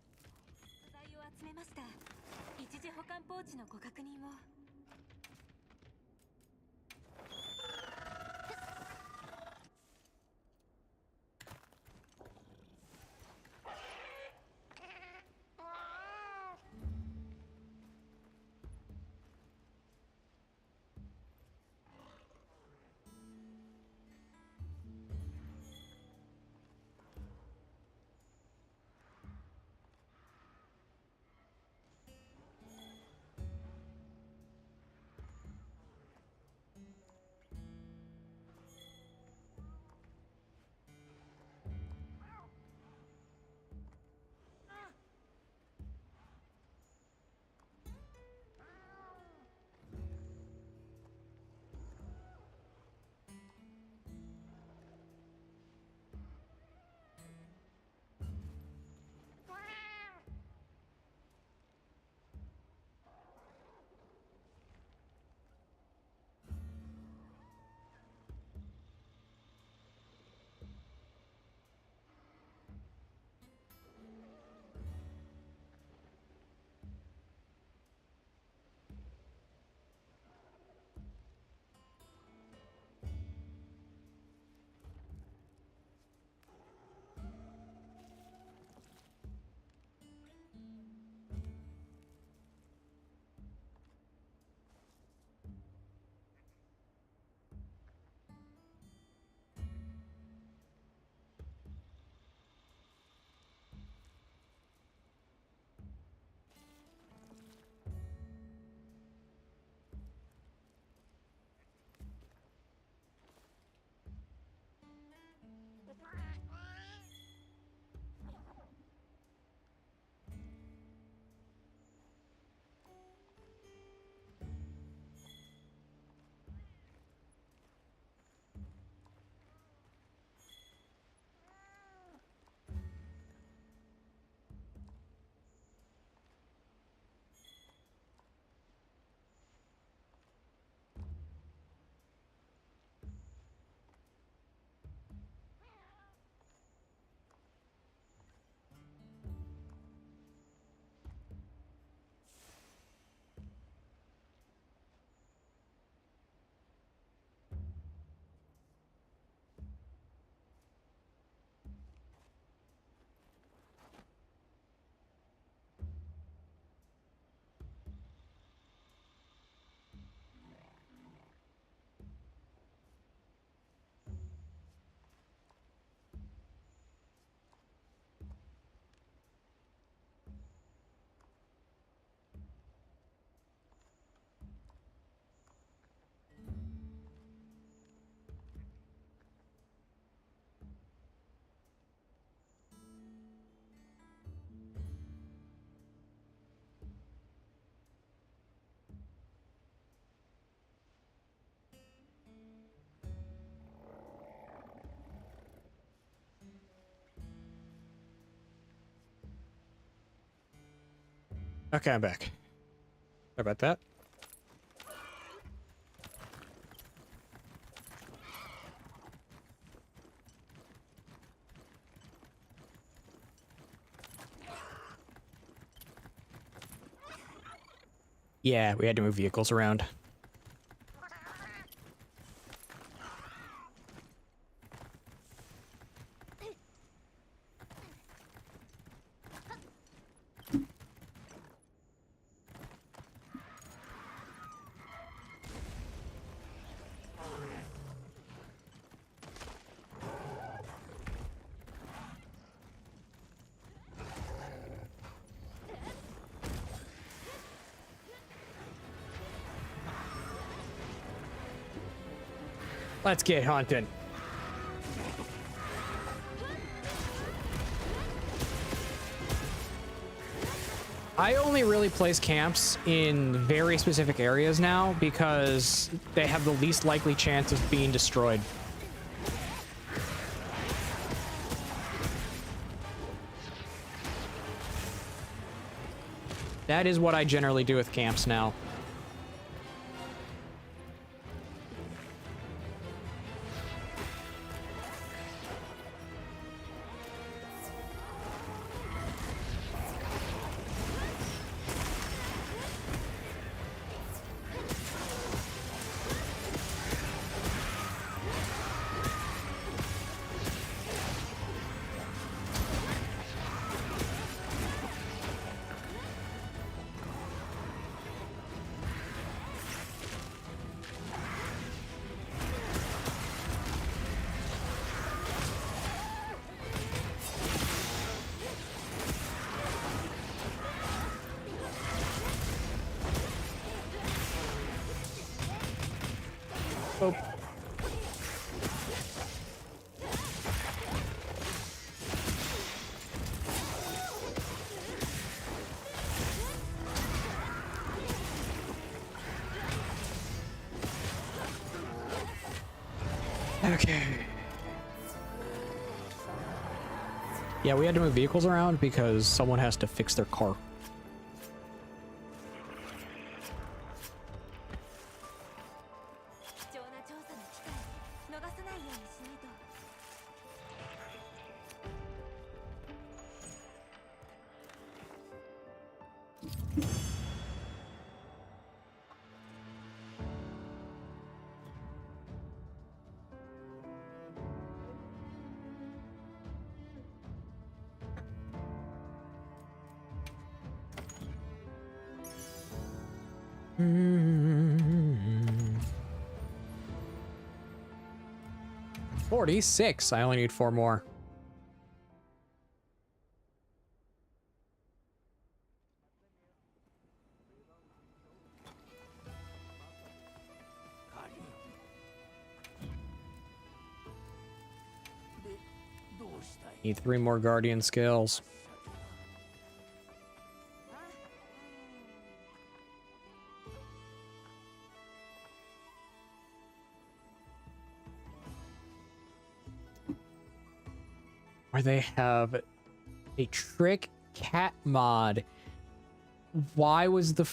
Okay, I'm back. Sorry about that. Yeah, we had to move vehicles around. Let's get hunting. I only really place camps in very specific areas now because they have the least likely chance of being destroyed. That is what I generally do with camps now. Oh. Okay. Yeah, we had to move vehicles around because someone has to fix their car. Mm-hmm. 46. I only need 4 more. Need 3 more guardian skills. Where they have a trick cat mod. Why was the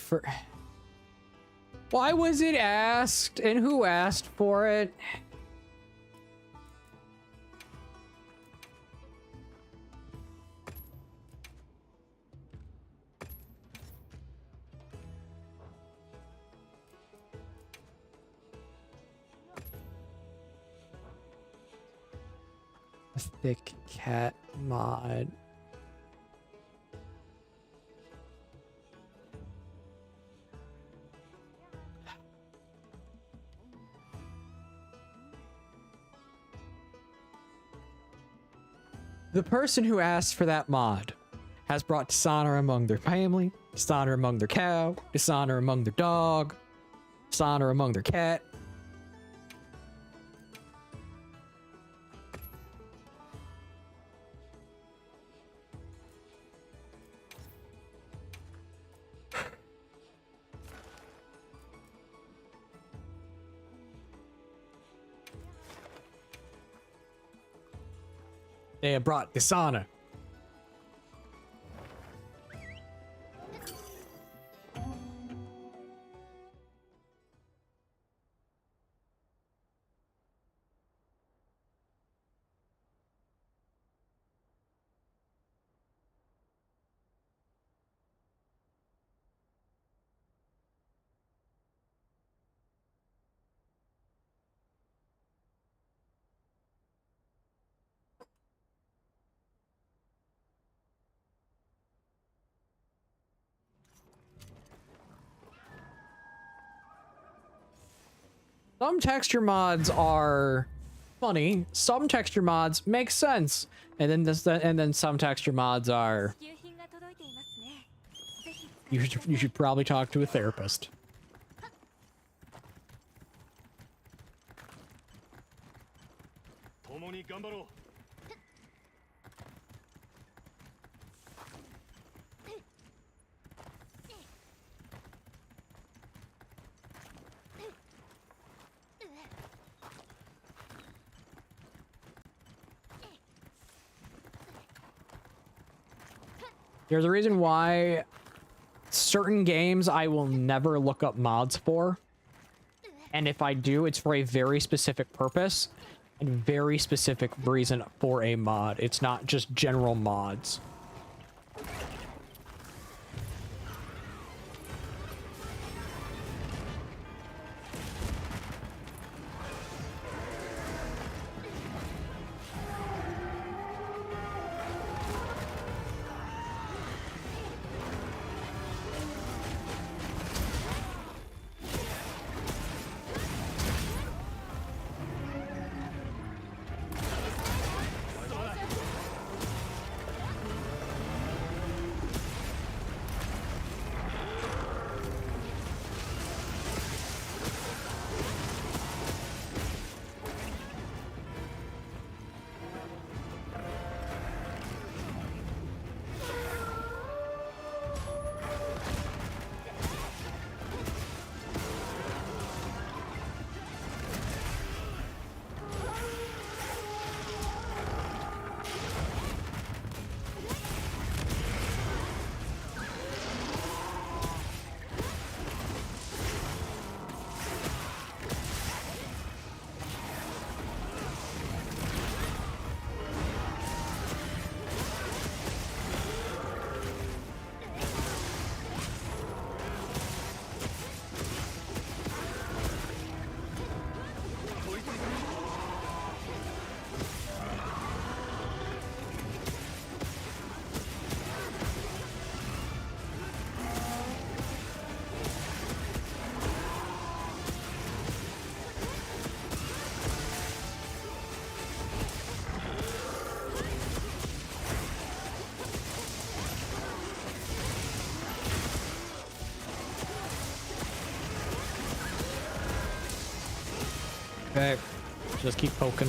Why was it asked? And who asked for it? A thick cat mod. The person who asked for that mod has brought dishonor among their family, dishonor among their cow, dishonor among their dog, dishonor among their cat. They have brought dishonor. Some texture mods are funny. Some texture mods make sense, and then some texture mods are. You should probably talk to a therapist. There's a reason why certain games I will never look up mods for. And if I do, it's for a very specific purpose and very specific reason for a mod. It's not just general mods. Okay, just keep poking.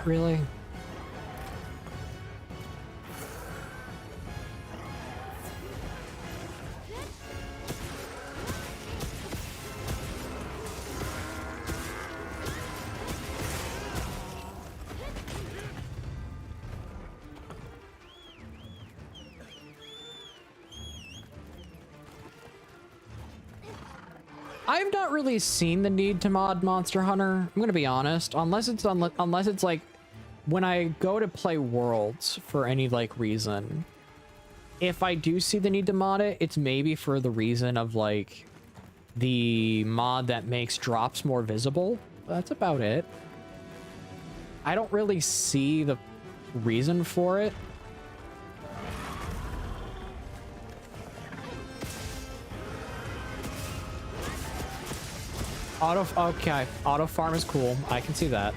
Really? I've not really seen the need to mod Monster Hunter. I'm gonna be honest, unless it's like when I go to play Worlds for any like reason. If I do see the need to mod it, it's maybe for the reason of like the mod that makes drops more visible. That's about it. I don't really see the reason for it. Okay, auto farm is cool. I can see that.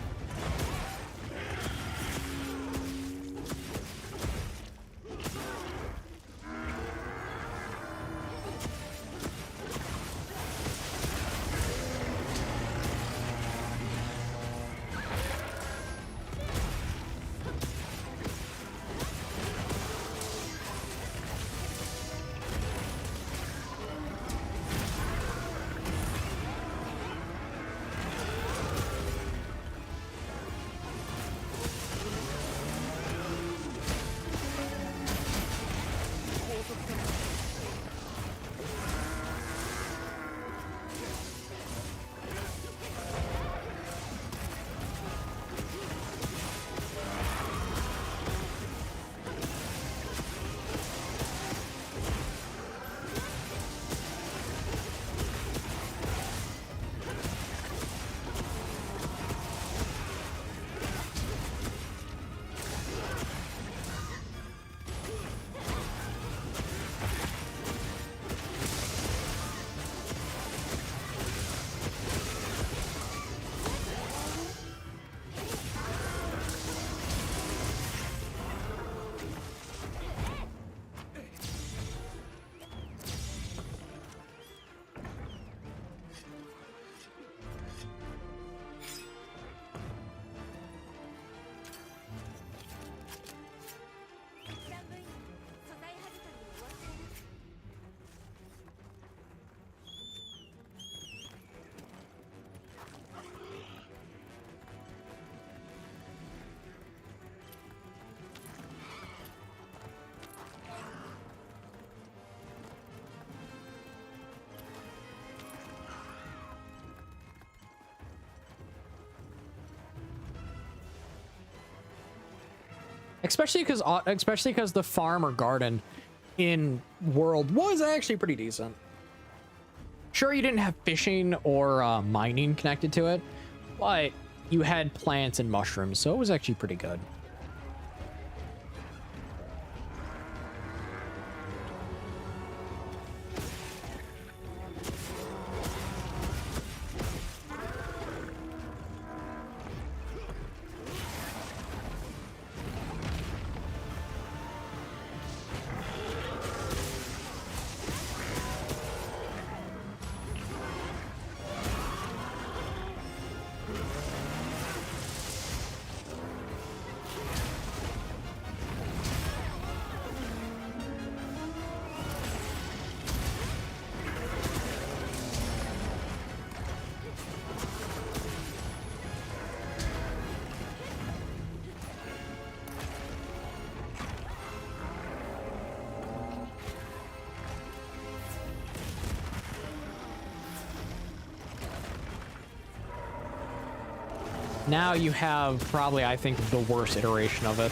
especially because the farm or garden in World was actually pretty decent. Sure, you didn't have fishing or mining connected to it, but you had plants and mushrooms, so it was actually pretty good. Now you have probably, I think, the worst iteration of it.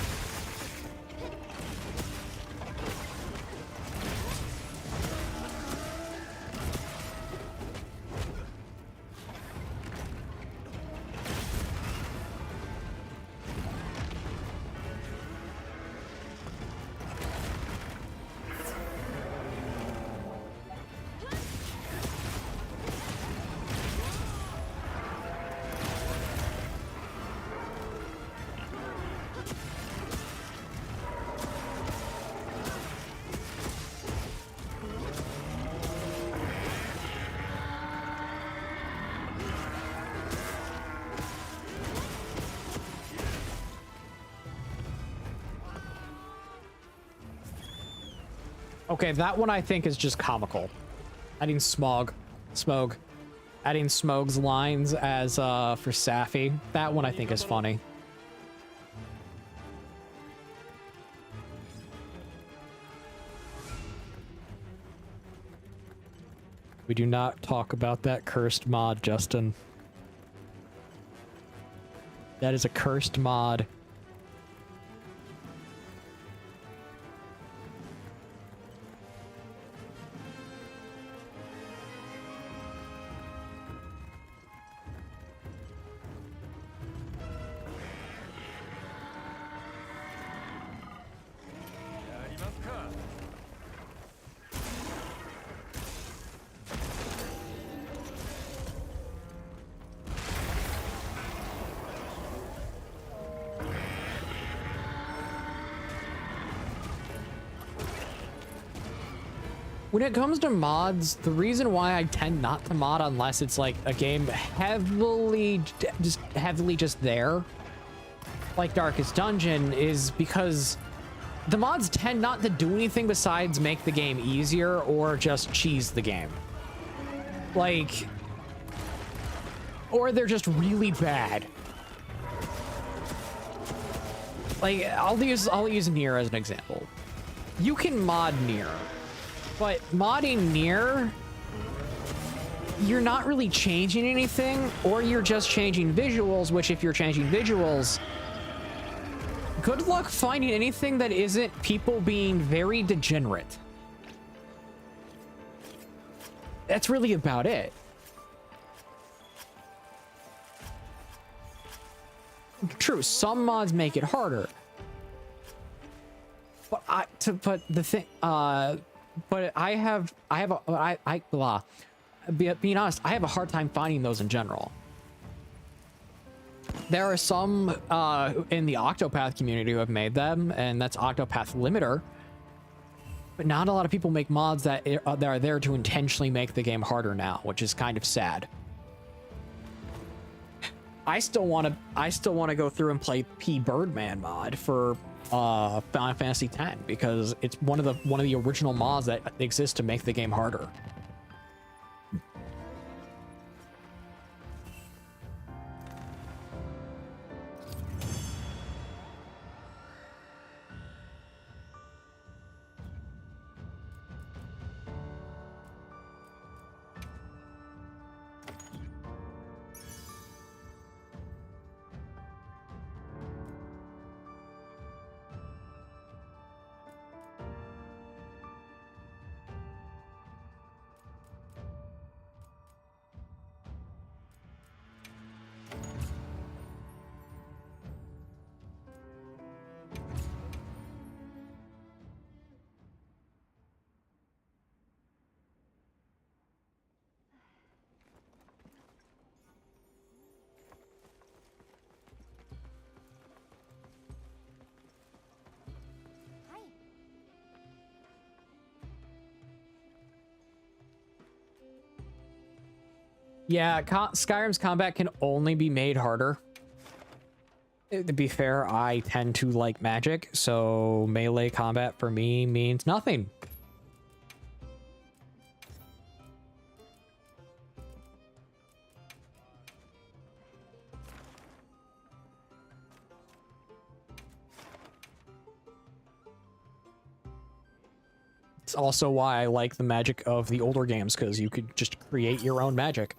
Okay, that one I think is just comical. Adding Smog. Adding Smog's lines as for Safi. That one I think is funny. We do not talk about that cursed mod, Justin. That is a cursed mod. When it comes to mods, the reason why I tend not to mod unless it's like a game heavily just there, like Darkest Dungeon, is because the mods tend not to do anything besides make the game easier or just cheese the game. Like, or they're just really bad. Like, I'll use Nier as an example. You can mod Nier. But modding Nier, you're not really changing anything, or you're just changing visuals, which if you're changing visuals, good luck finding anything that isn't people being very degenerate. That's really about it. True, some mods make it harder. But being honest, I have a hard time finding those in general. There are some in the Octopath community who have made them, and that's Octopath Limiter. But not a lot of people make mods that are there to intentionally make the game harder now, which is kind of sad. I still want to go through and play P Birdman mod for Final Fantasy X because it's one of the original mods that exists to make the game harder. Yeah, Skyrim's combat can only be made harder. To be fair, I tend to like magic, so melee combat for me means nothing. It's also why I like the magic of the older games, because you could just create your own magic.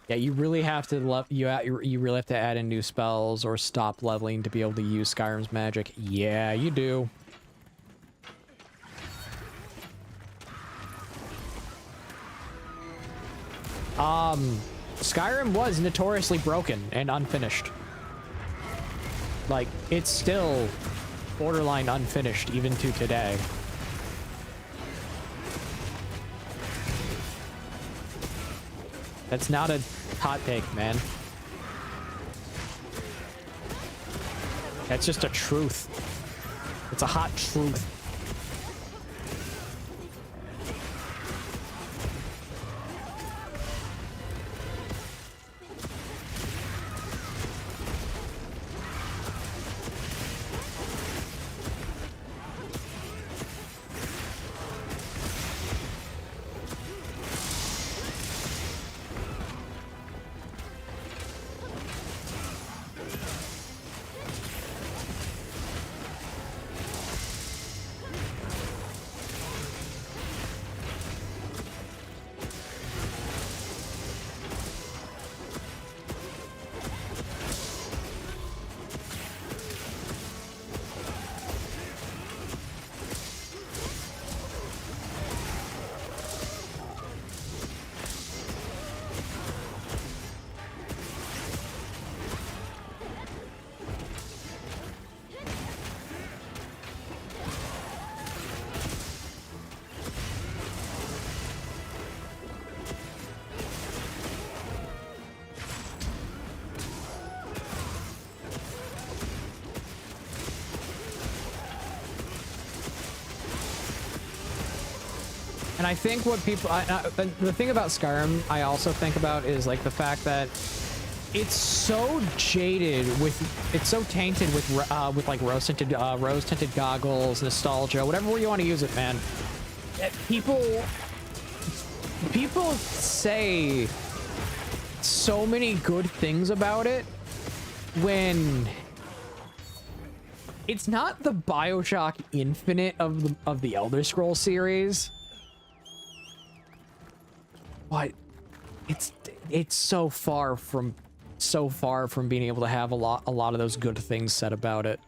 Yeah, you really have to you really have to add in new spells or stop leveling to be able to use Skyrim's magic. Yeah, you do. Skyrim was notoriously broken and unfinished. Like, it's still borderline unfinished even to today. That's not a hot take, man. That's just a truth. It's a hot truth. And I think what people, the thing about Skyrim, I also think about is like the fact that it's so jaded with, it's so tainted with like rose-tinted goggles, nostalgia, whatever you want to use it, man. People say so many good things about it when it's not the BioShock Infinite of the Elder Scrolls series. But it's so far from being able to have a lot of those good things said about it.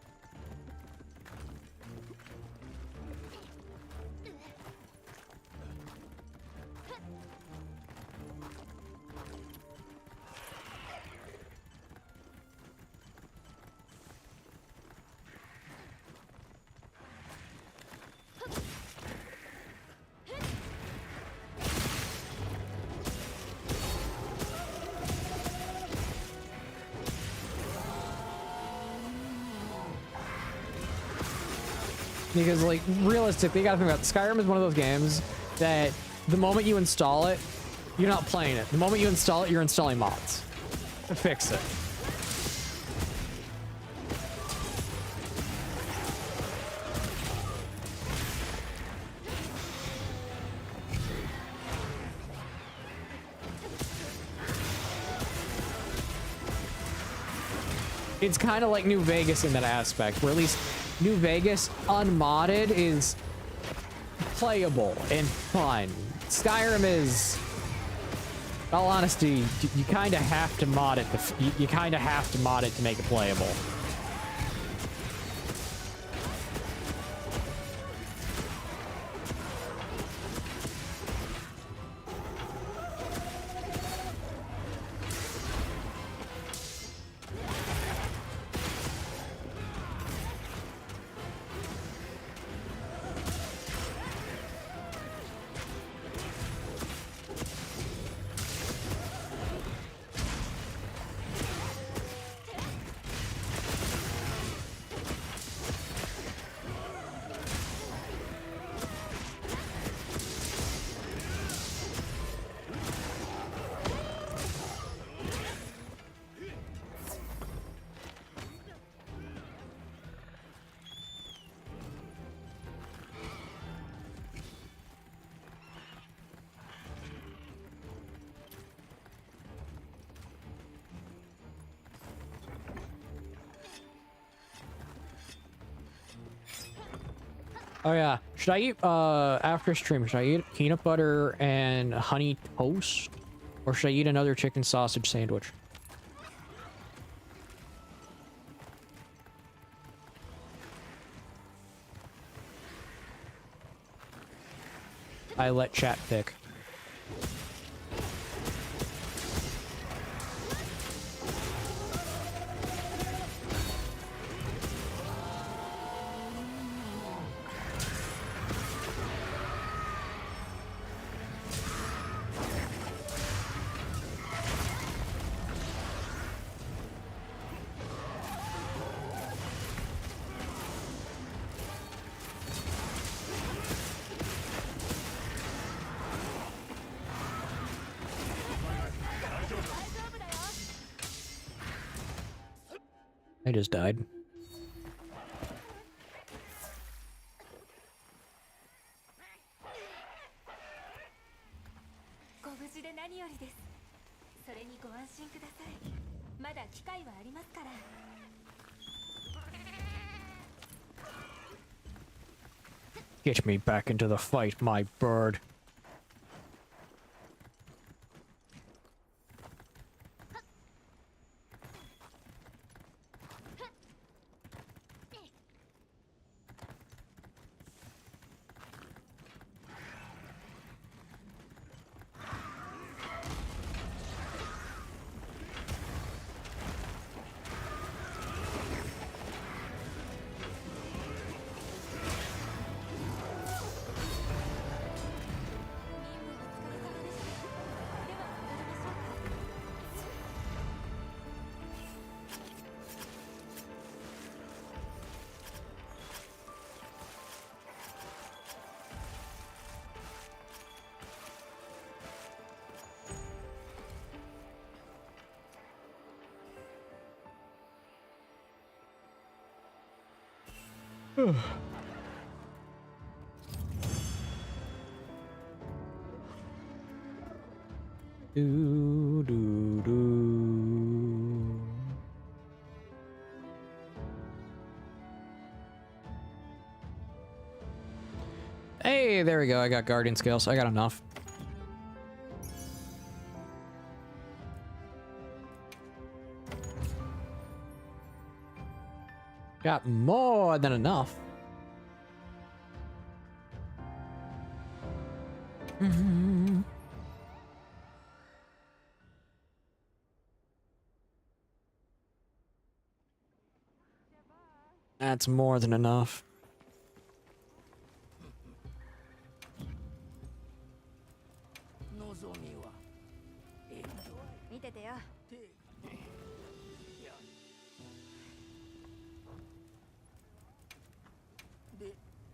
Because, like, realistically, you gotta think about it. Skyrim is one of those games that the moment you install it, you're not playing it. The moment you install it, you're installing mods to fix it. It's kind of like New Vegas in that aspect, where at least New Vegas unmodded is playable and fun. Skyrim is, in all honesty, you kind of have to mod it. You kind of have to mod it to make it playable. Oh yeah, should I eat after stream? Should I eat peanut butter and honey toast, or should I eat another chicken sausage sandwich? I let chat pick. I just died. Get me back into the fight, my bird. Do, do, do. Hey, there we go. I got guardian skills. I got enough. Got more than enough. That's more than enough.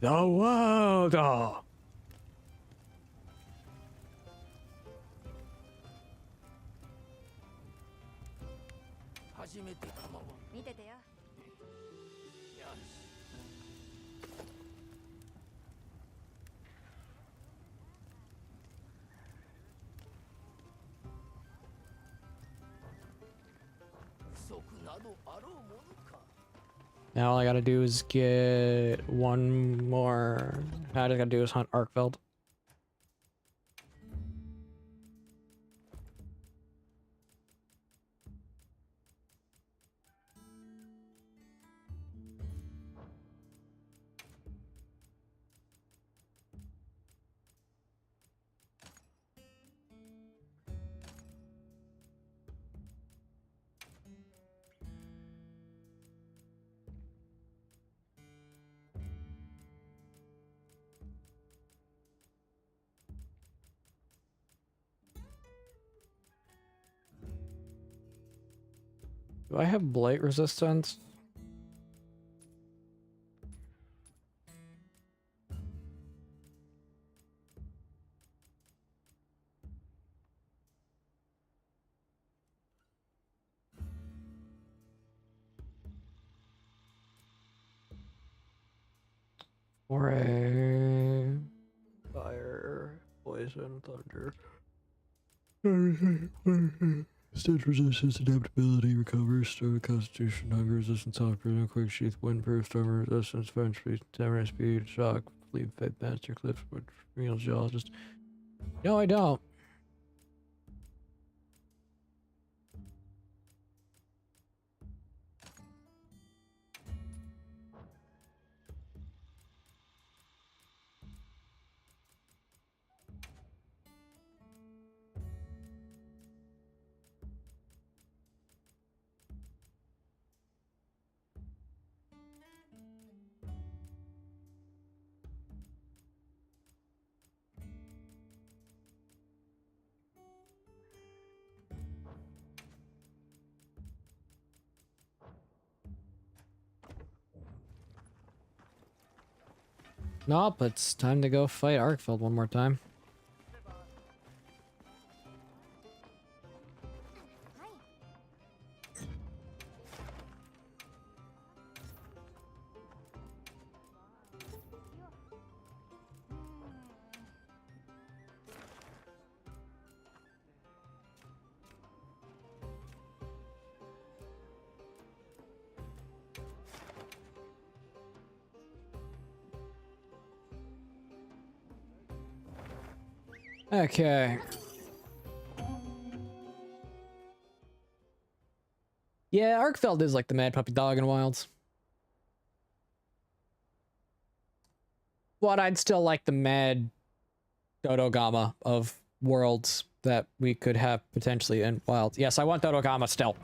The world. Oh. Now all I gotta do is get one more. All I gotta do is hunt Arkfeld. Do I have blight resistance? Or a fire, poison, thunder. Stage resistance, adaptability, recover, store, constitution, hunger resistance, health, prison, quick sheath, windproof, storm resistance, fence speed, temporary speed, shock, fleet, fed, master, clips, real geologist. No, I don't. Nope, it's time to go fight Arkfeld one more time. Okay. Yeah, Arkfeld is like the mad puppy dog in Wilds. But I'd still like the mad Dodogama of worlds that we could have potentially in Wilds. Yes, I want Dodogama still.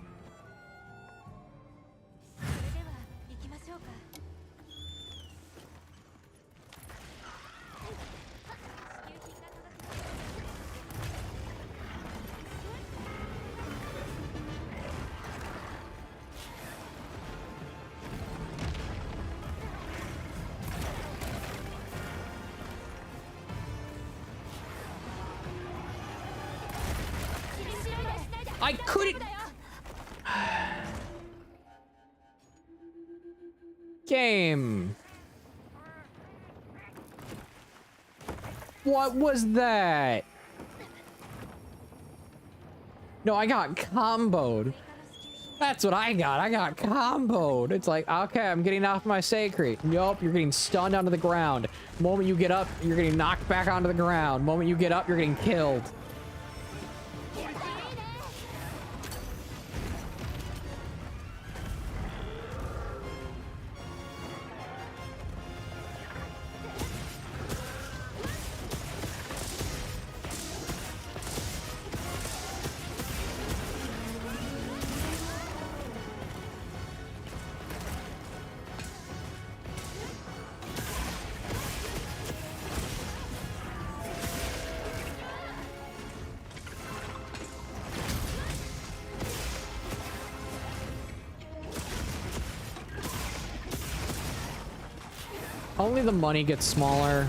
I couldn't... Game. What was that? No, I got comboed. That's what I got. I got comboed. It's like, okay, I'm getting off my sacred. Nope, you're getting stunned onto the ground. Moment you get up, you're getting knocked back onto the ground. Moment you get up, you're getting killed. Only the money gets smaller.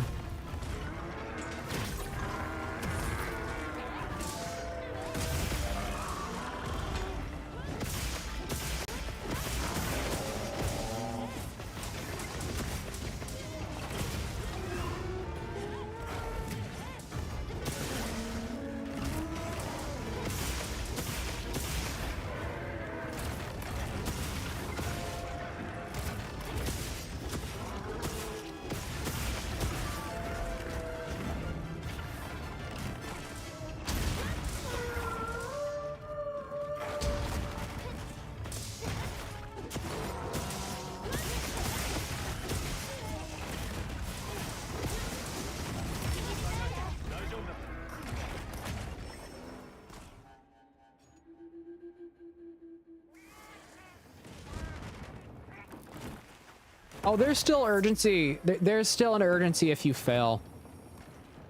Oh, there's still urgency. There's still an urgency if you fail.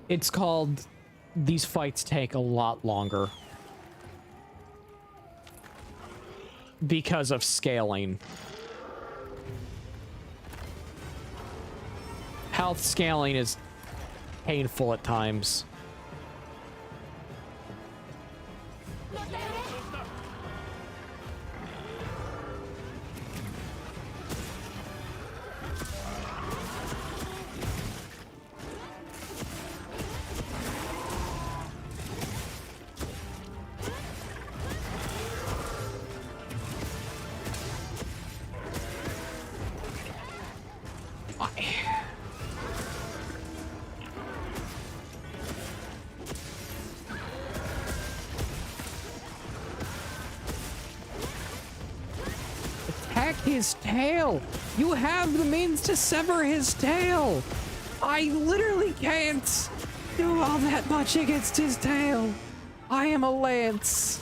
It's called, these fights take a lot longer. Because of scaling. Health scaling is painful at times. heck? His tail! You have the means to sever his tail! I literally can't do all that much against his tail. I am a lance.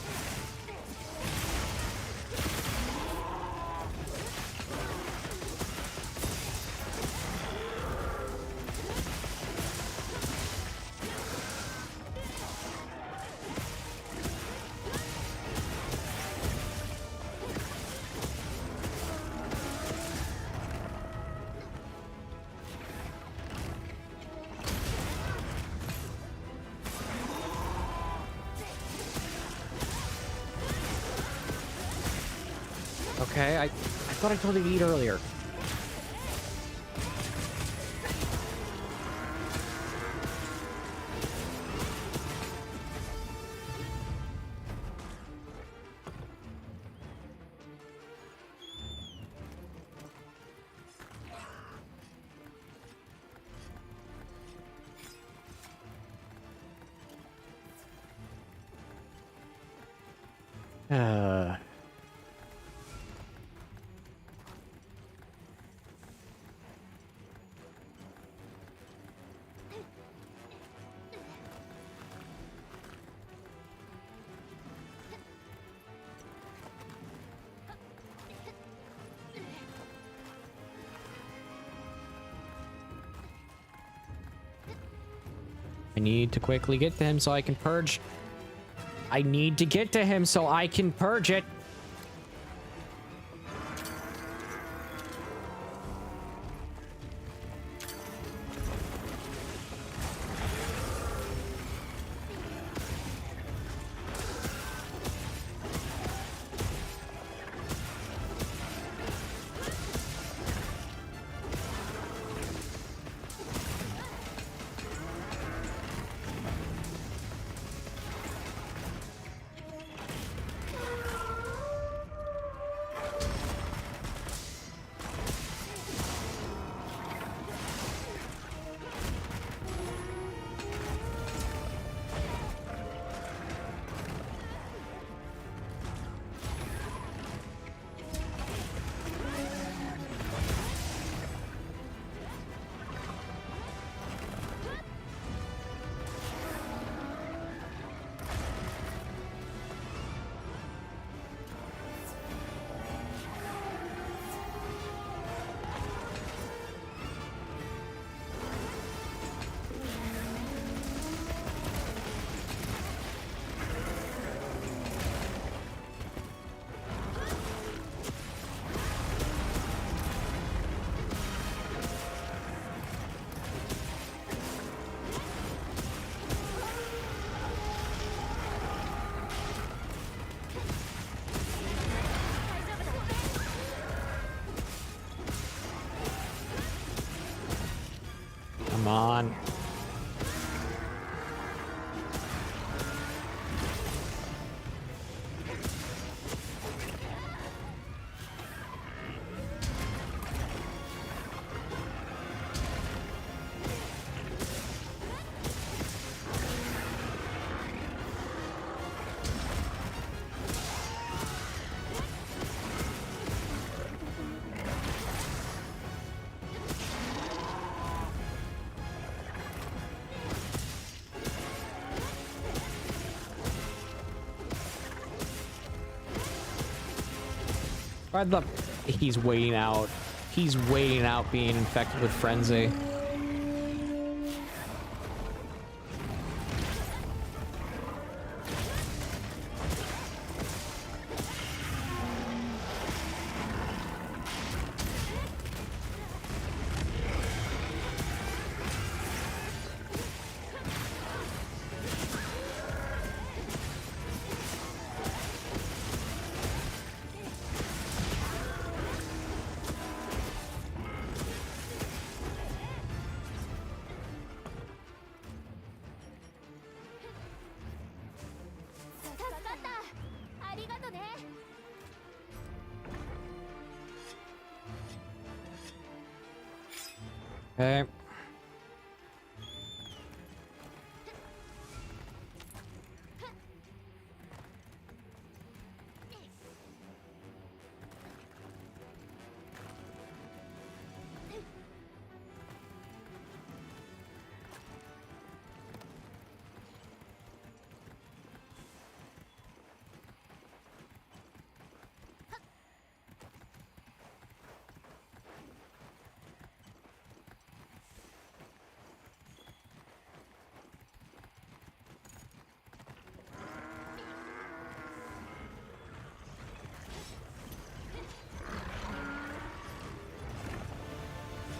Okay, I thought I told you to eat earlier. I need to quickly get to him so I can purge. I need to get to him so I can purge it. Come on. He's waiting out. He's waiting out being infected with frenzy. Okay.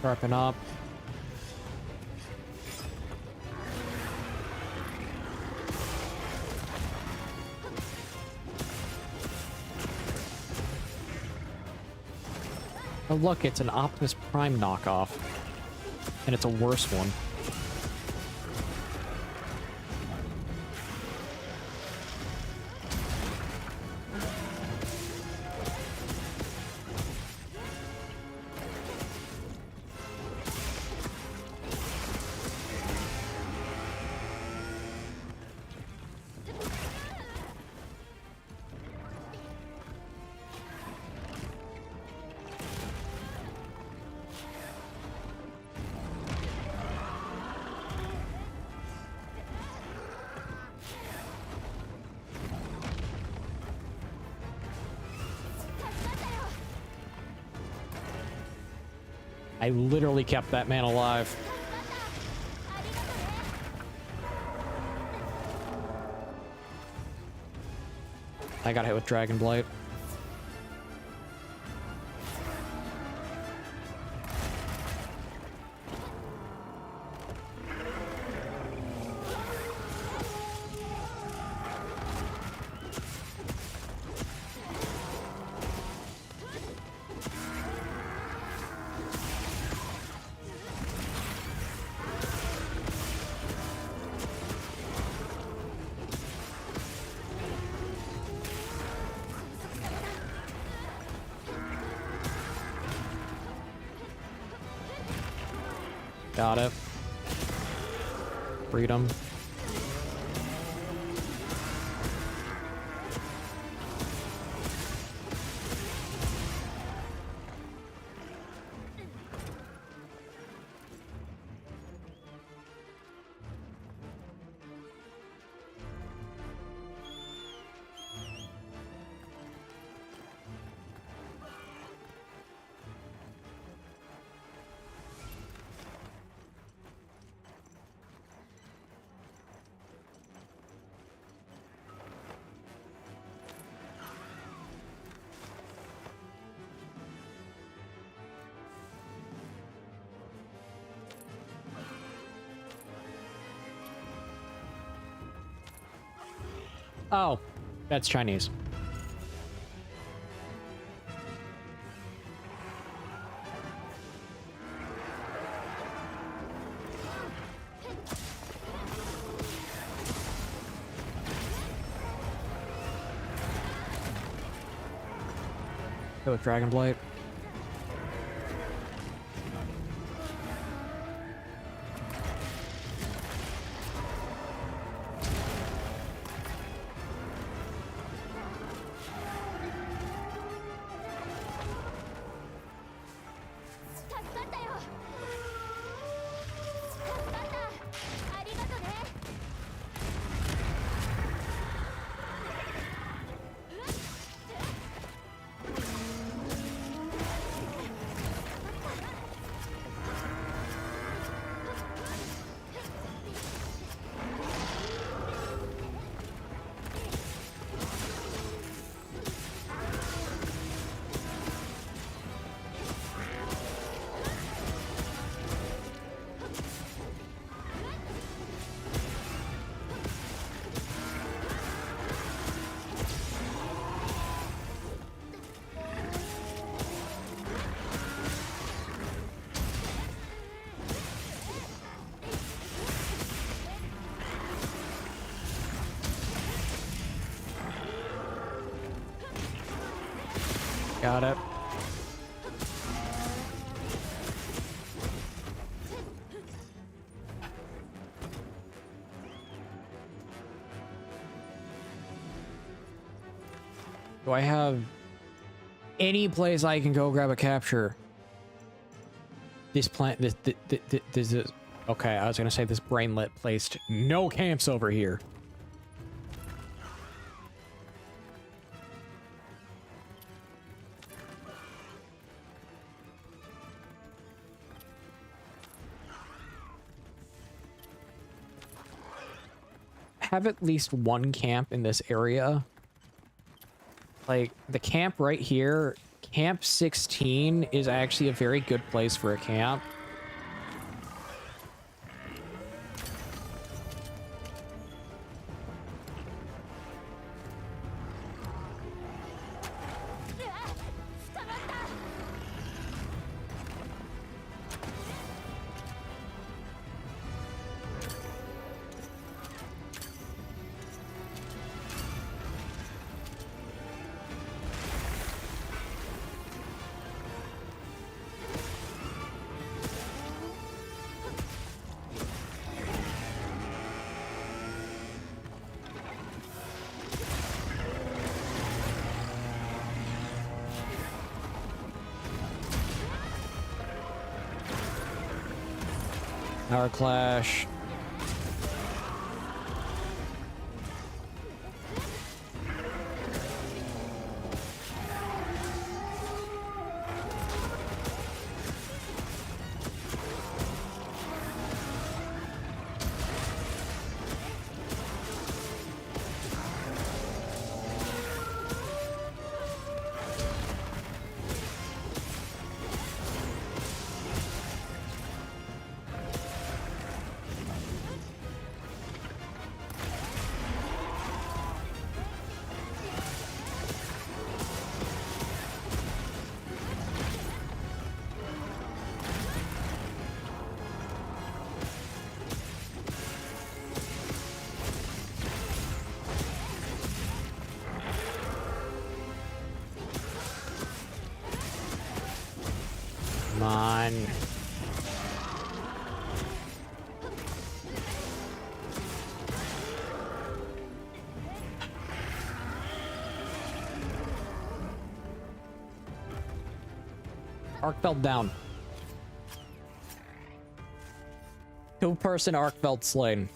Sharpen up. Oh look, it's an Optimus Prime knockoff. And it's a worse one. I literally kept that man alive. I got hit with Dragon Blight. Got it. Freedom. Oh, that's Chinese. Go with Dragon Blight. Got it. Do I have any place I can go grab a capture? This plant, this is... Okay, I was gonna say this brainlet placed no camps over here. Have at least one camp in this area. like, the camp right here, Camp 16 is actually a very good place for a camp. Power Clash. Come on. Arc belt down. Two-person arc belt slain.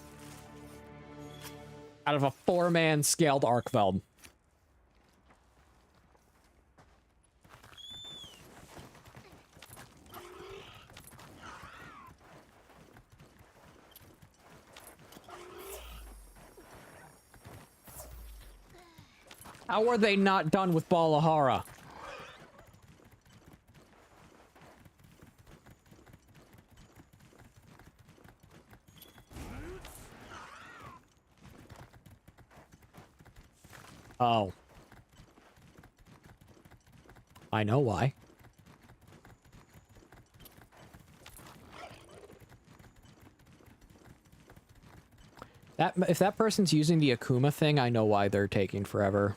Out of a 4-man scaled arc belt. How are they not done with Balahara? Oh. I know why. If that person's using the Akuma thing, I know why they're taking forever.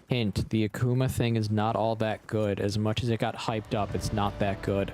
Hint, the Akuma thing is not all that good. As much as it got hyped up, it's not that good.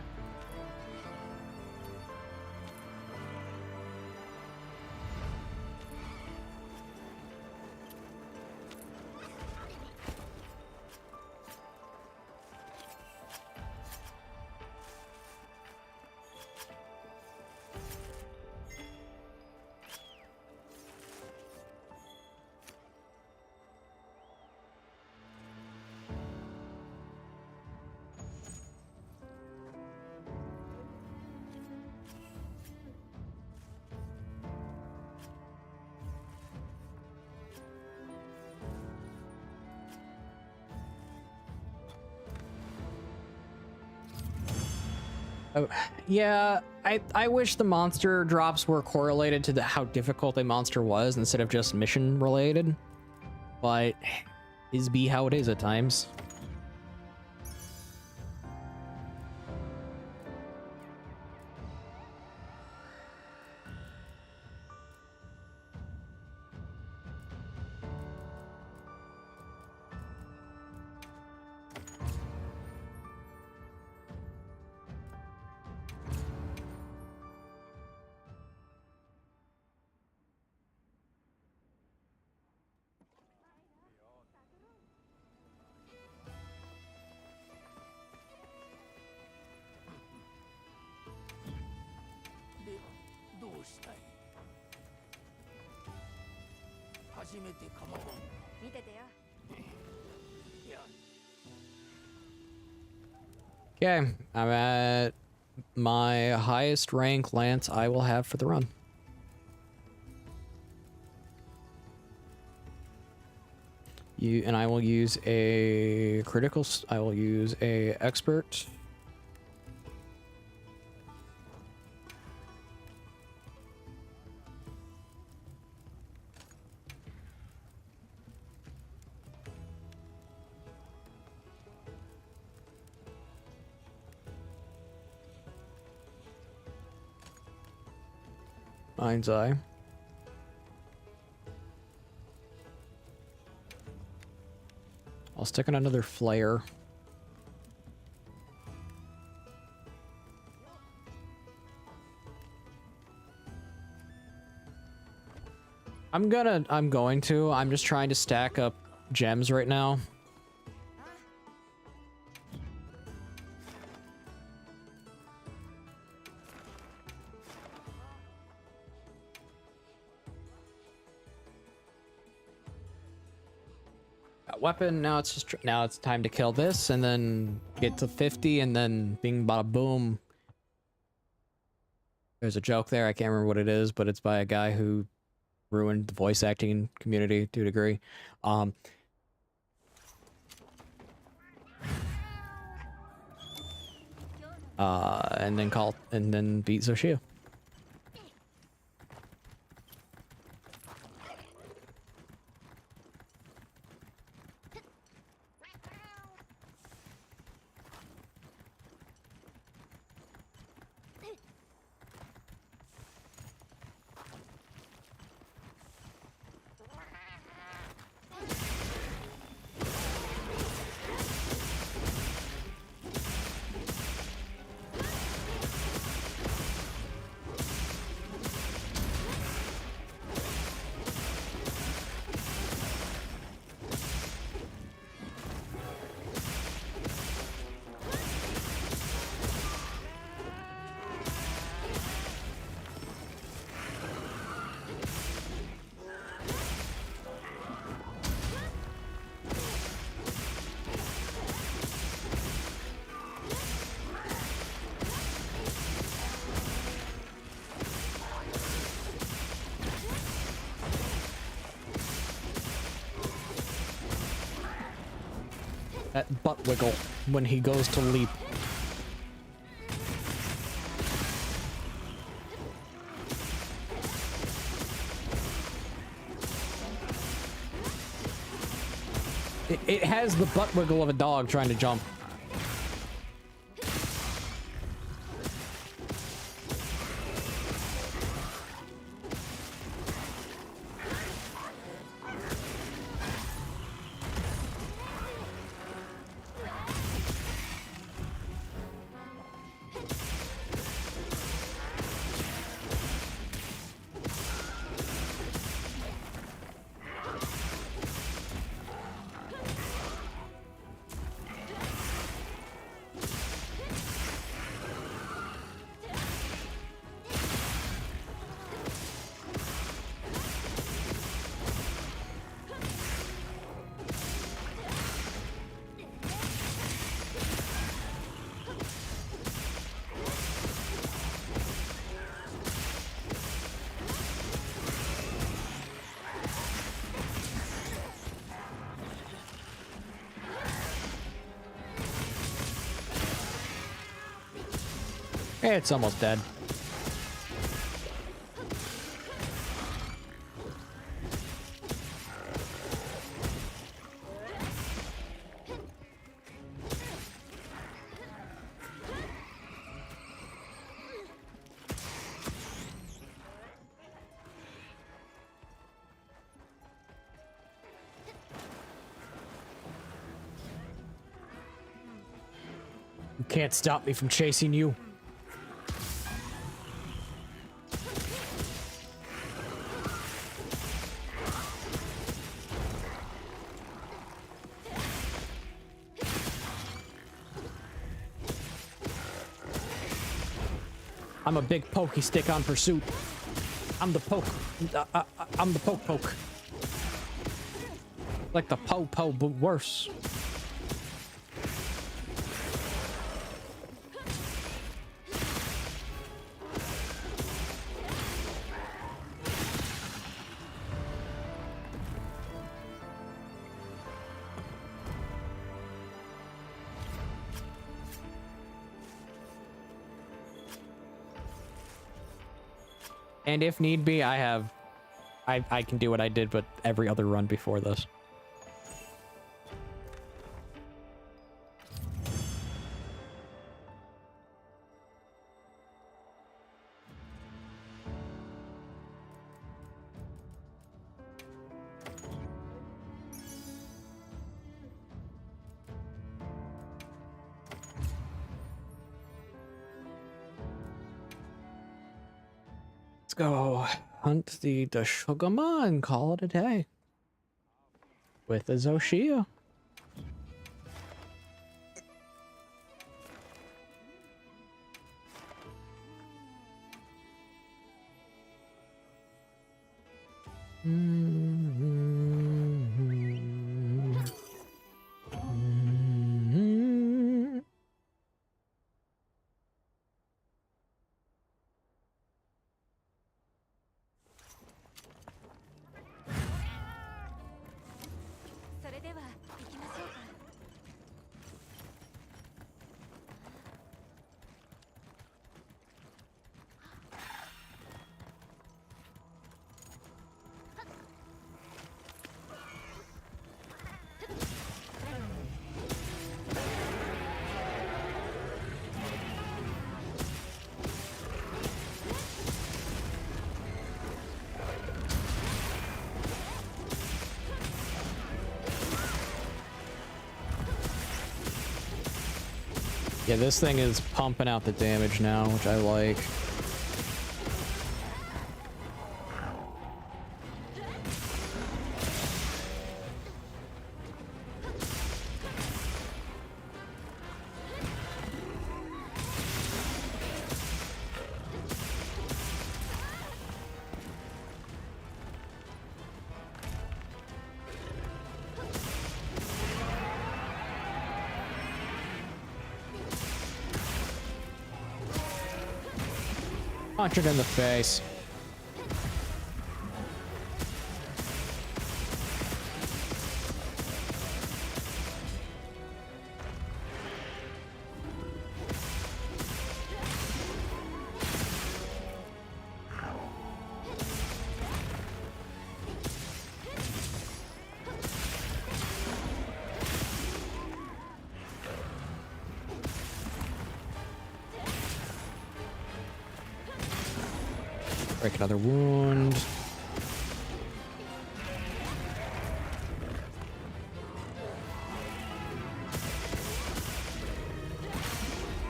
Oh, yeah, I wish the monster drops were correlated to how difficult a monster was instead of just mission related. But is be how it is at times. Okay, I'm at my highest rank lance I will have for the run. And I will use a critical. I will use a expert. Mind's Eye. I'll stick on another flare. I'm going to. I'm just trying to stack up gems right now. Weapon, now it's time to kill this and then get to 50 and then bing bada boom. There's a joke there, I can't remember what it is, but it's by a guy who ruined the voice acting community to a degree. And then beat Zoshia. That butt wiggle when he goes to leap. It has the butt wiggle of a dog trying to jump. It's almost dead. You can't stop me from chasing you. I'm a big pokey stick on pursuit. I'm the poke. I'm the poke. Like the po, but worse. And if need be, I can do what I did, but every other run before this. Let's go hunt the Dashugama and call it a day. With the Zoshia. Yeah, this thing is pumping out the damage now, which I like. Punch it in the face. Break another wound.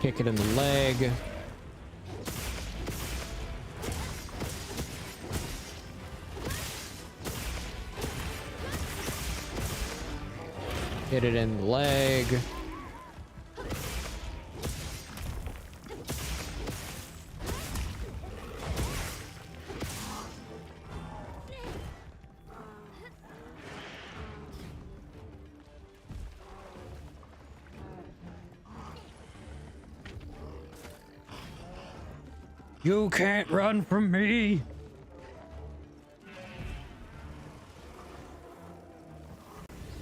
Kick it in the leg. Hit it in the leg. You can't run from me.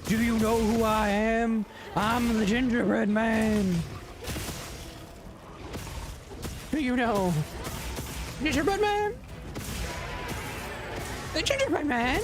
Do you know who I am? I'm the gingerbread man. Do you know? Gingerbread man? The gingerbread man?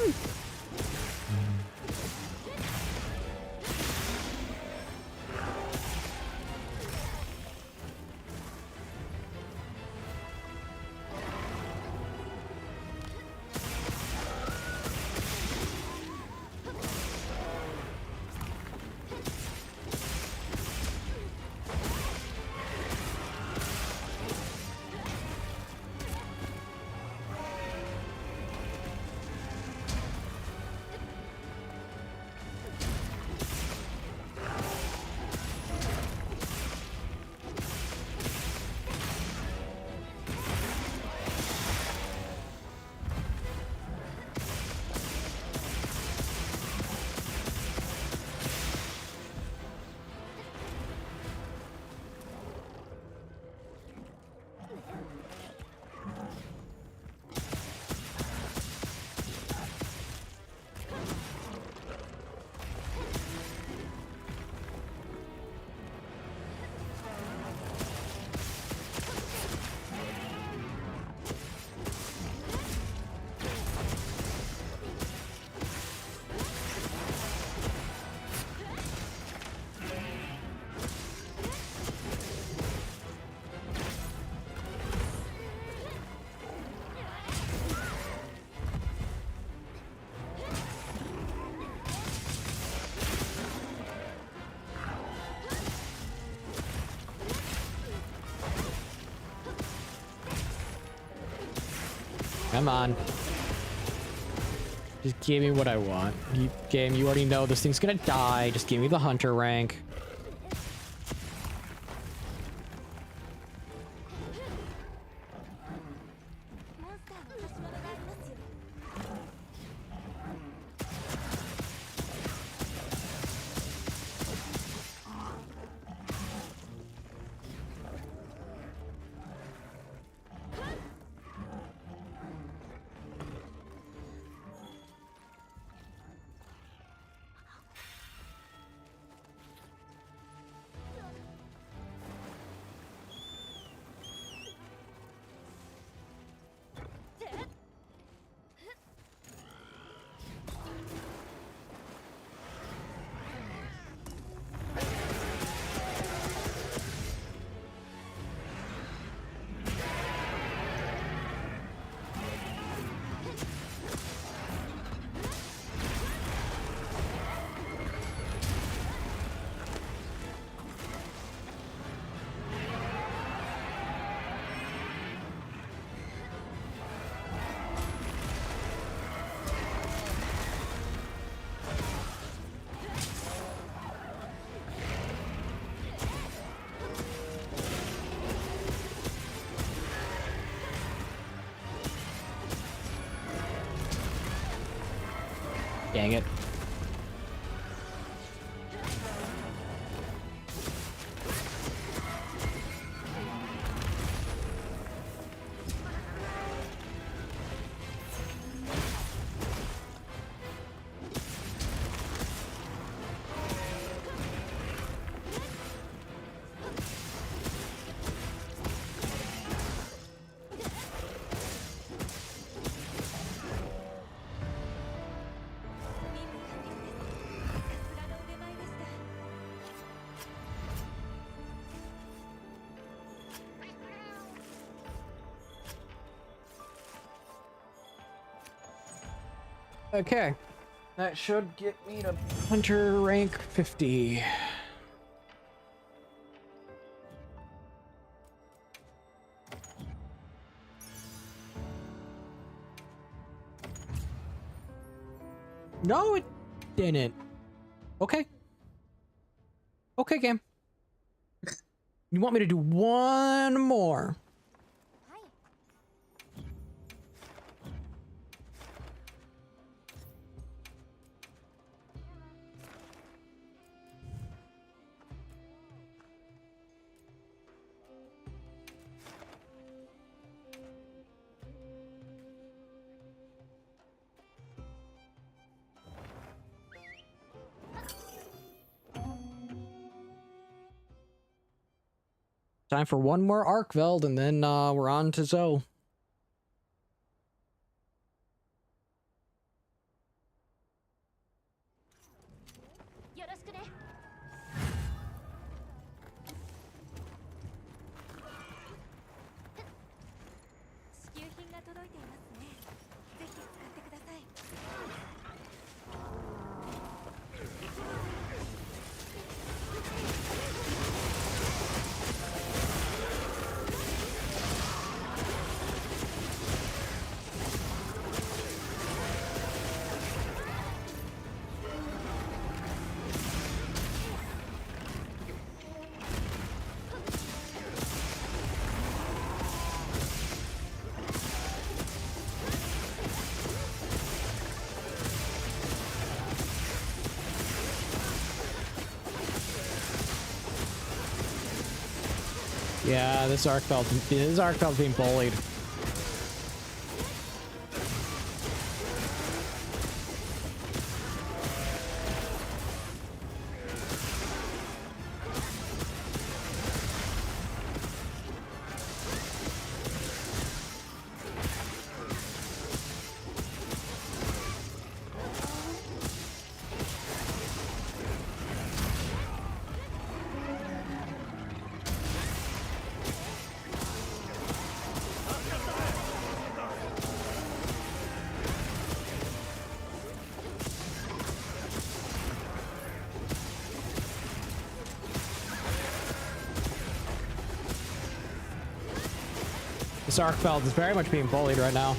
Come on. Just give me what I want. Game, you already know this thing's gonna die. Just give me the hunter rank. Dang it. Okay, that should get me to hunter rank 50. No, it didn't. Okay. Okay, game. You want me to do one more? Time for one more Arkveld, and then we're on to Zoe. Yeah, this Arkveld's being bullied. This Arkveld is very much being bullied right now.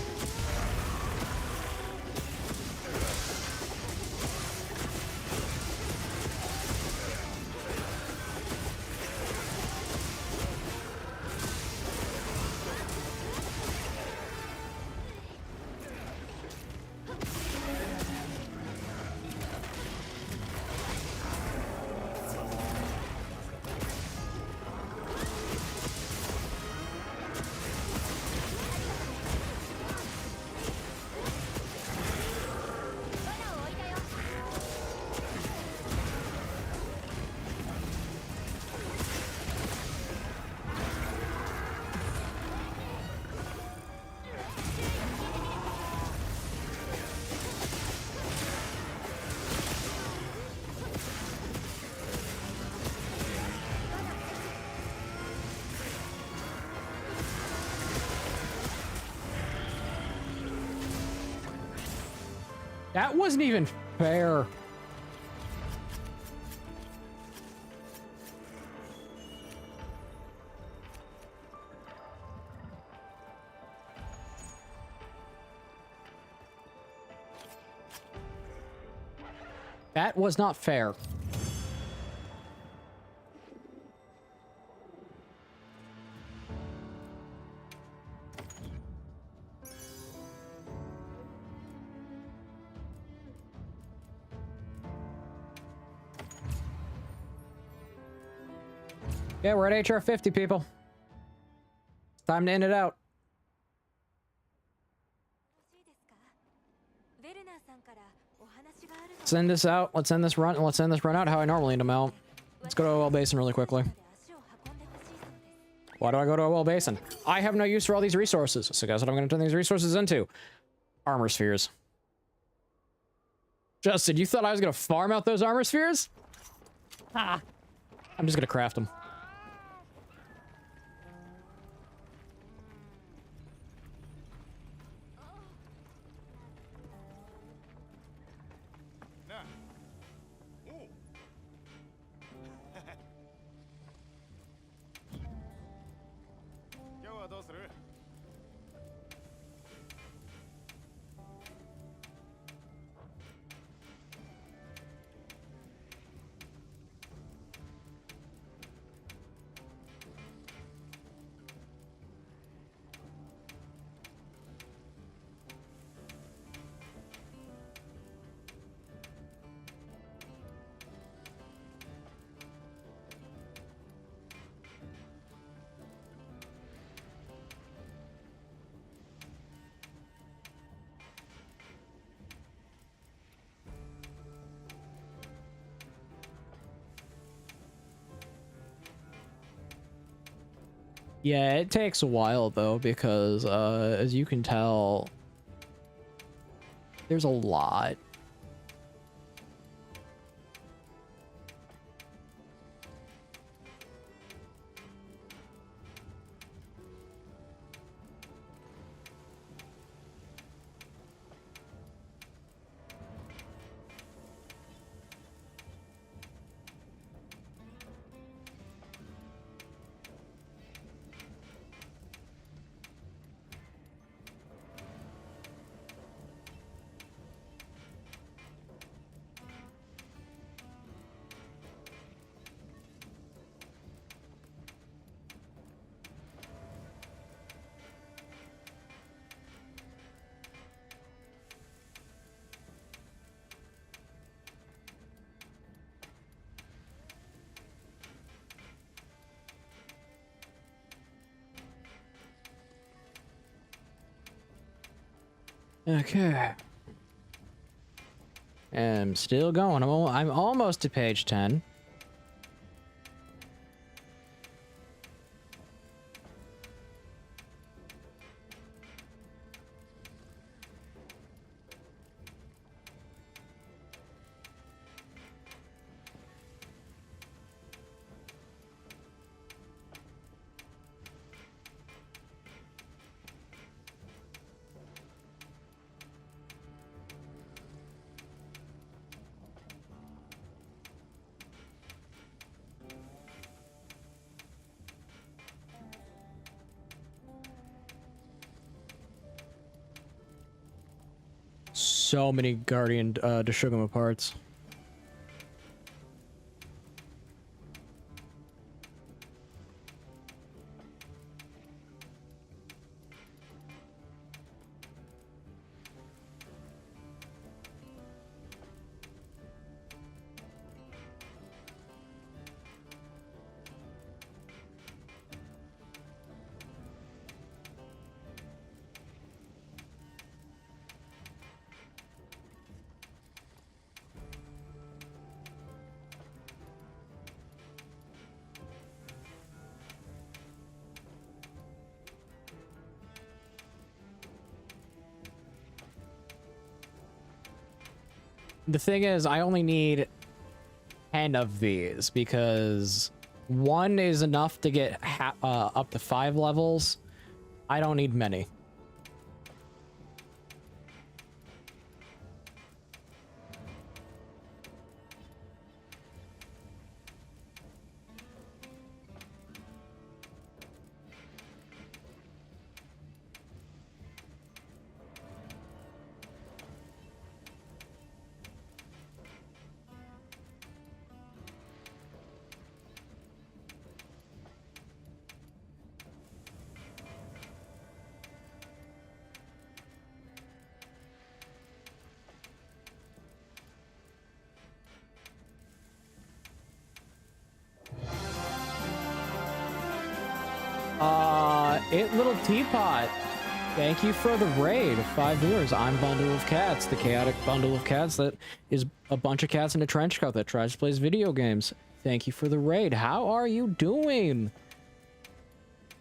That wasn't even fair. That was not fair. Yeah, we're at HR 50, people. It's time to end it out. Let's end this out. Let's end this run. Let's end this run out how I normally end them out. Let's go to a well basin really quickly. Why do I go to a well basin? I have no use for all these resources. So guess what I'm going to turn these resources into? Armor spheres. Justin, you thought I was going to farm out those armor spheres? Ah. I'm just going to craft them. Yeah, it takes a while though, because as you can tell, there's a lot. Okay. I'm still going. I'm almost to page 10. So many Guardian Deshugama parts. The thing is, I only need 10 of these because one is enough to get up to 5 levels. I don't need many. It Little Teapot. Thank you for the raid. 5 viewers. I'm Bundle of Cats, the chaotic bundle of cats that is a bunch of cats in a trench coat that tries to play video games. Thank you for the raid. How are you doing?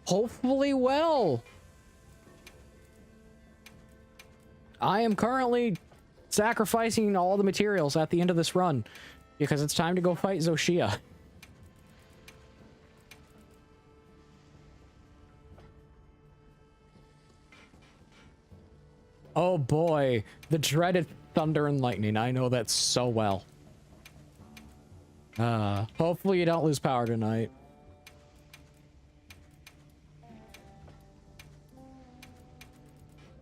Hopefully well. I am currently sacrificing all the materials at the end of this run because it's time to go fight Zoshia. Oh boy, the dreaded thunder and lightning. I know that so well. Hopefully you don't lose power tonight.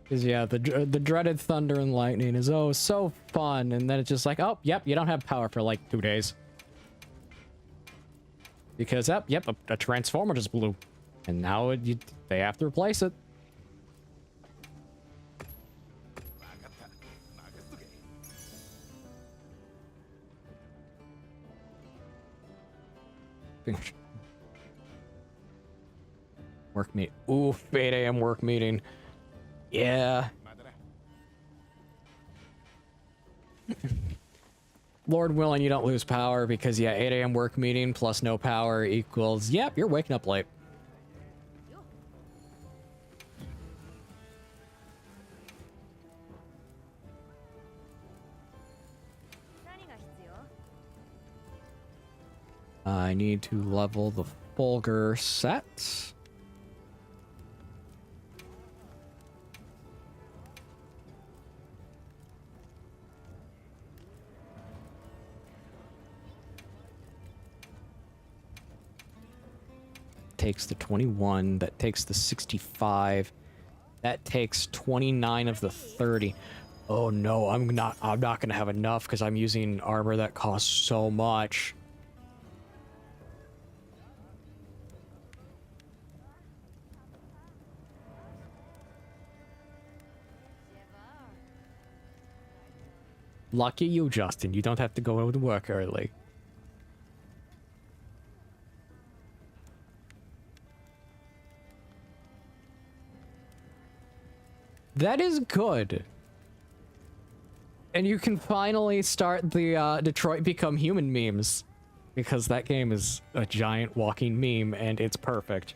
Cause yeah, the dreaded thunder and lightning is oh so fun, and then it's just like, oh yep, you don't have power for like 2 days. Because yep, a transformer just blew, and now they have to replace it. Work meet. Oof, 8 a.m. work meeting. Yeah. Lord willing, you don't lose power because, yeah, 8 a.m. work meeting plus no power equals, yep, you're waking up late. I need to level the Fulgur set. Takes the 21, that takes the 65, that takes 29 of the 30. Oh no, I'm not gonna have enough because I'm using armor that costs so much. Lucky you, Justin. You don't have to go to work early. That is good. And you can finally start the Detroit Become Human memes. Because that game is a giant walking meme and it's perfect.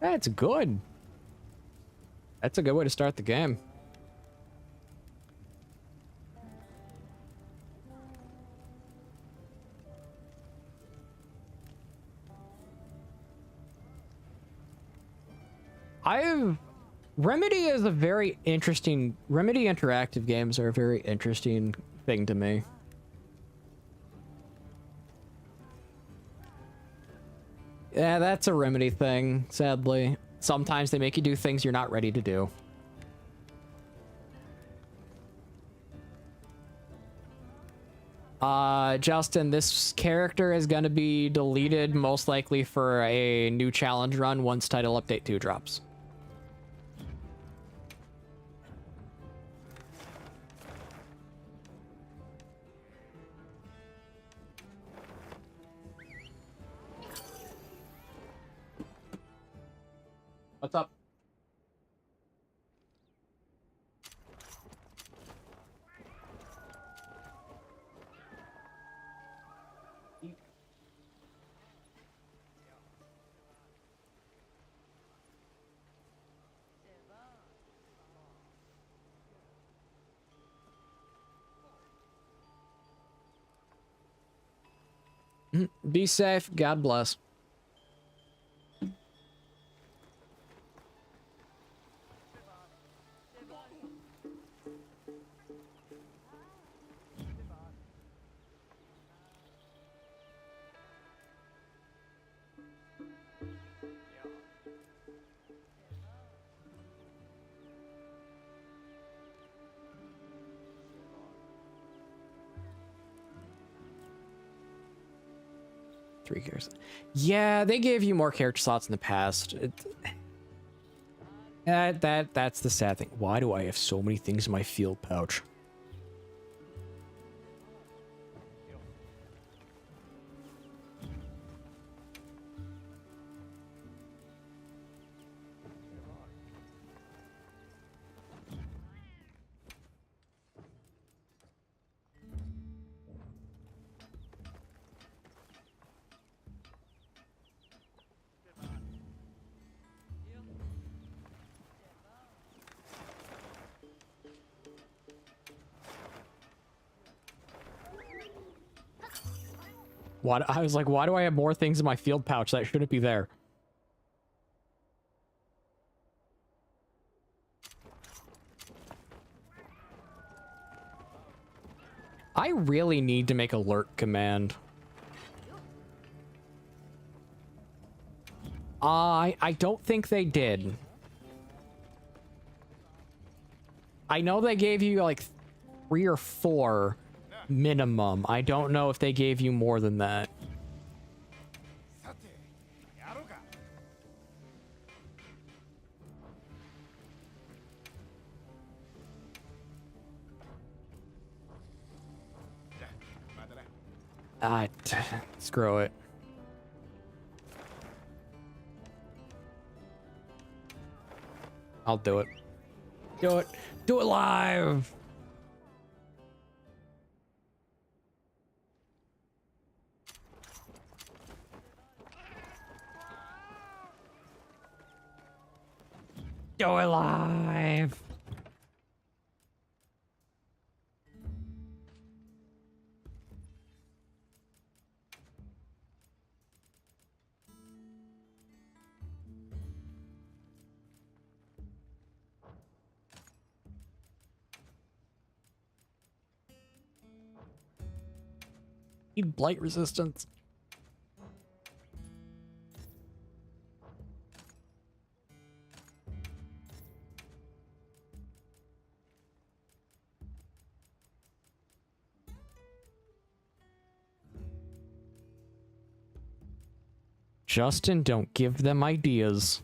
That's good. That's a good way to start the game. Remedy is a very interesting... Remedy interactive games are a very interesting thing to me. Yeah, that's a Remedy thing, sadly. Sometimes they make you do things you're not ready to do. Justin, this character is gonna be deleted most likely for a new challenge run once Title Update 2 drops. What's up? Be safe. God bless. 3 characters. Yeah, they gave you more character slots in the past. That's the sad thing. Why do I have so many things in my field pouch? What? I was like, why do I have more things in my field pouch that shouldn't be there? I really need to make a lurk command. I don't think they did. I know they gave you like 3 or 4 minimum. I don't know if they gave you more than that. Screw it. I'll do it. Do it. Do it live. Do it live. Need blight resistance. Justin, don't give them ideas.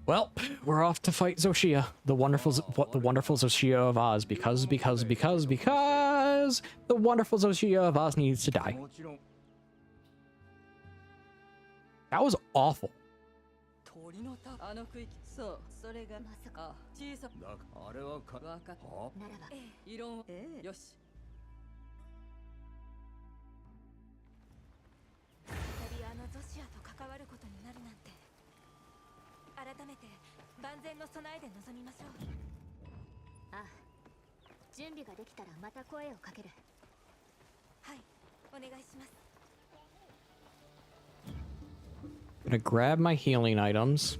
Well, we're off to fight Zoshia, the wonderful Zoshia of Oz, because the wonderful Zoshia of Oz needs to die. That was awful. Gonna grab my healing items.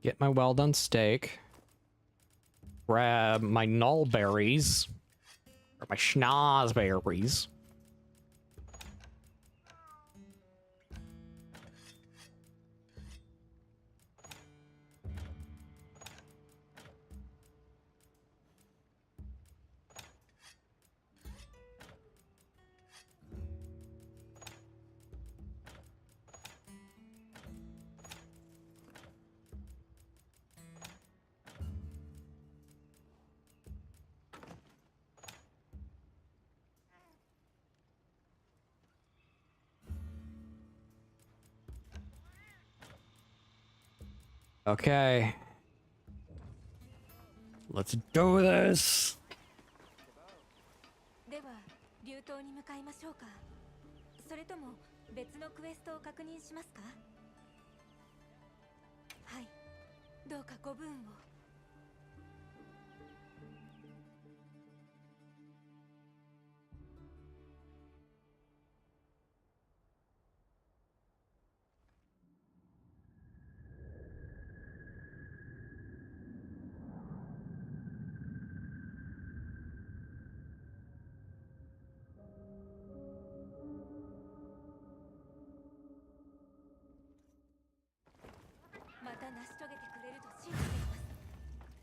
Get my well done steak. Grab my null berries. Or my schnozberries. Okay. Let's do this. では、流島に向かいましょうか。それとも別のクエストを確認しますか？はい。どうかご分を。また成し遂げてくれると信じています。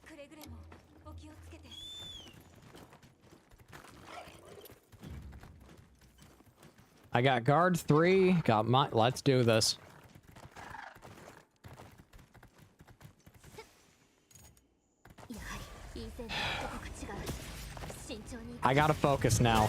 くれぐれもお気をつけて。I got guard 3. Got my. Let's do this. I gotta focus now.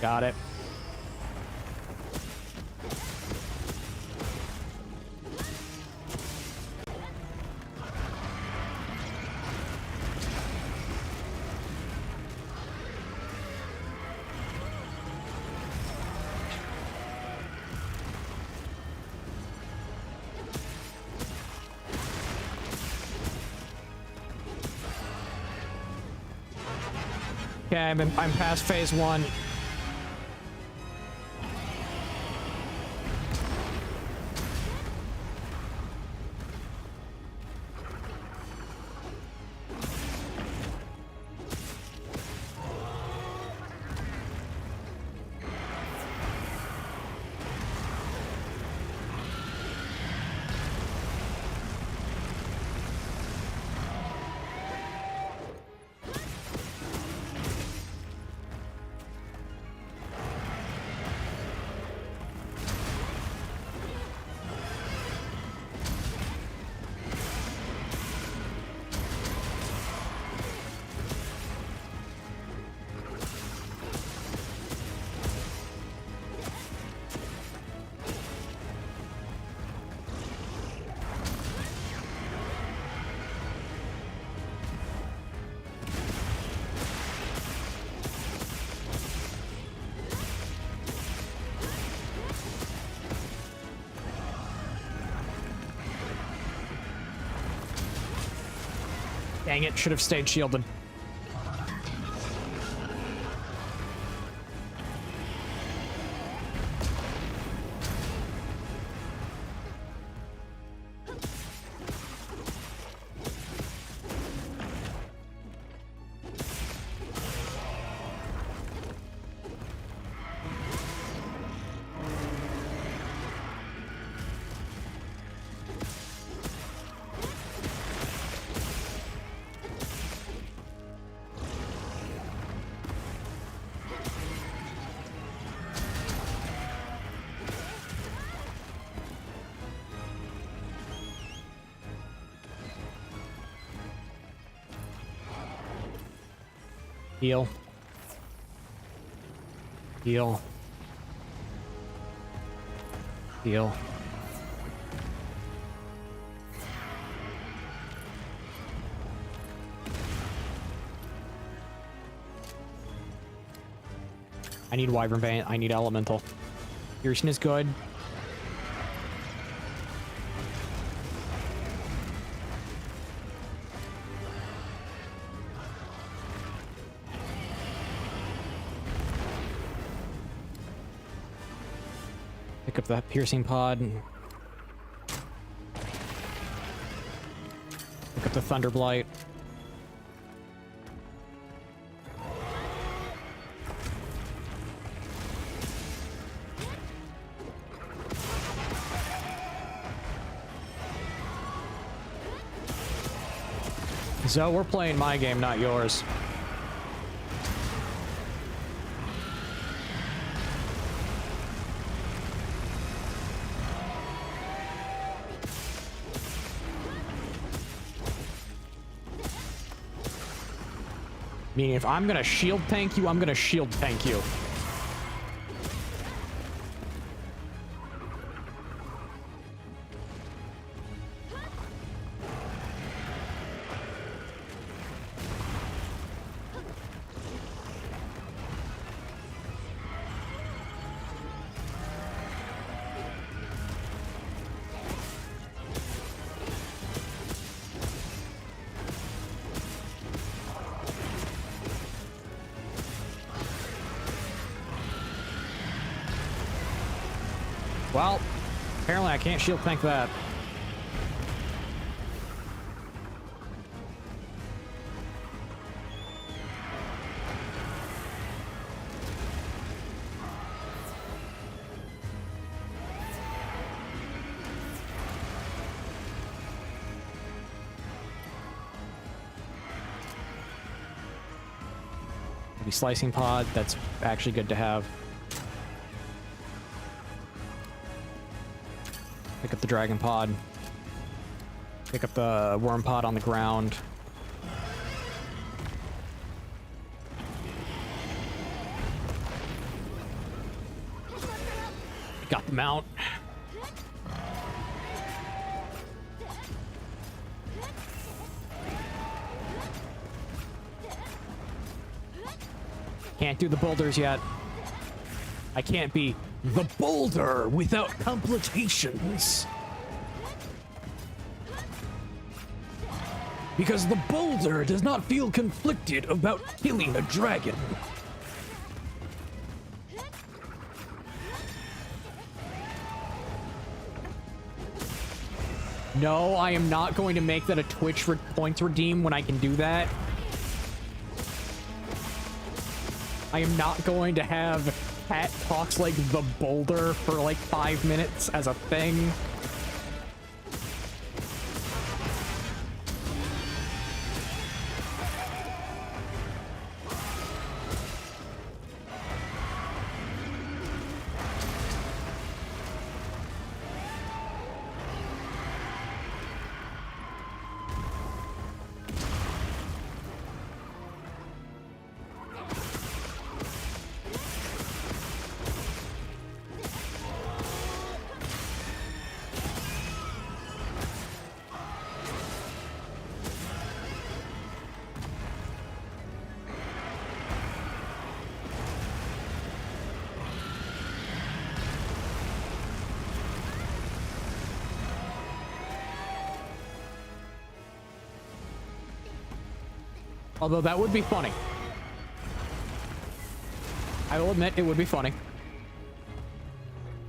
Got it. Okay, I'm past phase 1. Dang it, should have stayed shielded. Heal. Heal. Heal. I need Wyvern Bane. I need Elemental. Piercing is good. Pick up the piercing pod. Pick up the thunder blight. So we're playing my game, not yours. Meaning if I'm gonna shield tank you, I'm gonna shield tank you. Well, apparently I can't shield tank that. Maybe slicing pod, that's actually good to have. Pick up the dragon pod. Pick up the worm pod on the ground. Got the mount. Can't do the boulders yet. I can't be the boulder without complications. Because the boulder does not feel conflicted about killing a dragon. No, I am not going to make that a Twitch points redeem when I can do that. I am not going to have Pat talks like the boulder for like 5 minutes as a thing. Although that would be funny. I will admit it would be funny.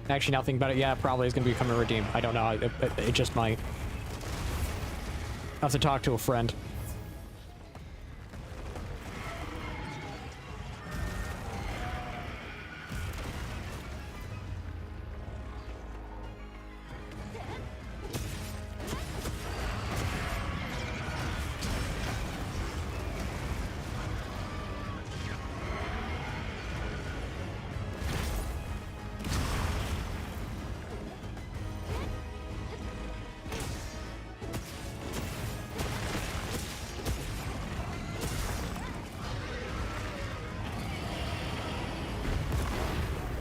Actually, now thinking about it, yeah, it probably is going to become a redeem. I don't know. It just might. I'll have to talk to a friend.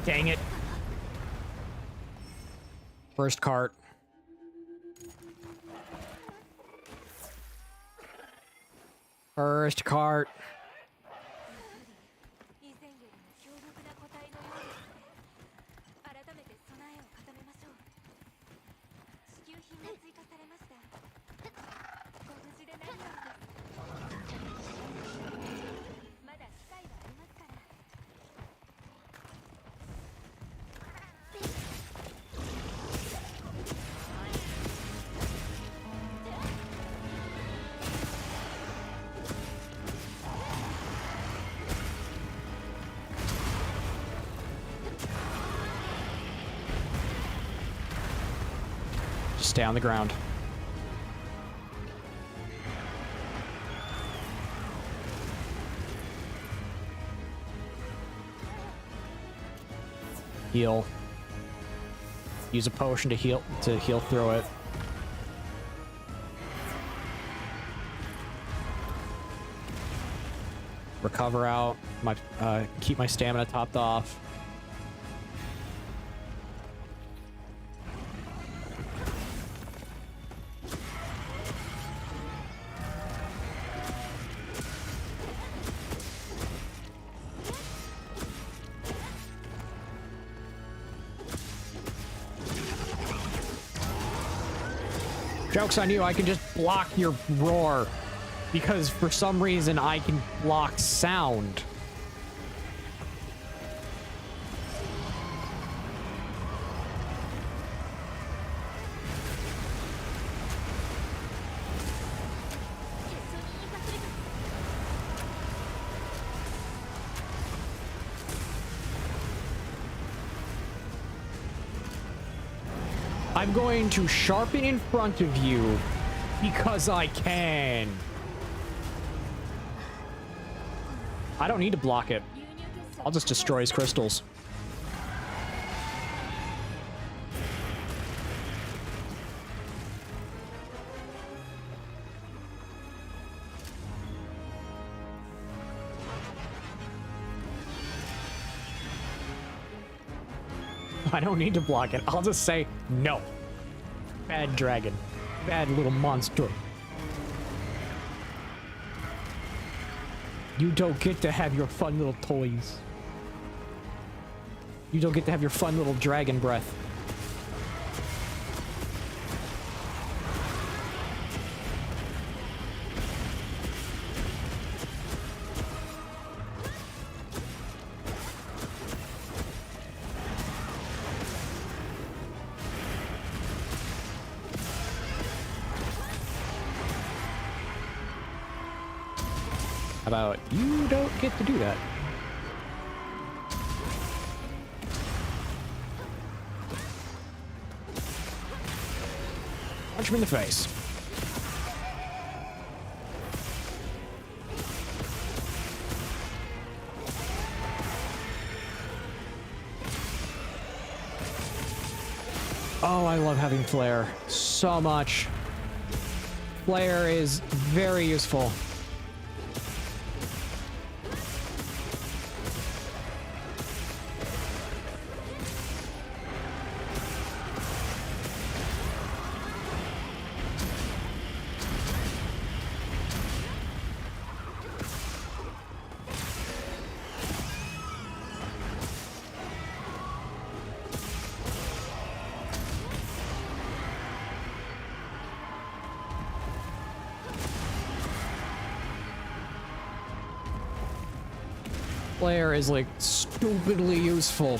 Dang it. First cart. First cart. Stay on the ground. Heal. Use a potion to heal through it. Recover out. Keep my stamina topped off. Joke's on you, I can just block your roar. Because for some reason I can block sound. I'm going to sharpen in front of you because I can. I don't need to block it. I'll just destroy his crystals. I don't need to block it. I'll just say no. Bad dragon. Bad little monster. You don't get to have your fun little toys. You don't get to have your fun little dragon breath. How about you don't get to do that? Punch him in the face. Oh, I love having flare so much. Flare is very useful. Flare is like stupidly useful.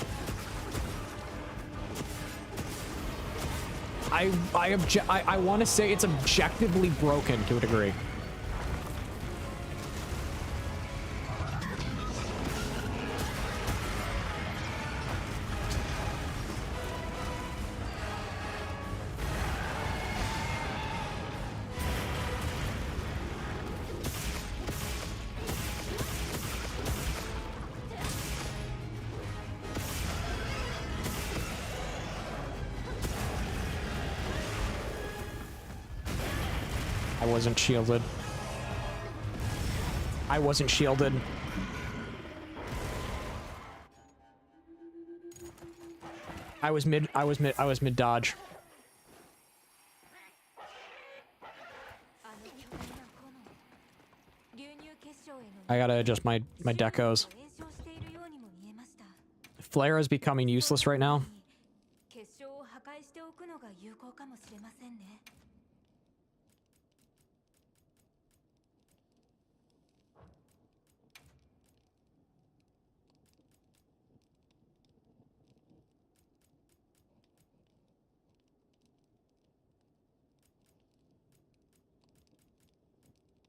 I want to say it's objectively broken to a degree. I wasn't shielded. I wasn't shielded. I was mid dodge. I gotta adjust my decos. Flare is becoming useless right now.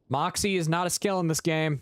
Moxie is not a skill in this game.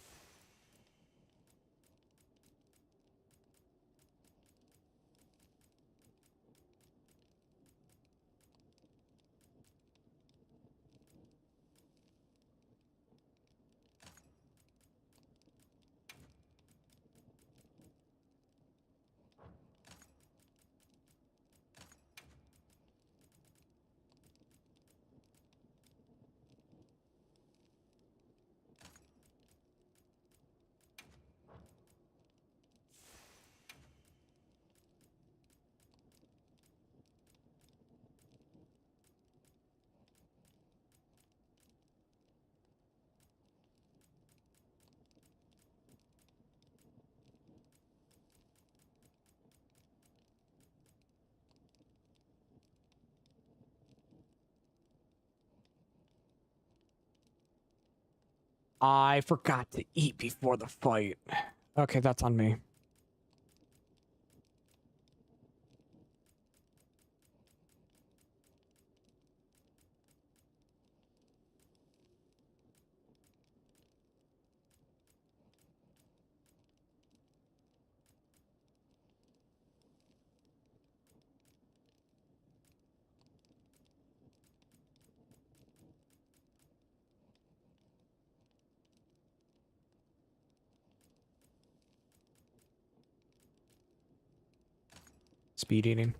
I forgot to eat before the fight. Okay, that's on me. Speed eating.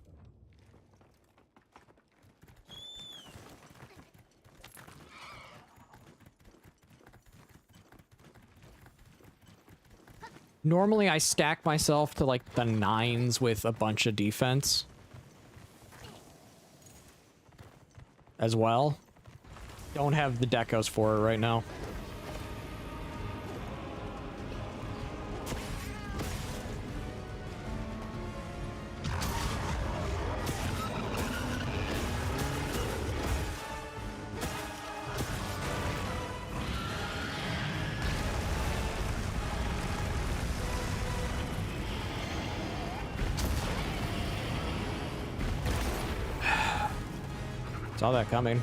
Normally I stack myself to like the 9s with a bunch of defense as well. Don't have the decos for it right now. Saw that coming.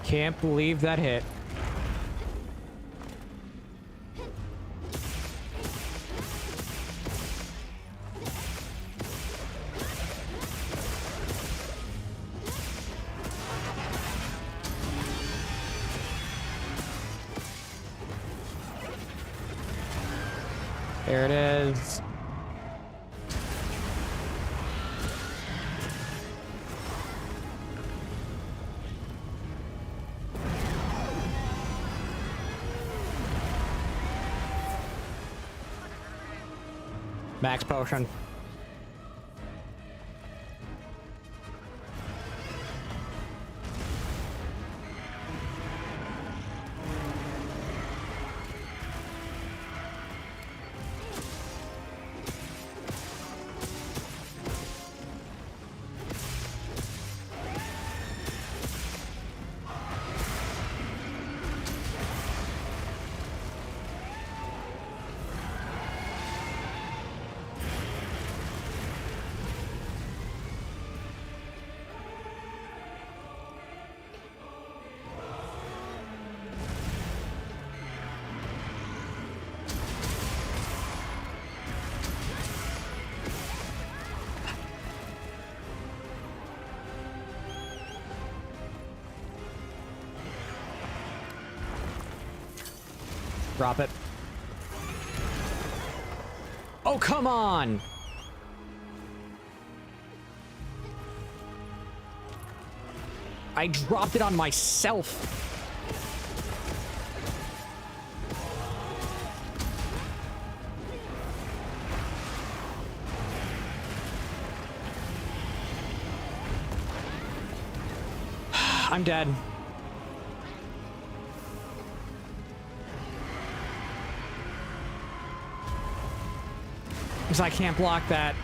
Can't believe that hit. There it is. Max potion. Drop it. Oh, come on! I dropped it on myself. I'm dead. Because I can't block that.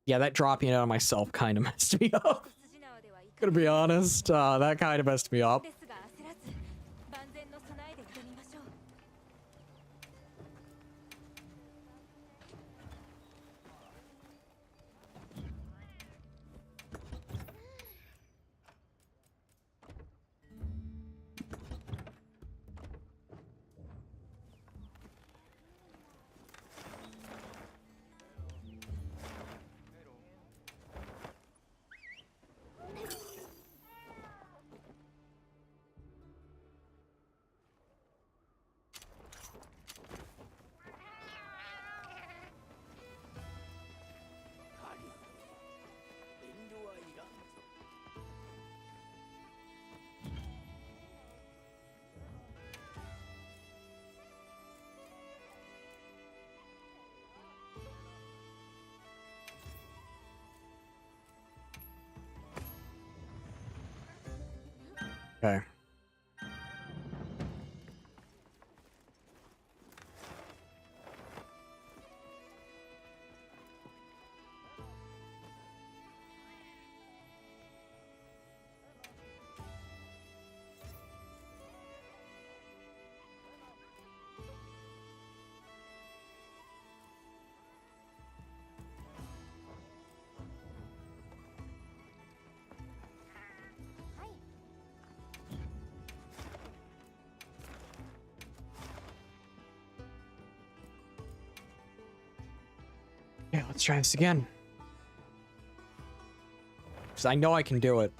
Yeah, that dropping it on myself kind of messed me up. Gonna be honest, that kind of messed me up. Okay. Yeah, let's try this again. Because I know I can do it.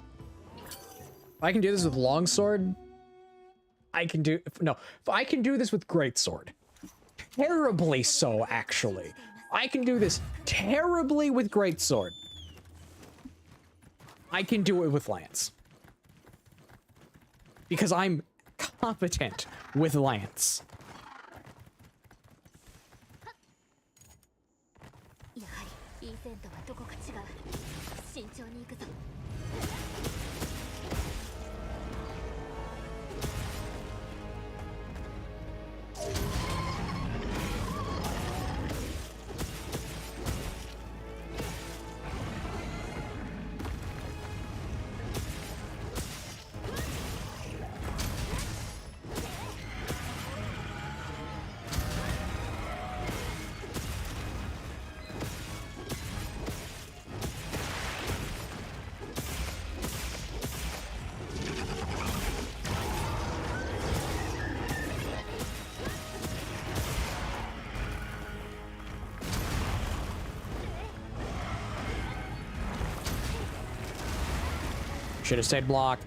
If I can do this with longsword, I can do... No, if I can do this with greatsword. Terribly so, actually. I can do this terribly with greatsword. I can do it with lance. Because I'm competent with lance. やはりイーセンとはどこか違う。慎重に行くぞ。Should have stayed blocked.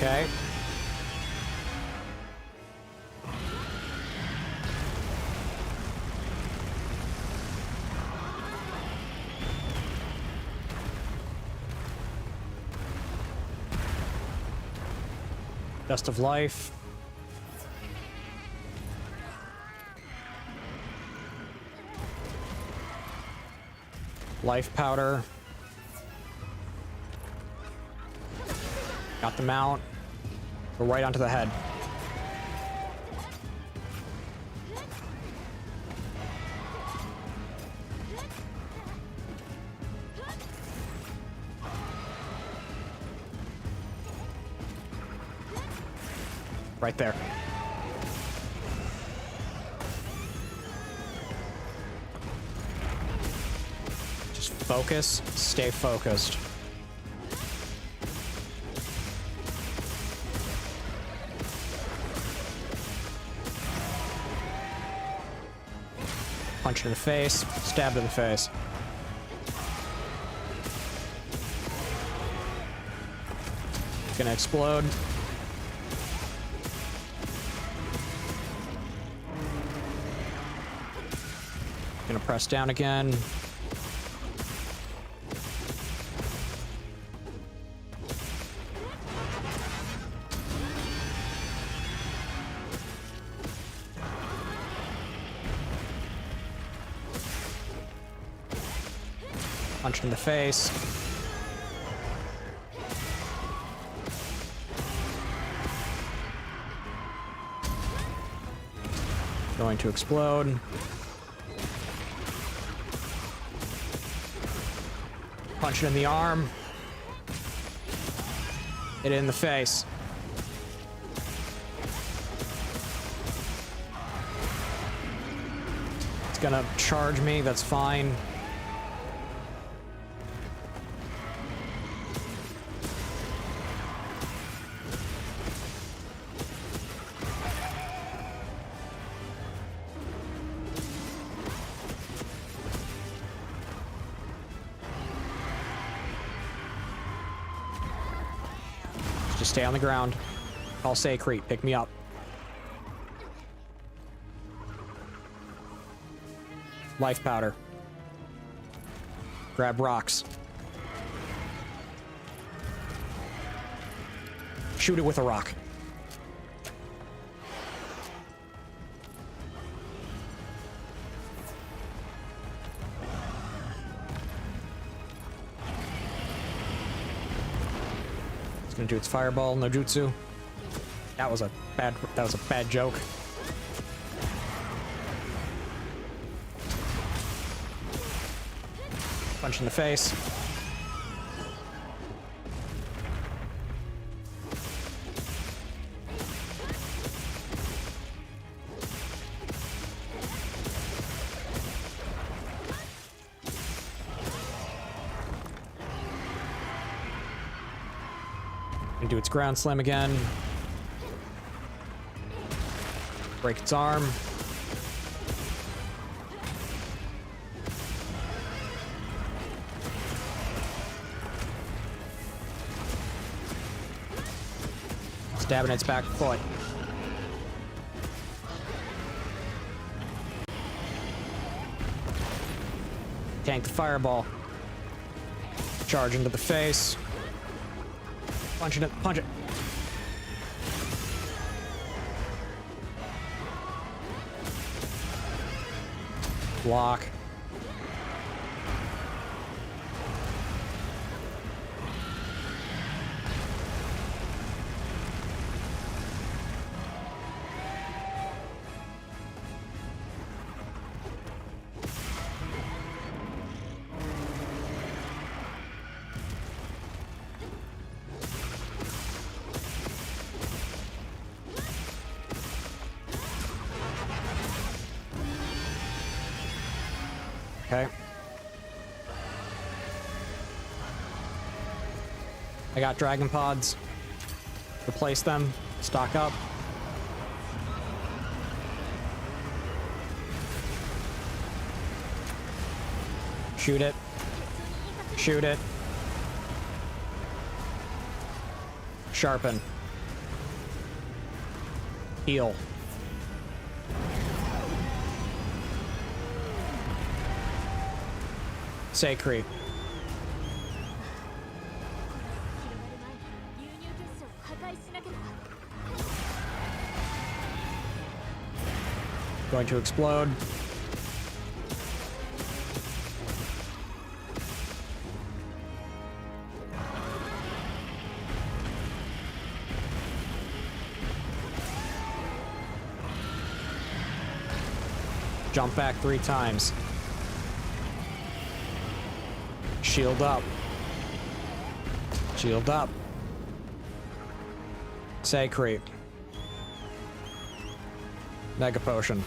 Okay. Dust of life. Life powder. Got the mount. Go right onto the head. Right there. Just focus, stay focused. Punch in the face, stab in the face. It's gonna explode. Gonna press down again. Punch in the face. Going to explode. Punch it in the arm. Hit it in the face. It's gonna charge me, that's fine. Just stay on the ground. Call Secrete. Pick me up. Life powder. Grab rocks. Shoot it with a rock. It's gonna do its fireball, no jutsu. That was a bad joke. Punch in the face. And do its ground slam again. Break its arm. Stabbing its back foot. Tank the fireball. Charge into the face. Punch it, punch it. Block. Okay. I got dragon pods. Replace them. Stock up. Shoot it. Shoot it. Sharpen. Heal. Secrete. Going to explode. Jump back 3 times. Shield up. Shield up. Secrete. Mega potion.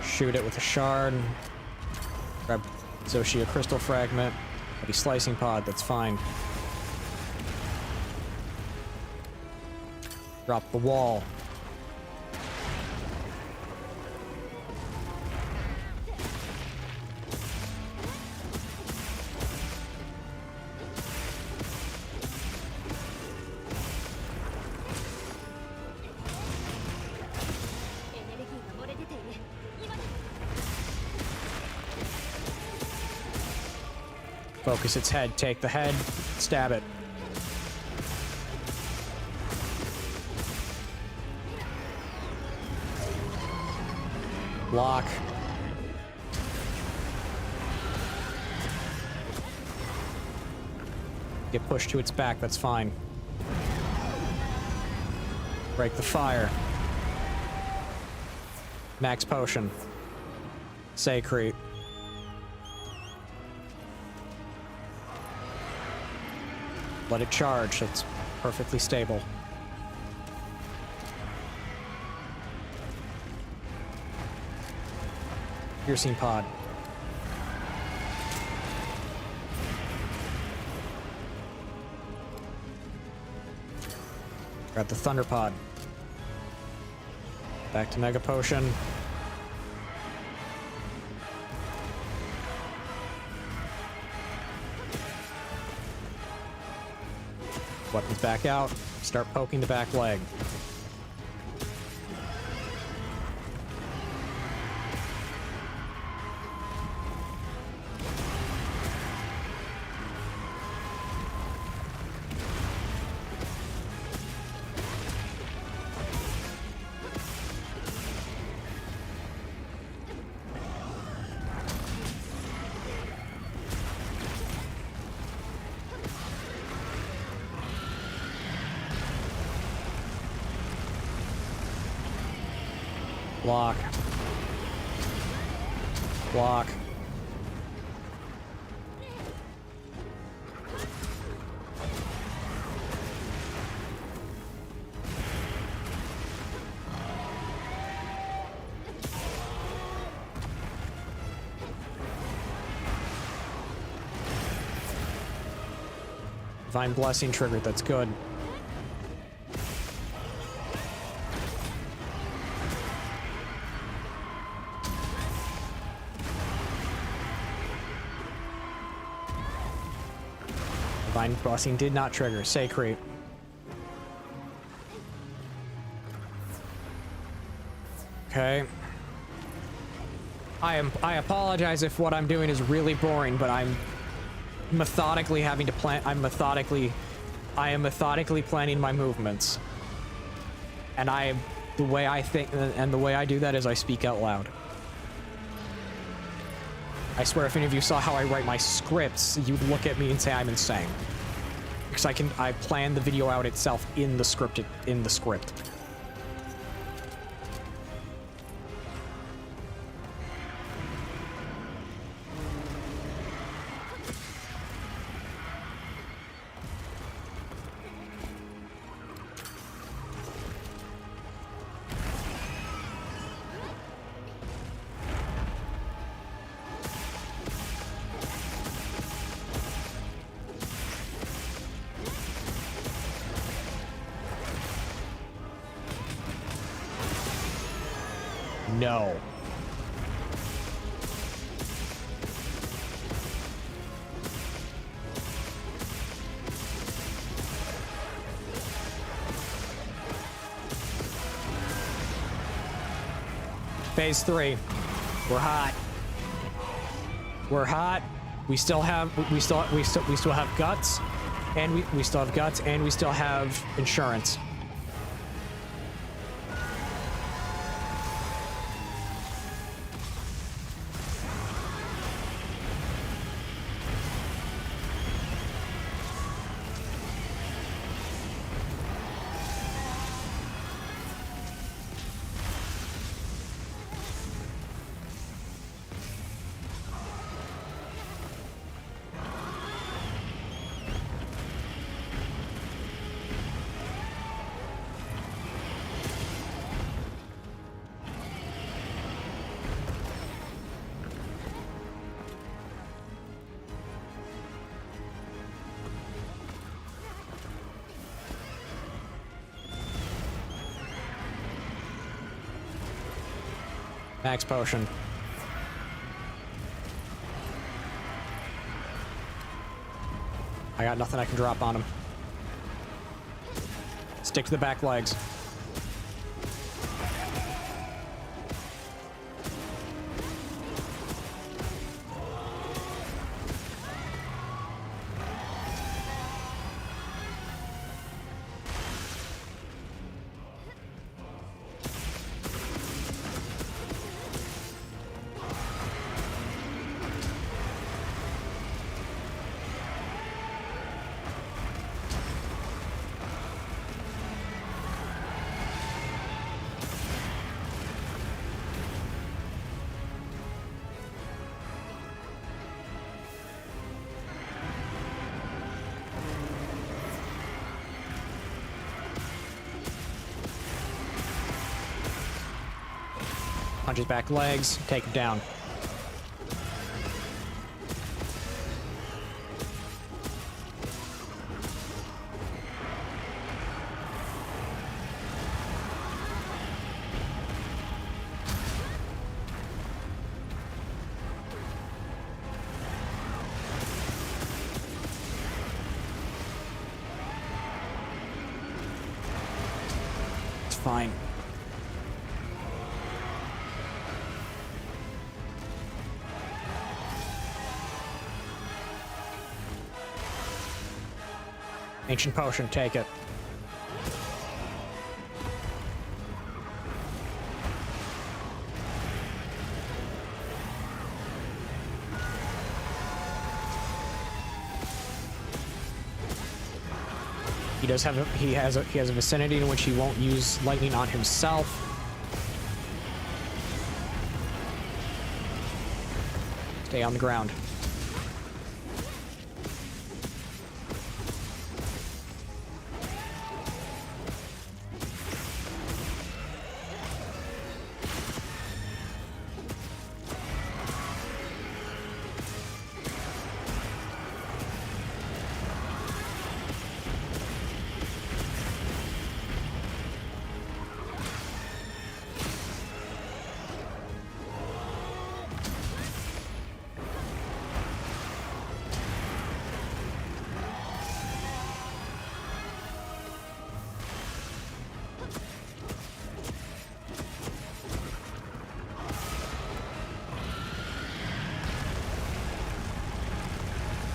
Shoot it with a shard. Grab Zoshia crystal fragment. Heavy slicing pod, that's fine. Drop the wall. Focus its head, take the head, stab it. Block. Get pushed to its back, that's fine. Break the fire. Max potion. Secrete. Let it charge, it's perfectly stable. Piercing pod. Grab the thunder pod. Back to mega potion. Weapons back out. Start poking the back leg. Block. Block. Divine Blessing triggered, that's good. Divine Blessing did not trigger. Sacred. Okay. I apologize if what I'm doing is really boring, but I'm methodically having to plan. I am methodically planning my movements. And the way I think, and the way I do that is I speak out loud. I swear if any of you saw how I write my scripts, you'd look at me and say I'm insane. Because I plan the video out itself in the script. No. Phase 3. We're hot. We're hot. We still have guts, and we still have guts, and we still have insurance. Max potion. I got nothing I can drop on him. Stick to the back legs. Punch his back legs, take him down. fine. Ancient potion, take it. He does have he has a vicinity in which he won't use lightning on himself. Stay on the ground.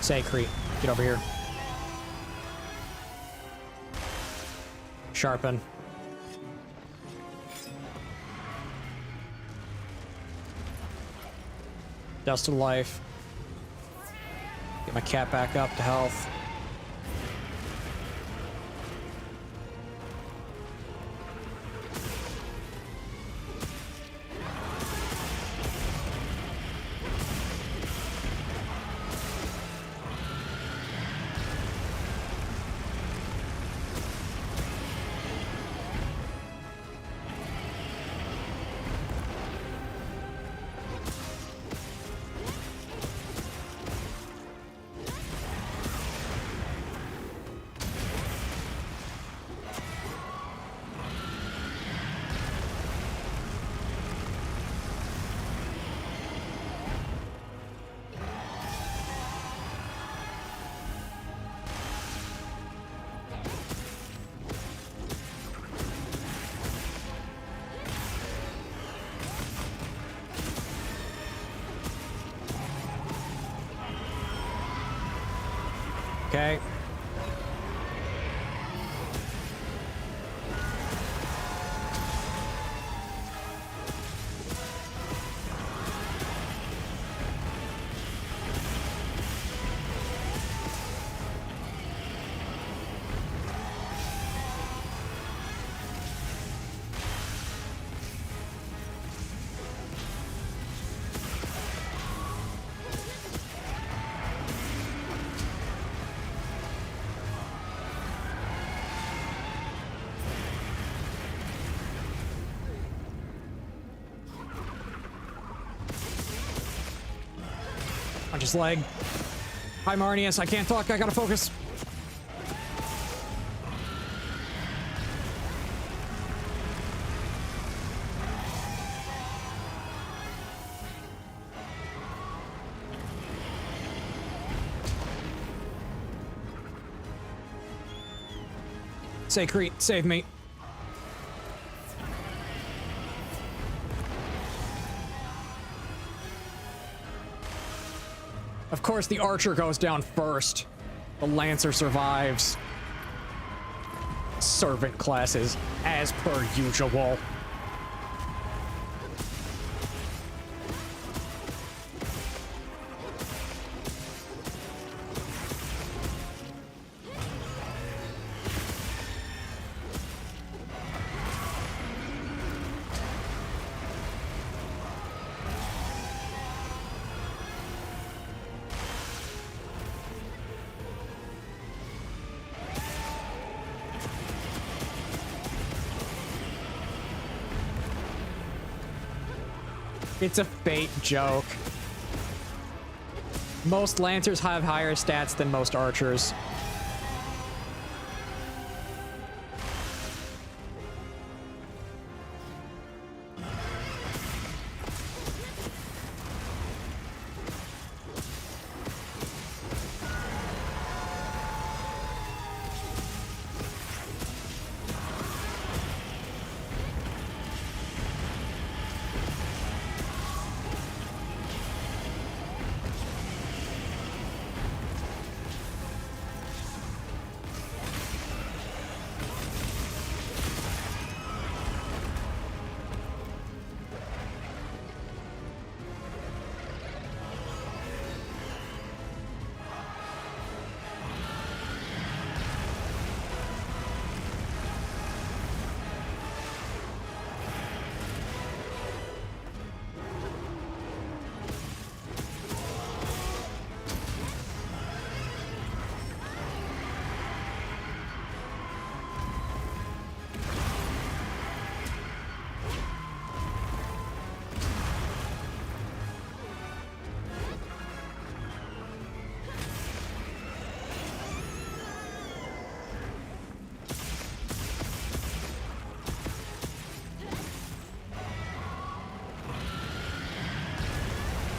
Say, Crete, get over here. Sharpen. Dust of life. Get my cat back up to health. Okay. Punch his leg. Hi, Marnius. I can't talk. I gotta focus. Say, Crete, save me. Of course, the archer goes down first. The lancer survives. Servant classes, as per usual. It's a fate joke. Most lancers have higher stats than most archers.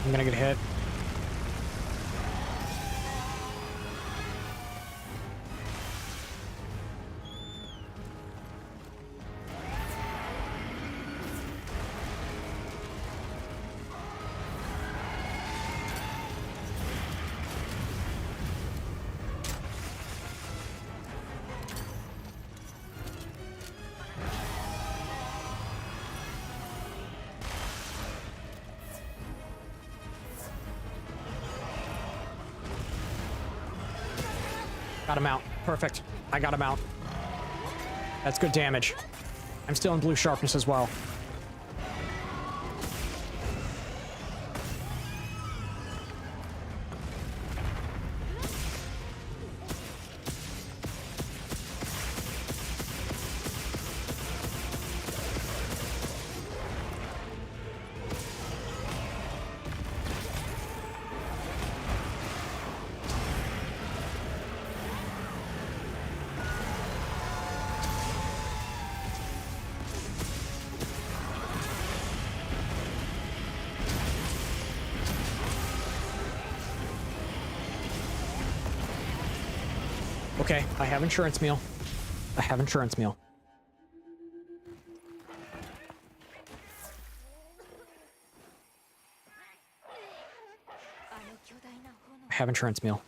I'm gonna get hit. Got him out. Perfect. I got him out. That's good damage. I'm still in blue sharpness as well. Okay, I have insurance meal. I have insurance meal. I have insurance meal.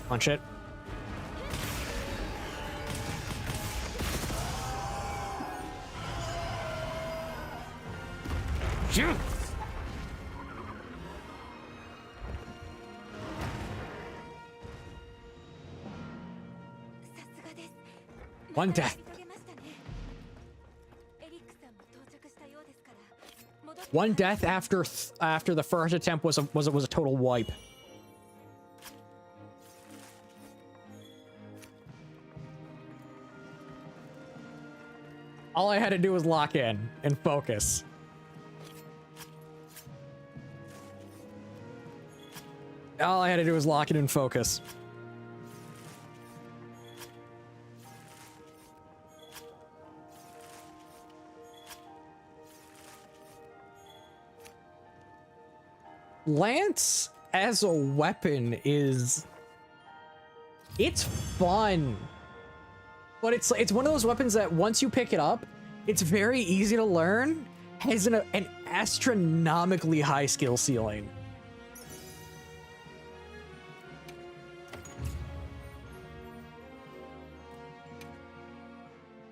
Punch it. Yeah. One death. One death after the first attempt was a total wipe. All I had to do was lock in and focus. All I had to do was lock it and focus. Lance as a weapon it's fun. But it's one of those weapons that once you pick it up, it's very easy to learn, has an astronomically high skill ceiling.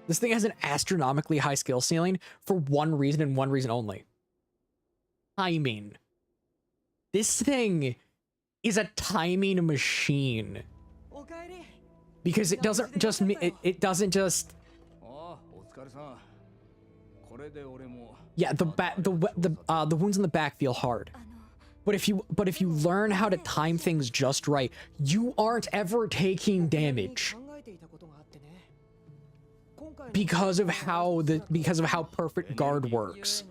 This thing has an astronomically high skill ceiling for one reason and one reason only. Timing. This thing is a timing machine. Because it doesn't just yeah, the wounds in the back feel hard. But if you learn how to time things just right, you aren't ever taking damage. Because of how perfect guard works.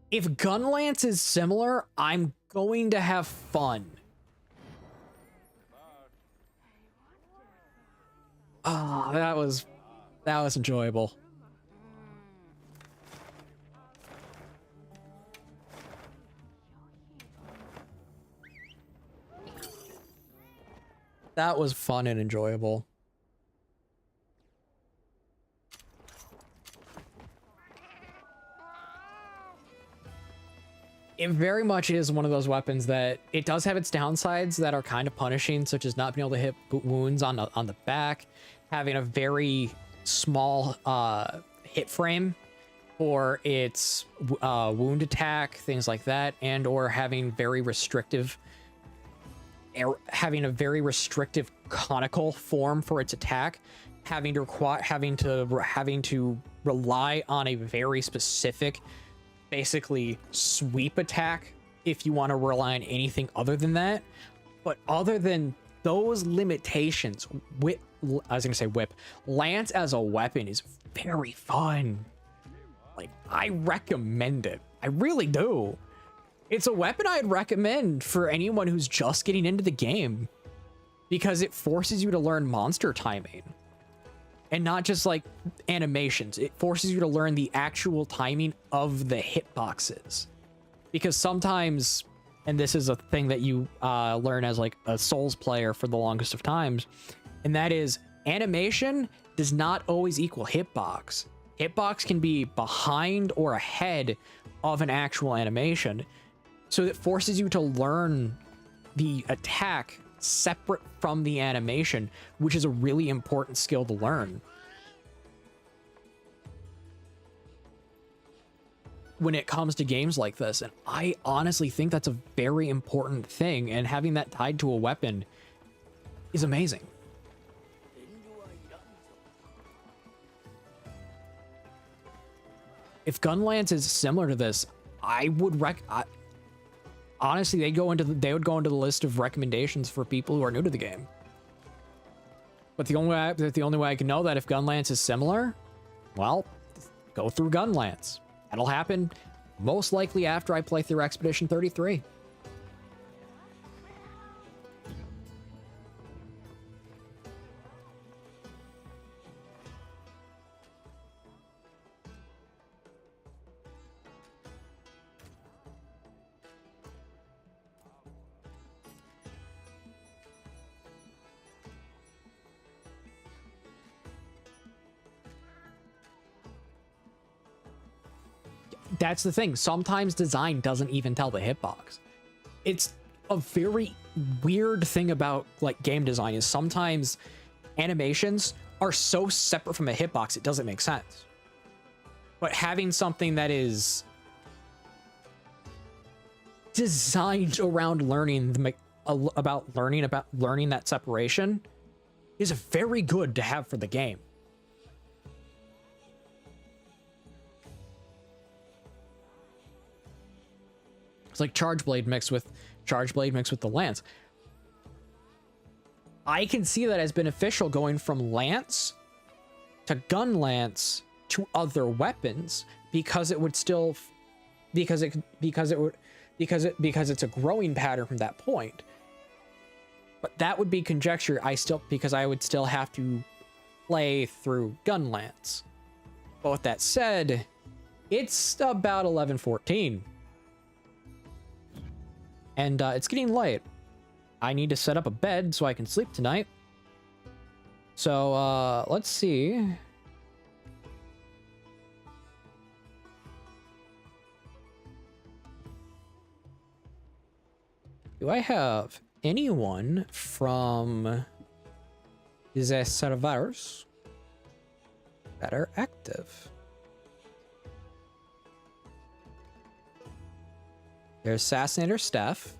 If Gunlance is similar, I'm going to have fun. Oh, that was enjoyable. That was fun and enjoyable. It very much is one of those weapons that it does have its downsides that are kind of punishing, such as not being able to hit wounds on the back, having a very small hit frame for its wound attack, things like that, and or having very restrictive having a very restrictive conical form for its attack, having to rely on a very specific, basically sweep attack if you want to rely on anything other than that. But other than those limitations, whip, lance as a weapon is very fun. Like, I recommend it. I really do. It's a weapon I'd recommend for anyone who's just getting into the game, because it forces you to learn monster timing and not just like animations. It forces you to learn the actual timing of the hitboxes, because sometimes, and this is a thing that you learn as like a Souls player for the longest of times, and that is animation does not always equal hitbox. Hitbox can be behind or ahead of an actual animation. So it forces you to learn the attack separate from the animation, which is a really important skill to learn. When it comes to games like this, and I honestly think that's a very important thing, and having that tied to a weapon is amazing. If Gunlance is similar to this, I would honestly, they would go into the list of recommendations for people who are new to the game. But the only way I can know that if Gunlance is similar, well, go through Gunlance. That'll happen most likely after I play through Expedition 33. That's the thing. Sometimes design doesn't even tell the hitbox. It's a very weird thing about like game design, is sometimes animations are so separate from a hitbox it doesn't make sense. But having something that is designed around learning learning that separation is very good to have for the game. It's like Charge Blade mixed with the Lance. I can see that as beneficial going from Lance to Gun Lance to other weapons, because it would still, because it's a growing pattern from that point. But that would be conjecture. Because I would still have to play through Gun Lance. But with that said, it's about 11:14. And it's getting late. I need to set up a bed so I can sleep tonight. So let's see. Do I have anyone from the servers that are active? There's Assassinator Steph.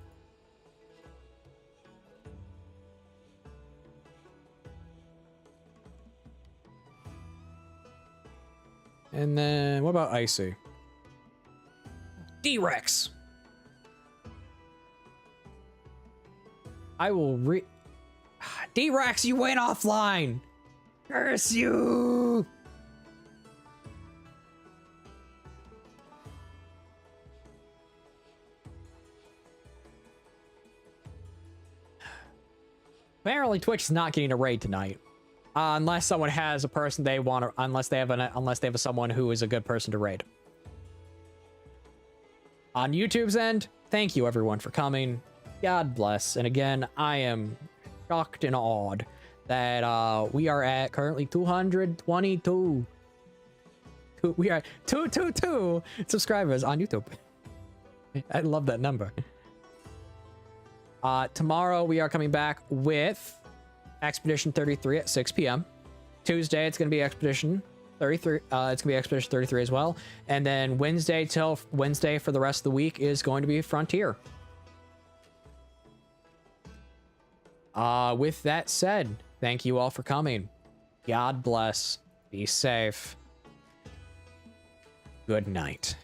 And then, what about Icy? D-Rex! I will D-Rex, you went offline! Curse you! Apparently Twitch is not getting a raid tonight. Unless someone has a person they want to, unless they have someone who is a good person to raid. On YouTube's end, thank you everyone for coming. God bless. And again, I am shocked and awed that we are at currently 222. We are 222 subscribers on YouTube. I love that number. Tomorrow we are coming back with Expedition 33 at 6 p.m. Tuesday it's going to be Expedition 33. It's going to be Expedition 33 as well. And then Wednesday till Wednesday for the rest of the week is going to be Frontier. With that said, thank you all for coming. God bless. Be safe. Good night.